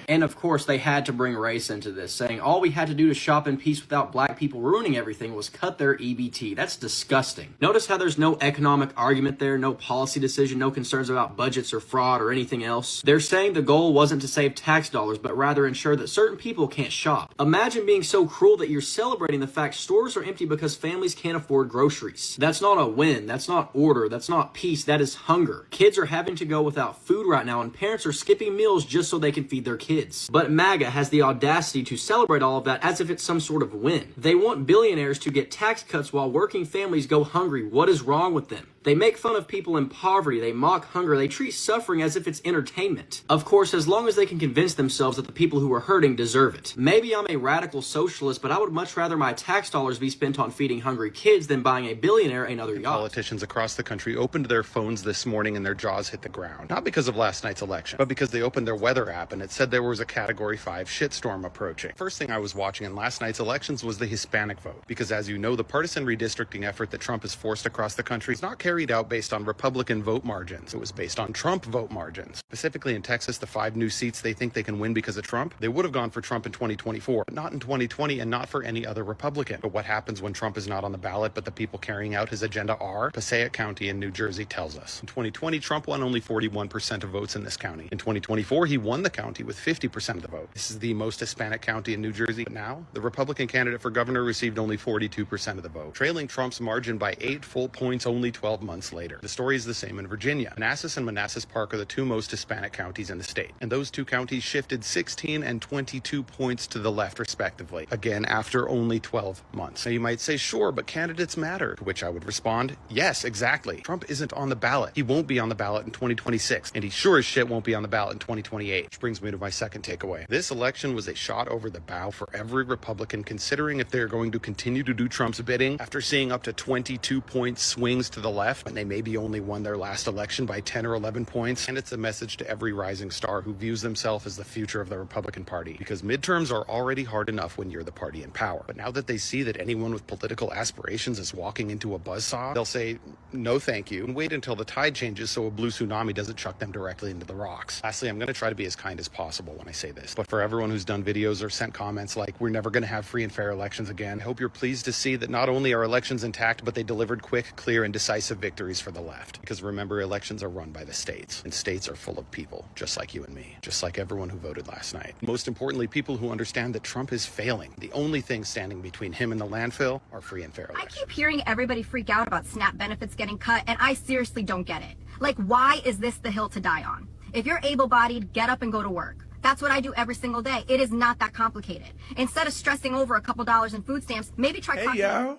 And of course, they had to bring race into this, saying all we had to do to shop in peace without black people ruining everything was cut their EBT. That's disgusting. Notice how there's no economic argument there, no policy decision, no concerns about budgets or fraud or anything else. They're saying the goal wasn't to save tax dollars, but rather ensure that certain people can't shop. Imagine being so cruel that you're celebrating the fact stores are empty because families can't afford groceries. That's not a win. That's not order. That's not peace. That is hunger. Kids are having to go without food right now, and parents are skipping meals just so they can feed their kids. But MAGA has the audacity to celebrate all of that as if it's some sort of win. They want billionaires to get tax cuts while working families go hungry. What is wrong with them? They make fun of people in poverty, they mock hunger, they treat suffering as if it's entertainment. Of course, as long as they can convince themselves that the people who are hurting deserve it. Maybe I'm a radical socialist, but I would much rather my tax dollars be spent on feeding hungry kids than buying a billionaire another yacht. Politicians across the country opened their phones this morning and their jaws hit the ground. Not because of last night's election, but because they opened their weather app and it said there was a Category 5 shitstorm approaching. First thing I was watching in last night's elections was the Hispanic vote, because as you know, the partisan redistricting effort that Trump has forced across the country is not carried out based on Republican vote margins. It was based on Trump vote margins. Specifically in Texas, the 5 new seats they think they can win because of Trump, they would have gone for Trump in 2024, but not in 2020 and not for any other Republican. But what happens when Trump is not on the ballot, but the people carrying out his agenda are? Passaic County in New Jersey tells us. In 2020, Trump won only 41% of votes in this county. In 2024, he won the county with 50% of the vote. This is the most Hispanic county in New Jersey. But now, the Republican candidate for governor received only 42% of the vote, trailing Trump's margin by 8 full points only 12 months later. The story is the same in Virginia. Manassas and Manassas Park are the 2 most Hispanic counties in the state, and those 2 counties shifted 16 and 22 points to the left, respectively, again after only 12 months. Now you might say, sure, but candidates matter, to which I would respond, yes, exactly. Trump isn't on the ballot. He won't be on the ballot in 2026, and he sure as shit won't be on the ballot in 2028, which brings me to my second takeaway. This election was a shot over the bow for every Republican, considering if they're going to continue to do Trump's bidding after seeing up to 22-point swings to the left, when they maybe only won their last election by 10 or 11 points. And it's a message to every rising star who views themselves as the future of the Republican Party, because midterms are already hard enough when you're the party in power. But now that they see that anyone with political aspirations is walking into a buzzsaw, they'll say, no thank you, and wait until the tide changes so a blue tsunami doesn't chuck them directly into the rocks. Lastly, I'm going to try to be as kind as possible when I say this, but for everyone who's done videos or sent comments like, we're never going to have free and fair elections again, I hope you're pleased to see that not only are elections intact, but they delivered quick, clear, and decisive victories for the left. Because remember, elections are run by the states, and states are full of people, just like you and me, just like everyone who voted last night. Most importantly, people who understand that Trump is failing. The only thing standing between him and the landfill are free and fair elections. I keep hearing everybody freak out about SNAP benefits getting cut, and I seriously don't get it. Like, why is this the hill to die on? If you're able-bodied, get up and go to work. That's what I do every single day. It is not that complicated. Instead of stressing over a couple dollars in food stamps, maybe try... Hey, y'all.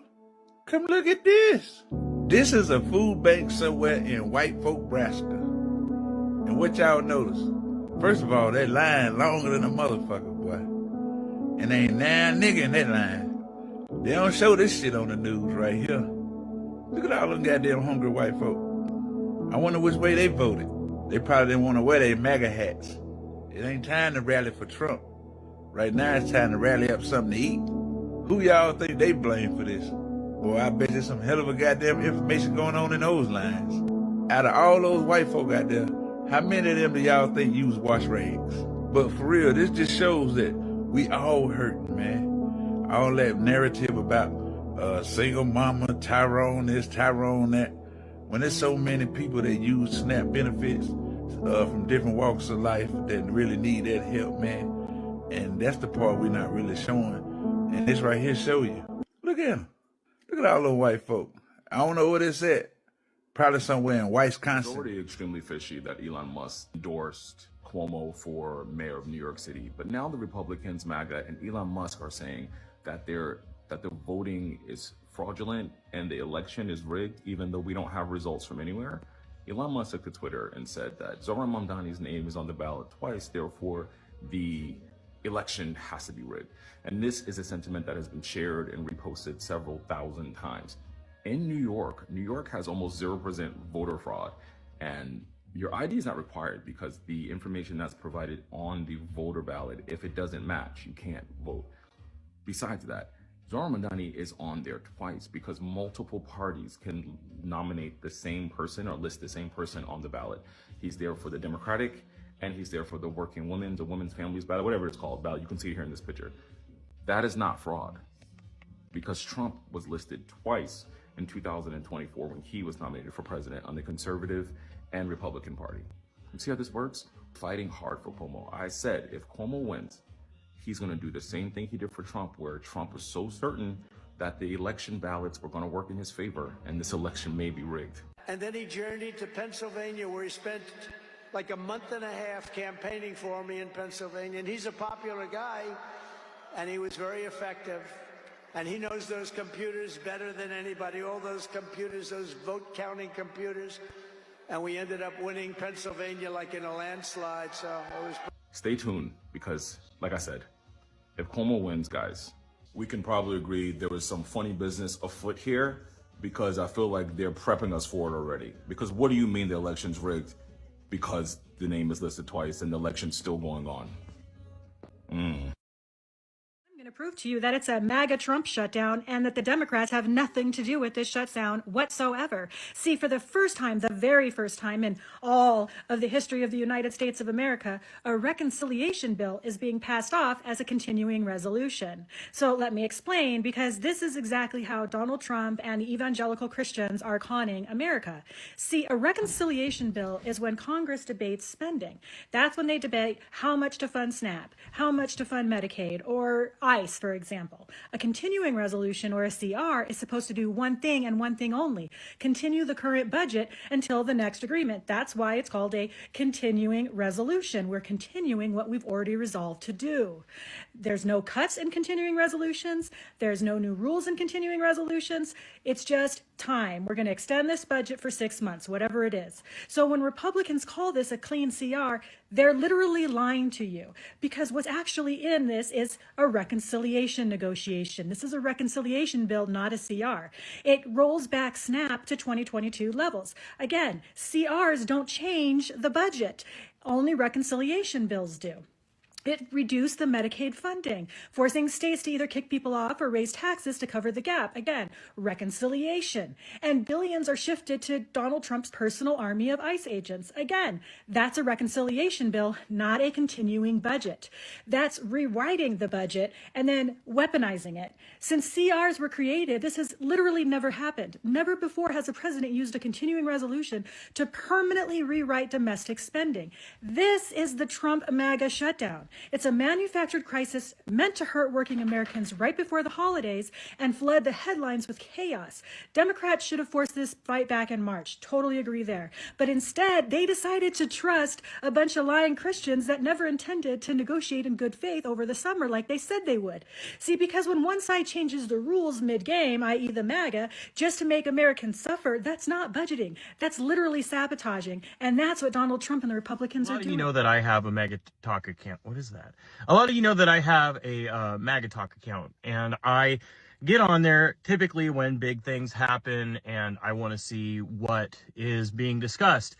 Come look at this. This is a food bank somewhere in White Folk, Nebraska. And what y'all notice? First of all, that line longer than a motherfucker, boy. And there ain't nine nigga in that line. They don't show this shit on the news right here. Look at all them goddamn hungry white folk. I wonder which way they voted. They probably didn't want to wear their MAGA hats. It ain't time to rally for Trump. Right now it's time to rally up something to eat. Who y'all think they blame for this? Boy, I bet there's some hell of a goddamn information going on in those lines. Out of all those white folk out there, how many of them do y'all think use wash rags? But for real, this just shows that we all hurting, man. All that narrative about single mama, Tyrone this, Tyrone that. When there's so many people that use SNAP benefits from different walks of life that really need that help, man. And that's the part we're not really showing. And this right here show you. Look at them. Look at all those white folk. I don't know where it's at. Probably somewhere in Wisconsin. It's already extremely fishy that Elon Musk endorsed Cuomo for mayor of New York City. But now the Republicans, MAGA, and Elon Musk are saying that the voting is fraudulent and the election is rigged, even though we don't have results from anywhere. Elon Musk took to Twitter and said that Zohran Mamdani's name is on the ballot twice, therefore the election has to be rigged. And this is a sentiment that has been shared and reposted several thousand times. In New York has almost 0% voter fraud, and your ID is not required because the information that's provided on the voter ballot, if it doesn't match, you can't vote. Besides that, Zohran Mamdani is on there twice because multiple parties can nominate the same person or list the same person on the ballot. He's there for the Democratic, and he's there for the working women's or women's families ballot, whatever it's called, ballot. You can see it here in this picture. That is not fraud, because Trump was listed twice in 2024 when he was nominated for president on the Conservative and Republican Party. You see how this works? Fighting hard for Cuomo. I said, if Cuomo wins, he's going to do the same thing he did for Trump, where Trump was so certain that the election ballots were going to work in his favor, and this election may be rigged. And then he journeyed to Pennsylvania, where he spent like a month and a half campaigning for me in Pennsylvania. And he's a popular guy, and he was very effective. And he knows those computers better than anybody, all those computers, those vote counting computers. And we ended up winning Pennsylvania like in a landslide. So it was. Stay tuned, because like I said, if Cuomo wins, guys, we can probably agree there was some funny business afoot here, because I feel like they're prepping us for it already. Because what do you mean the election's rigged? Because the name is listed twice and the election's still going on. I'm going to prove to you that it's a MAGA Trump shutdown and that the Democrats have nothing to do with this shutdown whatsoever. See, for the first time, the very first time in all of the history of the United States of America, a reconciliation bill is being passed off as a continuing resolution. So let me explain, because this is exactly how Donald Trump and the evangelical Christians are conning America. See, a reconciliation bill is when Congress debates spending. That's when they debate how much to fund SNAP, how much to fund Medicaid, or ICE, for example. A continuing resolution, or a CR, is supposed to do one thing and one thing only: continue the current budget until the next agreement. That's why it's called a continuing resolution. We're continuing what we've already resolved to do. There's no cuts in continuing resolutions. There's no new rules in continuing resolutions. It's just time. We're going to extend this budget for 6 months, whatever it is. So when Republicans call this a clean CR, they're literally lying to you, because what's actually in this is a reconciliation negotiation. This is a reconciliation bill, not a CR. It rolls back SNAP to 2022 levels. Again, CRs don't change the budget. Only reconciliation bills do. It reduced the Medicaid funding, forcing states to either kick people off or raise taxes to cover the gap. Again, reconciliation. And billions are shifted to Donald Trump's personal army of ICE agents. Again, that's a reconciliation bill, not a continuing budget. That's rewriting the budget and then weaponizing it. Since CRs were created, this has literally never happened. Never before has a president used a continuing resolution to permanently rewrite domestic spending. This is the Trump MAGA shutdown. It's a manufactured crisis meant to hurt working Americans right before the holidays and flood the headlines with chaos. Democrats should have forced this fight back in March. Totally agree there. But instead, they decided to trust a bunch of lying Christians that never intended to negotiate in good faith over the summer like they said they would. See, because when one side changes the rules mid-game, i.e. the MAGA, just to make Americans suffer, that's not budgeting. That's literally sabotaging. And that's what Donald Trump and the Republicans are doing. You know that I have a MAGA Talk account. What is that? A lot of you know that I have a MAGA Talk account, and I get on there typically when big things happen and I want to see what is being discussed.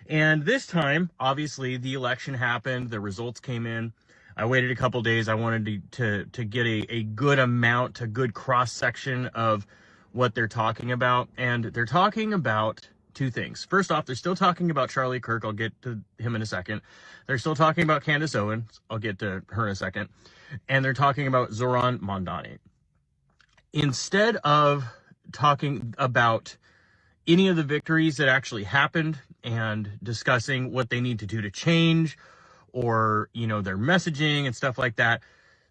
And this time, obviously, the election happened, the results came in. I waited a couple days. I wanted to get a good amount, a good cross section of what they're talking about. And they're talking about two things. First off, they're still talking about Charlie Kirk. I'll get to him in a second. They're still talking about Candace Owens. I'll get to her in a second. And they're talking about Zohran Mamdani. Instead of talking about any of the victories that actually happened and discussing what they need to do to change, or, you know, their messaging and stuff like that,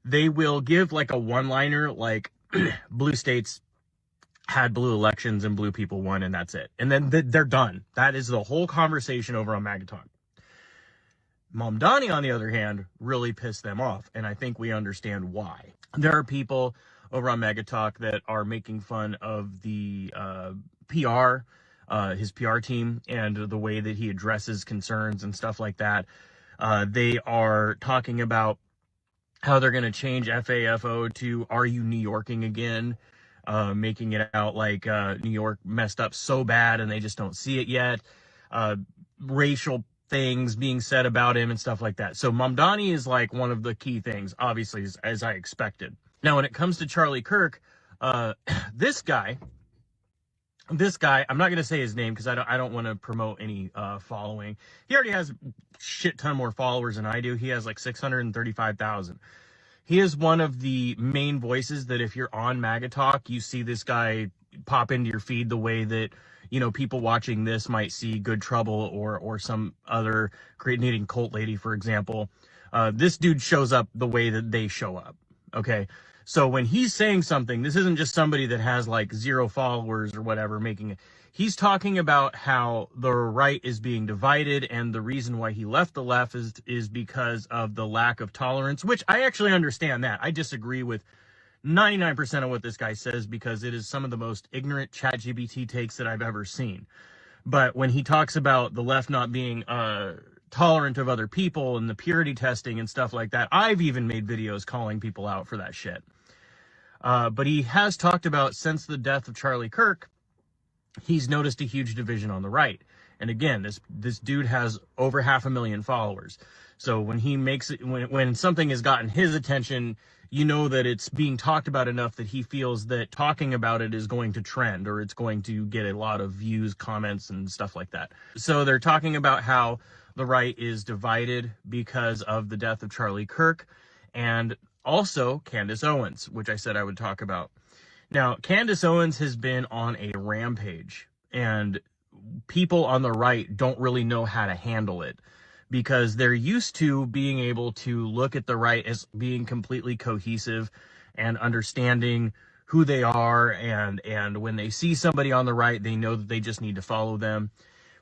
they will give like a one-liner like blue states had blue elections and blue people won, and that's it. And then they're done. That is the whole conversation over on MAGA Talk. Mamdani, on the other hand, really pissed them off, and I think we understand why. There are people over on MAGA Talk that are making fun of the PR, his PR team, and the way that he addresses concerns and stuff like that. They are talking about how they're going to change FAFO to Are You New Yorking again, making it out like New York messed up so bad and they just don't see it yet. Racial things being said about him and stuff like that. So Mamdani is like one of the key things, obviously, as I expected. Now, when it comes to Charlie Kirk, this guy, I'm not going to say his name because I don't want to promote any following. He already has a shit ton more followers than I do. He has like 635,000. He is one of the main voices that if you're on MAGA Talk, you see this guy pop into your feed the way that, you know, people watching this might see Good Trouble or some other creating cult lady, for example. This dude shows up the way that they show up. Okay. So when he's saying something, this isn't just somebody that has like 0 followers or whatever making it. He's talking about how the right is being divided, and the reason why he left the left is because of the lack of tolerance, which I actually understand that. I disagree with 99% of what this guy says because it is some of the most ignorant ChatGPT takes that I've ever seen. But when he talks about the left not being tolerant of other people and the purity testing and stuff like that, I've even made videos calling people out for that shit. But he has talked about since the death of Charlie Kirk, he's noticed a huge division on the right. And again, this dude has over 500,000 followers. So when he makes it, when something has gotten his attention, you know that it's being talked about enough that he feels that talking about it is going to trend, or it's going to get a lot of views, comments, and stuff like that. So they're talking about how the right is divided because of the death of Charlie Kirk, and also Candace Owens, which I said I would talk about. Now, Candace Owens has been on a rampage, and people on the right don't really know how to handle it because they're used to being able to look at the right as being completely cohesive and understanding who they are, and when they see somebody on the right, they know that they just need to follow them.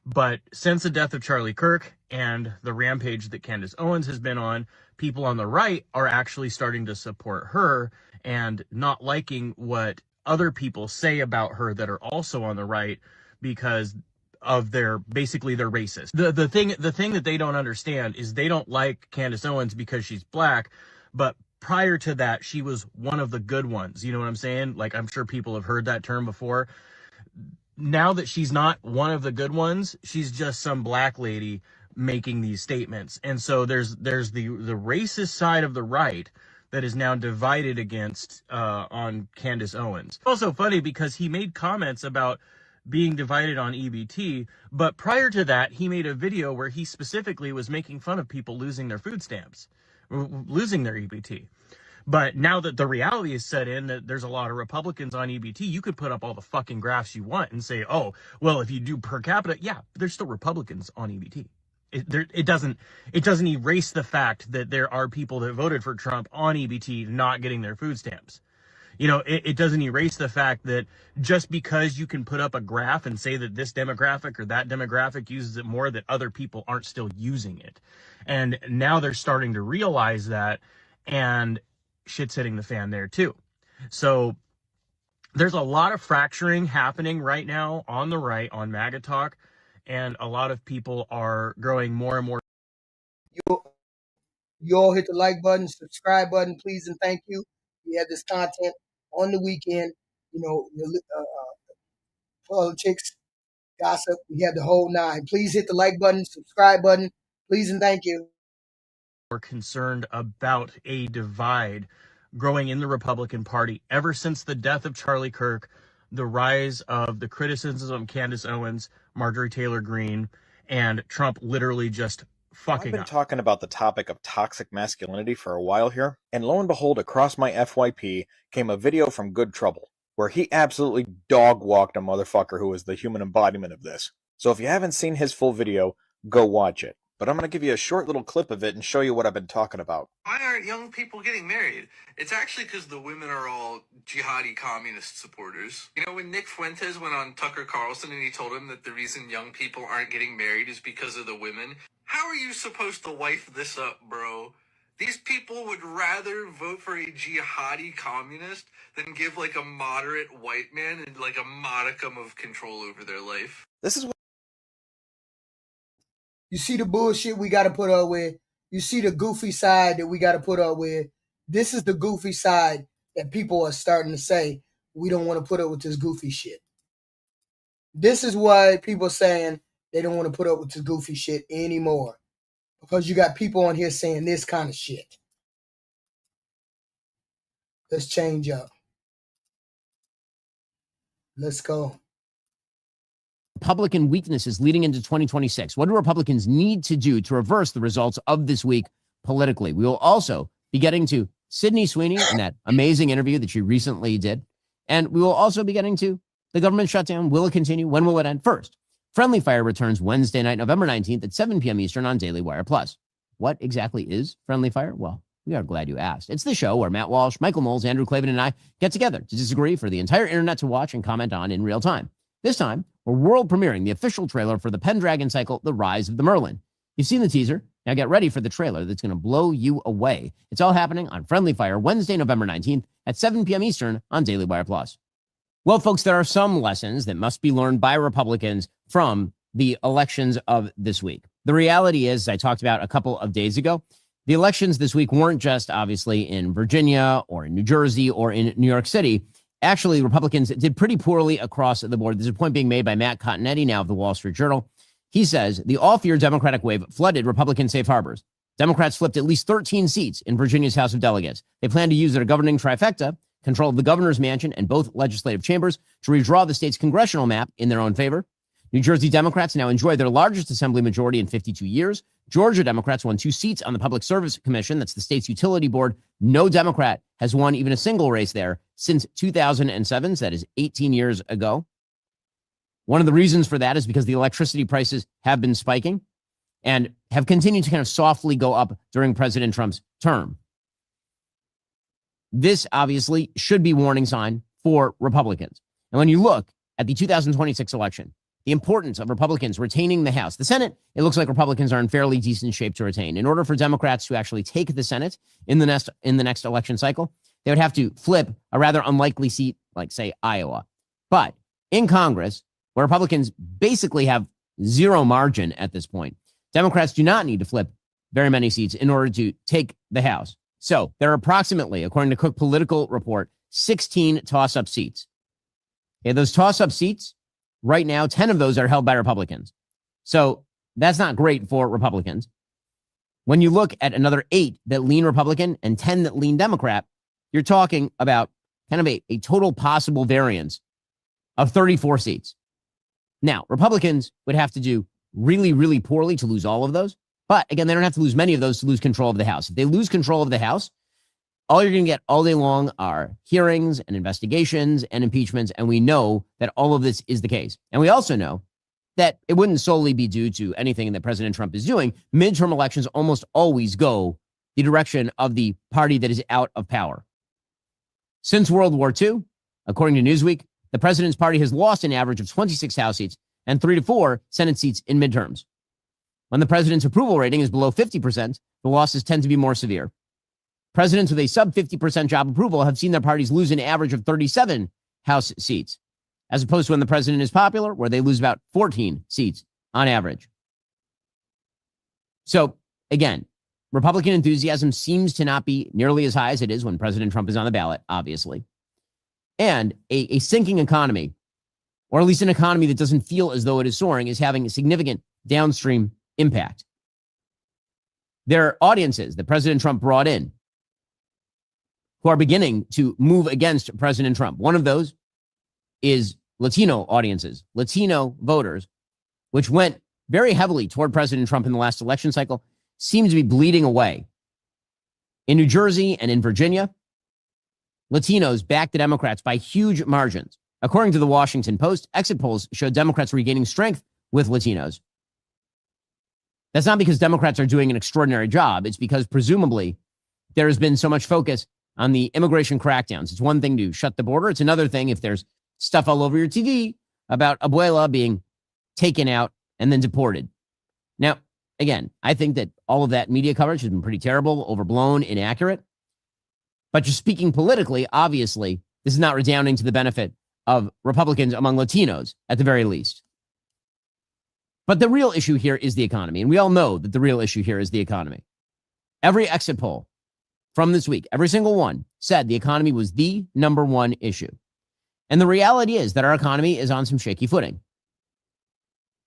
But since the death of Charlie Kirk and the rampage that Candace Owens has been on, people on the right are actually starting to support her and not liking what other people say about her that are also on the right because of basically they're racist. The thing that they don't understand is they don't like Candace Owens because she's black, but prior to that, she was one of the good ones. You know what I'm saying? Like, I'm sure people have heard that term before. Now that she's not one of the good ones, she's just some black lady making these statements. And so there's the racist side of the right that is now divided against on Candace Owens. Also funny because he made comments about being divided on EBT, but prior to that, he made a video where he specifically was making fun of people losing their food stamps, losing their EBT. But now that the reality is set in that there's a lot of Republicans on EBT, you could put up all the fucking graphs you want and say, oh, well, if you do per capita, yeah, there's still Republicans on EBT. It doesn't erase the fact that there are people that voted for Trump on EBT not getting their food stamps. You know, it doesn't erase the fact that just because you can put up a graph and say that this demographic or that demographic uses it more, that other people aren't still using it. And now they're starting to realize that, and shit's hitting the fan there too. So there's a lot of fracturing happening right now on the right, on MAGA Talk, and a lot of people are growing more and more. You all hit the like button, subscribe button, please and thank you. We have this content on the weekend, you know, politics, gossip. We have the whole 9. Please hit the like button, subscribe button, please and thank you. We're concerned about a divide growing in the Republican Party ever since the death of Charlie Kirk, the rise of the criticisms of Candace Owens, Marjorie Taylor Greene, and Trump literally just fucking I've been up. talking about the topic of toxic masculinity for a while here, and lo and behold, across my FYP came a video from Good Trouble, where he absolutely dog-walked a motherfucker who is the human embodiment of this. So if you haven't seen his full video, go watch it. But I'm going to give you a short little clip of it and show you what I've been talking about. Why aren't young people getting married? It's actually because the women are all jihadi communist supporters. You know, when Nick Fuentes went on Tucker Carlson and he told him that the reason young people aren't getting married is because of the women, how are you supposed to wife this up, bro? These people would rather vote for a jihadi communist than give like a moderate white man and like a modicum of control over their life. This is what You see the bullshit we got to put up with. You see the goofy side that we got to put up with. This is the goofy side that people are starting to say, we don't want to put up with this goofy shit. This is why people are saying they don't want to put up with this goofy shit anymore. Because you got people on here saying this kind of shit. Let's change up. Let's go. Republican weaknesses leading into 2026. What do Republicans need to do to reverse the results of this week politically? We will also be getting to Sydney Sweeney in that amazing interview that she recently did. And we will also be getting to the government shutdown. Will it continue? When will it end? First, Friendly Fire returns Wednesday night, November 19th at 7 p.m. Eastern on Daily Wire Plus. What exactly is Friendly Fire? Well, we are glad you asked. It's the show where Matt Walsh, Michael Knowles, Andrew Klavan, and I get together to disagree for the entire internet to watch and comment on in real time. This time, we're world premiering the official trailer for the Pendragon cycle, The Rise of the Merlin. You've seen the teaser. Now get ready for the trailer that's going to blow you away. It's all happening on Friendly Fire Wednesday, November 19th at 7 p.m. Eastern on Daily Wire Plus. Well, folks, there are some lessons that must be learned by Republicans from the elections of this week. The reality is, as I talked about a couple of days ago, the elections this week weren't just obviously in Virginia or in New Jersey or in New York City. Actually, Republicans did pretty poorly across the board. There's a point being made by Matt Continetti, now of the Wall Street Journal. He says the all-fear Democratic wave flooded Republican safe harbors. Democrats flipped at least 13 seats in Virginia's House of Delegates. They plan to use their governing trifecta, control of the governor's mansion and both legislative chambers, to redraw the state's congressional map in their own favor. New Jersey Democrats now enjoy their largest assembly majority in 52 years. Georgia Democrats won 2 seats on the Public Service Commission. That's the state's utility board. No Democrat has won even a single race there since 2007. So that is 18 years ago. One of the reasons for that is because the electricity prices have been spiking and have continued to kind of softly go up during President Trump's term. This obviously should be a warning sign for Republicans. And when you look at the 2026 election, the importance of Republicans retaining the House. The Senate, it looks like Republicans are in fairly decent shape to retain. In order for Democrats to actually take the Senate in the next election cycle, they would have to flip a rather unlikely seat, like, say, Iowa. But in Congress, where Republicans basically have zero margin at this point, Democrats do not need to flip very many seats in order to take the House. So there are approximately, according to Cook Political Report, 16 toss-up seats. Okay, those toss-up seats, right now, 10 of those are held by Republicans. So that's not great for Republicans. When you look at another 8 that lean Republican and 10 that lean Democrat, you're talking about kind of a total possible variance of 34 seats. Now, Republicans would have to do really, really poorly to lose all of those. But again, they don't have to lose many of those to lose control of the House. If they lose control of the House, all you're going to get all day long are hearings and investigations and impeachments. And we know that all of this is the case. And we also know that it wouldn't solely be due to anything that President Trump is doing. Midterm elections almost always go the direction of the party that is out of power. Since World War II, according to Newsweek, the president's party has lost an average of 26 House seats and 3 to 4 Senate seats in midterms. When the president's approval rating is below 50%, the losses tend to be more severe. Presidents with a sub 50% job approval have seen their parties lose an average of 37 House seats, as opposed to when the president is popular, where they lose about 14 seats on average. So again, Republican enthusiasm seems to not be nearly as high as it is when President Trump is on the ballot, obviously. And a sinking economy, or at least an economy that doesn't feel as though it is soaring, is having a significant downstream impact. There are audiences that President Trump brought in who are beginning to move against President Trump. One of those is Latino audiences, Latino voters, which went very heavily toward President Trump in the last election cycle, seem to be bleeding away. In New Jersey and in Virginia, Latinos backed the Democrats by huge margins. According to the Washington Post, exit polls showed Democrats regaining strength with Latinos. That's not because Democrats are doing an extraordinary job. It's because presumably there has been so much focus on the immigration crackdowns. It's one thing to shut the border. It's another thing if there's stuff all over your TV about Abuela being taken out and then deported. Now, again, I think that all of that media coverage has been pretty terrible, overblown, inaccurate. But just speaking politically, obviously, this is not redounding to the benefit of Republicans among Latinos, at the very least. But the real issue here is the economy. And we all know that the real issue here is the economy. Every exit poll from this week, every single one, said the economy was the number one issue. And the reality is that our economy is on some shaky footing.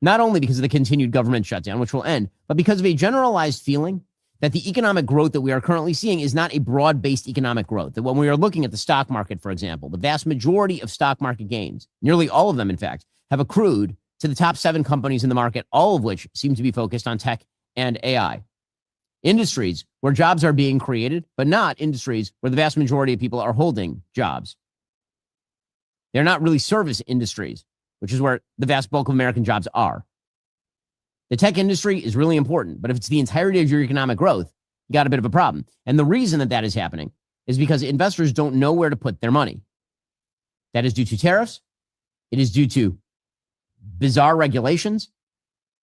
Not only because of the continued government shutdown, which will end, but because of a generalized feeling that the economic growth that we are currently seeing is not a broad-based economic growth. That when we are looking at the stock market, for example, the vast majority of stock market gains, nearly all of them, in fact, have accrued to the top 7 companies in the market, all of which seem to be focused on tech and AI. Industries where jobs are being created, but not industries where the vast majority of people are holding jobs. They're not really service industries, which is where the vast bulk of American jobs are. The tech industry is really important, but if it's the entirety of your economic growth, you got a bit of a problem. And the reason that that is happening is because investors don't know where to put their money. That is due to tariffs. It is due to bizarre regulations.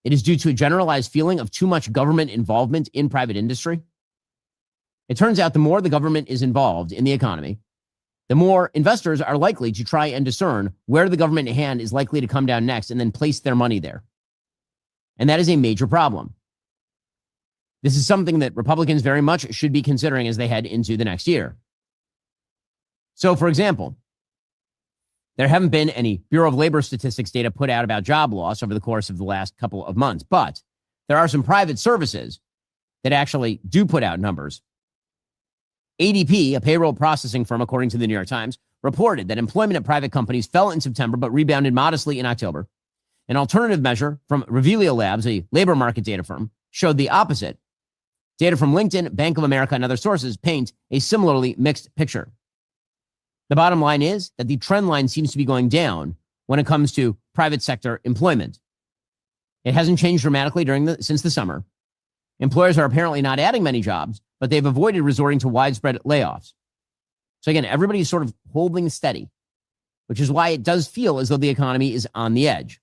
It is due to a generalized feeling of too much government involvement in private industry. It turns out the more the government is involved in the economy, the more investors are likely to try and discern where the government hand is likely to come down next and then place their money there. And that is a major problem. This is something that Republicans very much should be considering as they head into the next year. So, for example, there haven't been any Bureau of Labor Statistics data put out about job loss over the course of the last couple of months, but there are some private services that actually do put out numbers. ADP, a payroll processing firm, according to the New York Times, reported that employment at private companies fell in September but rebounded modestly in October. An alternative measure from Revelio Labs, a labor market data firm, showed the opposite. Data from LinkedIn, Bank of America, and other sources paint a similarly mixed picture. The bottom line is that the trend line seems to be going down when it comes to private sector employment. It hasn't changed dramatically since the summer. Employers are apparently not adding many jobs, but they've avoided resorting to widespread layoffs. So again, everybody's sort of holding steady, which is why it does feel as though the economy is on the edge.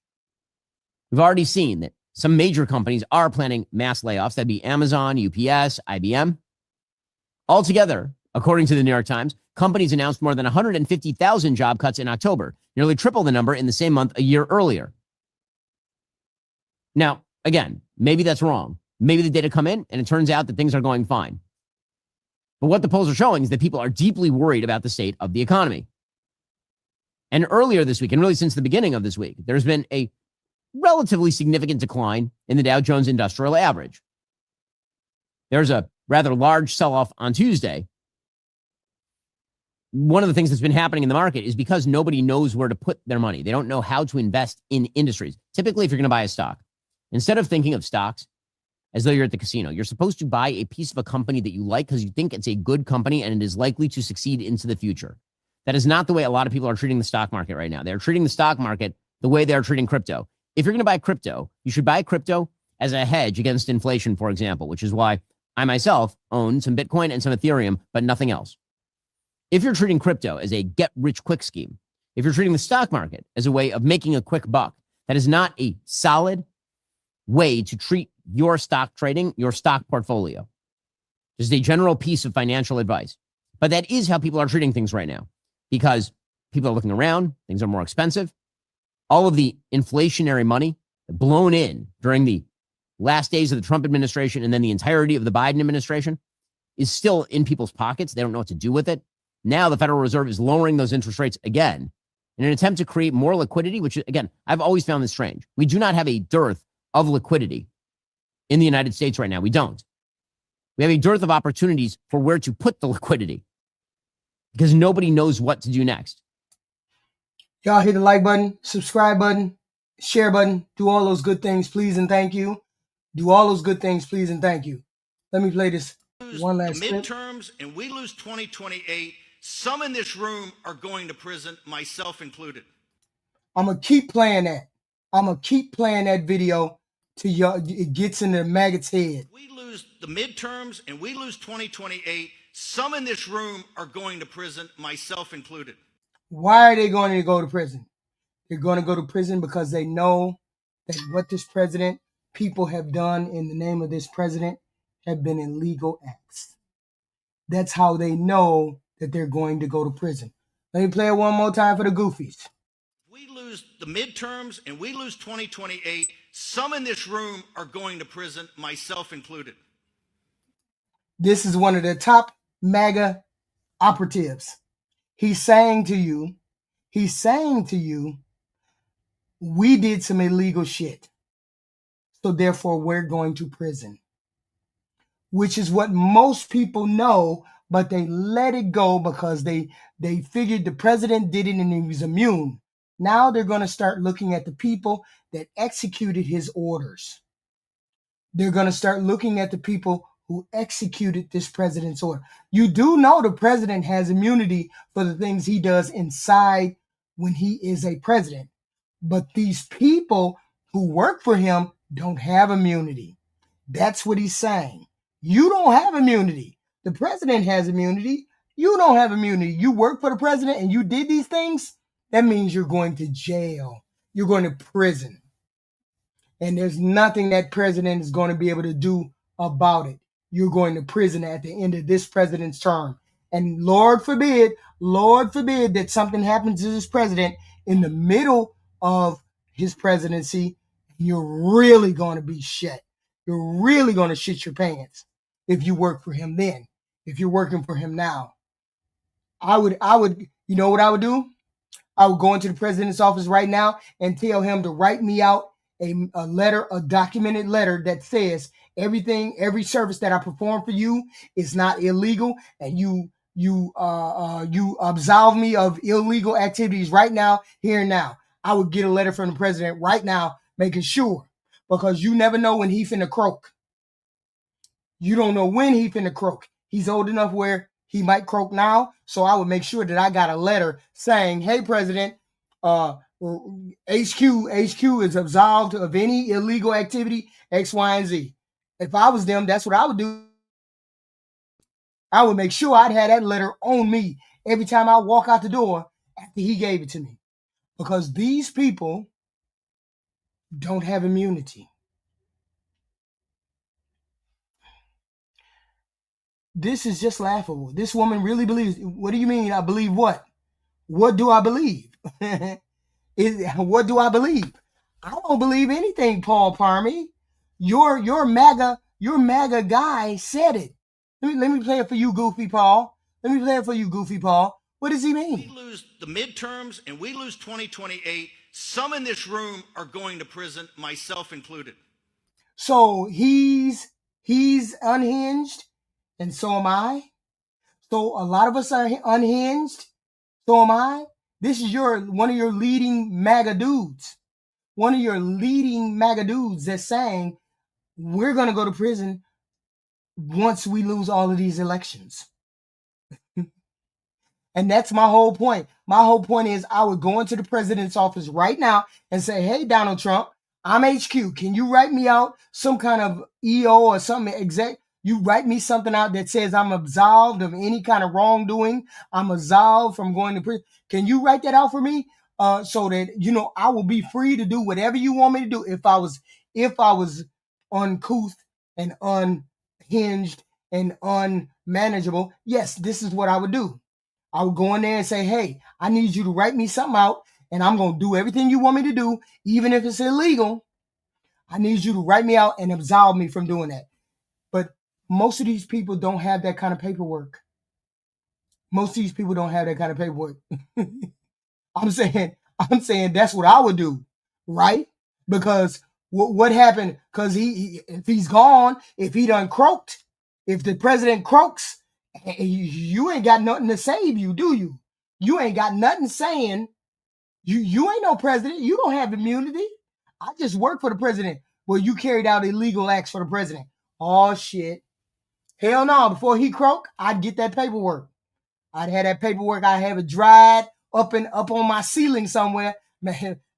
We've already seen that some major companies are planning mass layoffs. That'd be Amazon, UPS, IBM. Altogether, according to the New York Times, companies announced more than 150,000 job cuts in October, nearly triple the number in the same month a year earlier. Now, again, maybe that's wrong. Maybe the data come in and it turns out that things are going fine. But what the polls are showing is that people are deeply worried about the state of the economy. And earlier this week, and really since the beginning of this week, there's been a relatively significant decline in the Dow Jones Industrial Average. There's a rather large sell-off on Tuesday. One of the things that's been happening in the market is because nobody knows where to put their money. They don't know how to invest in industries. Typically, if you're going to buy a stock, instead of thinking of stocks as though you're at the casino, you're supposed to buy a piece of a company that you like because you think it's a good company and it is likely to succeed into the future. That is not the way a lot of people are treating the stock market right now. They're treating the stock market the way they're treating crypto. If you're going to buy crypto, you should buy crypto as a hedge against inflation, for example, which is why I myself own some Bitcoin and some Ethereum, but nothing else. If you're treating crypto as a get-rich-quick scheme, if you're treating the stock market as a way of making a quick buck, that is not a solid way to treat your stock trading, your stock portfolio. Just a general piece of financial advice. But that is how people are treating things right now because people are looking around, things are more expensive. All of the inflationary money blown in during the last days of the Trump administration and then the entirety of the Biden administration is still in people's pockets. They don't know what to do with it. Now the Federal Reserve is lowering those interest rates again in an attempt to create more liquidity, which, again, I've always found this strange. We do not have a dearth of liquidity in the United States right now. We don't. We have a dearth of opportunities for where to put the liquidity because nobody knows what to do next. Y'all hit the like button, subscribe button, share button. Do all those good things, please and thank you. Do all those good things, please and thank you. Let me play this one last clip. Midterms and we lose 2028. Some in this room are going to prison, myself included. I'm going to keep playing that. I'm going to keep playing that video till y'all, it gets in the maggot's head. We lose the midterms and we lose 2028. Some in this room are going to prison, myself included. Why are they going to go to prison? They're going to go to prison because they know that what this president, people have done in the name of this president have been illegal acts. That's how they know that they're going to go to prison. Let me play it one more time for the goofies. We lose the midterms and we lose 2028. Some in this room are going to prison, myself included. This is one of the top MAGA operatives. He's saying to you, we did some illegal shit. So therefore we're going to prison. Which is what most people know, but they let it go because they figured the president did it and he was immune. Now they're going to start looking at the people that executed his orders. They're going to start looking at the people who executed this president's order. You do know the president has immunity for the things he does inside when he is a president. But these people who work for him don't have immunity. That's what he's saying. You don't have immunity. The president has immunity. You don't have immunity. You work for the president and you did these things. That means you're going to jail. You're going to prison. And there's nothing that president is going to be able to do about it. You're going to prison at the end of this president's term. And Lord forbid that something happens to this president in the middle of his presidency. You're really going to be shit. You're really going to shit your pants if you work for him then. If you're working for him now. I would, you know what I would do? I would go into the president's office right now and tell him to write me out a letter, a documented letter that says everything, every service that I perform for you is not illegal, and you absolve me of illegal activities right now, here and now. I would get a letter from the president right now, making sure, because you never know when he finna croak. You don't know when he finna croak. He's old enough where he might croak now, so I would make sure that I got a letter saying, "Hey, President, HQ is absolved of any illegal activity, X, Y, and Z." If I was them, that's what I would do. I would make sure I'd have that letter on me every time I walk out the door after he gave it to me. Because these people don't have immunity. This is just laughable. This woman really believes. What do you mean? I believe what? What do I believe? What do I believe? I don't believe anything, Paul Parmy. Your MAGA guy said it. Let me play it for you, Goofy Paul. Let me play it for you, Goofy Paul. What does he mean? We lose the midterms and we lose 2028. Some in this room are going to prison, myself included. So he's unhinged, and so am I. So a lot of us are unhinged. So am I. This is one of your leading MAGA dudes. One of your leading MAGA dudes that's saying we're going to go to prison once we lose all of these elections. And that's my whole point. My whole point is I would go into the president's office right now and say, "Hey, Donald Trump, I'm HQ. Can you write me out some kind of EO or something exact? You write me something out that says I'm absolved of any kind of wrongdoing. I'm absolved from going to prison. Can you write that out for me? So that, I will be free to do whatever you want me to do if I was uncouth and unhinged and unmanageable. Yes, this is what I would do. I would go in there and say, "Hey, I need you to write me something out, and I'm going to do everything you want me to do, even if it's illegal. I need you to write me out and absolve me from doing that." But most of these people don't have that kind of paperwork. Most of these people don't have that kind of paperwork. I'm saying that's what I would do, right? Because what happened? Because if he's gone, if he done croaked, If the president croaks, you ain't got nothing to save you, do you? You ain't got nothing saying. You ain't no president. You don't have immunity. I just work for the president. Well, you carried out illegal acts for the president. Oh, shit. Hell no. Before he croak, I'd get that paperwork. I'd have that paperwork. I'd have it dried up on my ceiling somewhere.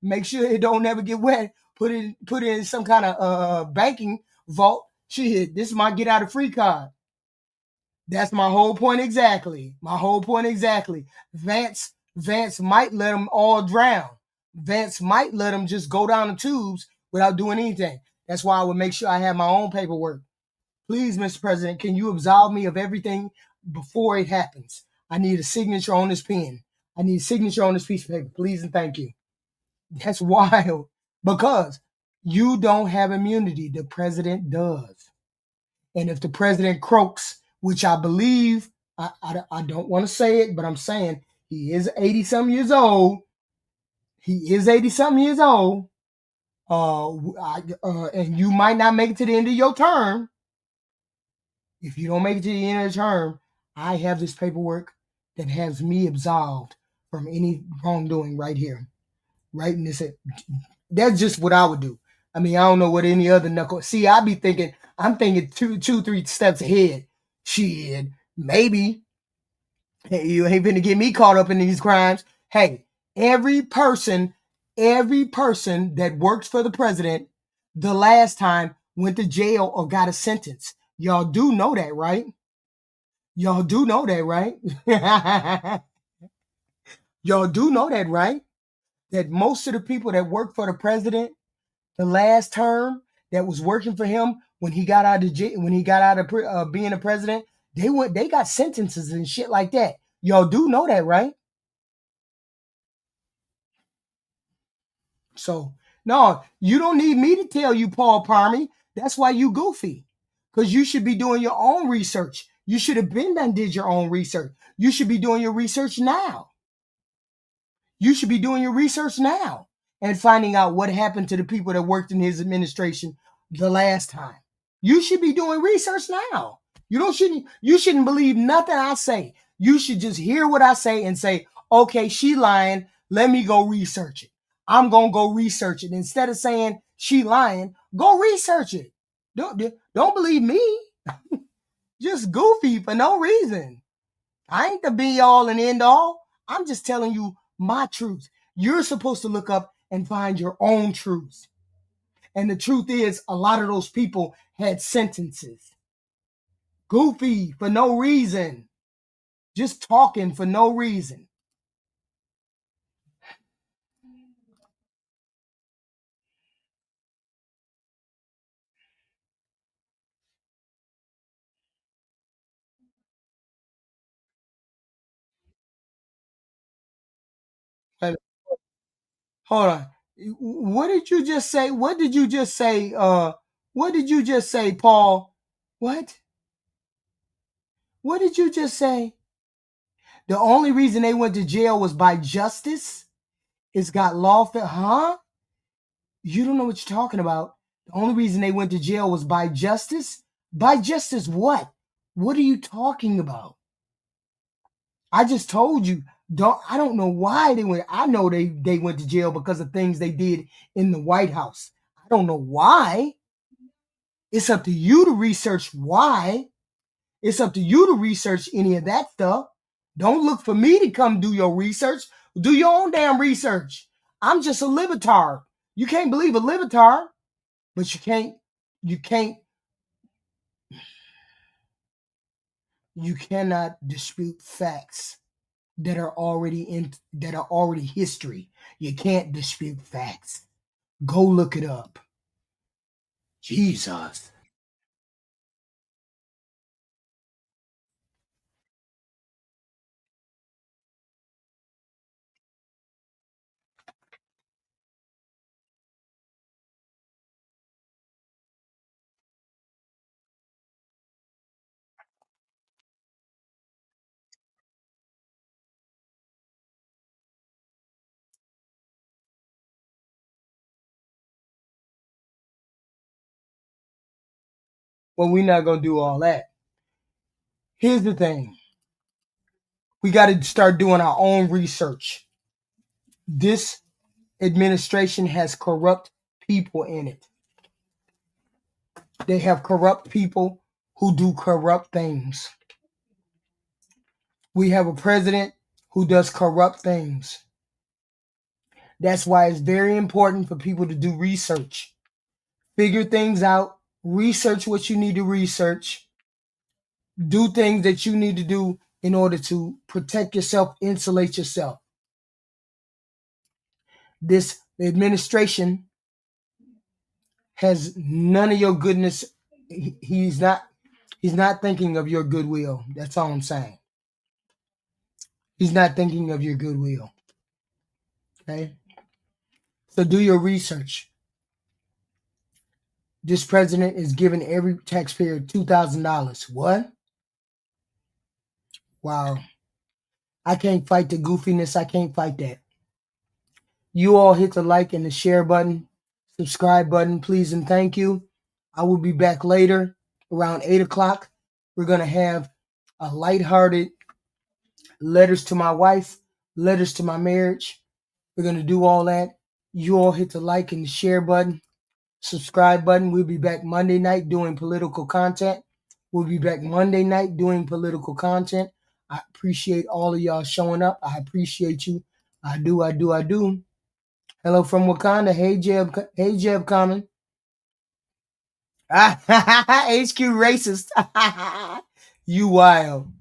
Make sure it don't never get wet. Put it in some kind of banking vault. Shit, this is my get out of free card. That's my whole point exactly. My whole point exactly. Vance might let them all drown. Vance might let them just go down the tubes without doing anything. That's why I would make sure I have my own paperwork. Please, Mr. President, can you absolve me of everything before it happens? I need a signature on this pen. I need a signature on this piece of paper. Please and thank you. That's wild. Because you don't have immunity. The president does. And if the president croaks, which I believe, I don't want to say it, but I'm saying he is 80-something years old. He is 80-something years old. And you might not make it to the end of your term. If you don't make it to the end of the term, I have this paperwork that has me absolved from any wrongdoing right here. Right in this. That's just what I would do. I mean, I don't know what any other knuckle. See, I'm thinking 2-3 steps ahead. Shit, maybe. Hey, you ain't gonna get me caught up in these crimes. Hey, every person that works for the president the last time went to jail or got a sentence. Y'all do know that, right? Y'all do know that, right? Y'all do know that, right? That most of the people that work for the president the last term that was working for him when he got out of jail, when he got out of being a president, they got sentences and shit like that. Y'all do know that, right? So no, you don't need me to tell you, Paul Parmy. That's why you goofy, because you should be doing your own research. You should have been done did your own research. You should be doing your research now. You should be doing your research now and finding out what happened to the people that worked in his administration the last time. You should be doing research now. You shouldn't believe nothing I say. You should just hear what I say and say, okay, she lying. Let me go research it. I'm going to go research it. Instead of saying she lying, go research it. Don't believe me. Just goofy for no reason. I ain't the be all and end all. I'm just telling you my truth. You're supposed to look up and find your own truth. And the truth is, a lot of those people had sentences. Goofy for no reason. Just talking for no reason. Hold on. What did you just say? What did you just say? What did you just say, Paul? What? What did you just say? The only reason they went to jail was by justice? It's got lawful, huh? You don't know what you're talking about. The only reason they went to jail was by justice? By justice what? What are you talking about? I just told you. I don't know why they went. I know they went to jail because of things they did in the White House. I don't know why. It's up to you to research why. It's up to you to research any of that stuff. Don't look for me to come do your research. Do your own damn research. I'm just a libetard. You can't believe a libetard, but you cannot dispute facts that are already history. You can't dispute facts. Go look it up. Jesus. Well, we're not gonna do all that. Here's the thing. We got to start doing our own research. This administration has corrupt people in it. They have corrupt people who do corrupt things. We have a president who does corrupt things. That's why it's very important for people to do research. Figure things out. Research what you need to research. Do things that you need to do in order to protect yourself, insulate yourself. This administration has none of your goodness. He's not thinking of your goodwill. That's all I'm saying. He's not thinking of your goodwill. Okay? So do your research. This president is giving every taxpayer $2,000. What? Wow. I can't fight the goofiness. I can't fight that. You all hit the like and the share button, subscribe button, please and thank you. I will be back later around 8 o'clock. We're going to have a lighthearted letters to my wife, letters to my marriage. We're going to do all that. You all hit the like and the share button, subscribe button. We'll be back Monday night doing political content. We'll be back Monday night doing political content. I appreciate all of y'all showing up. I appreciate you. I do. Hello from Wakanda. Hey, Jeb coming. HQ racist. You wild.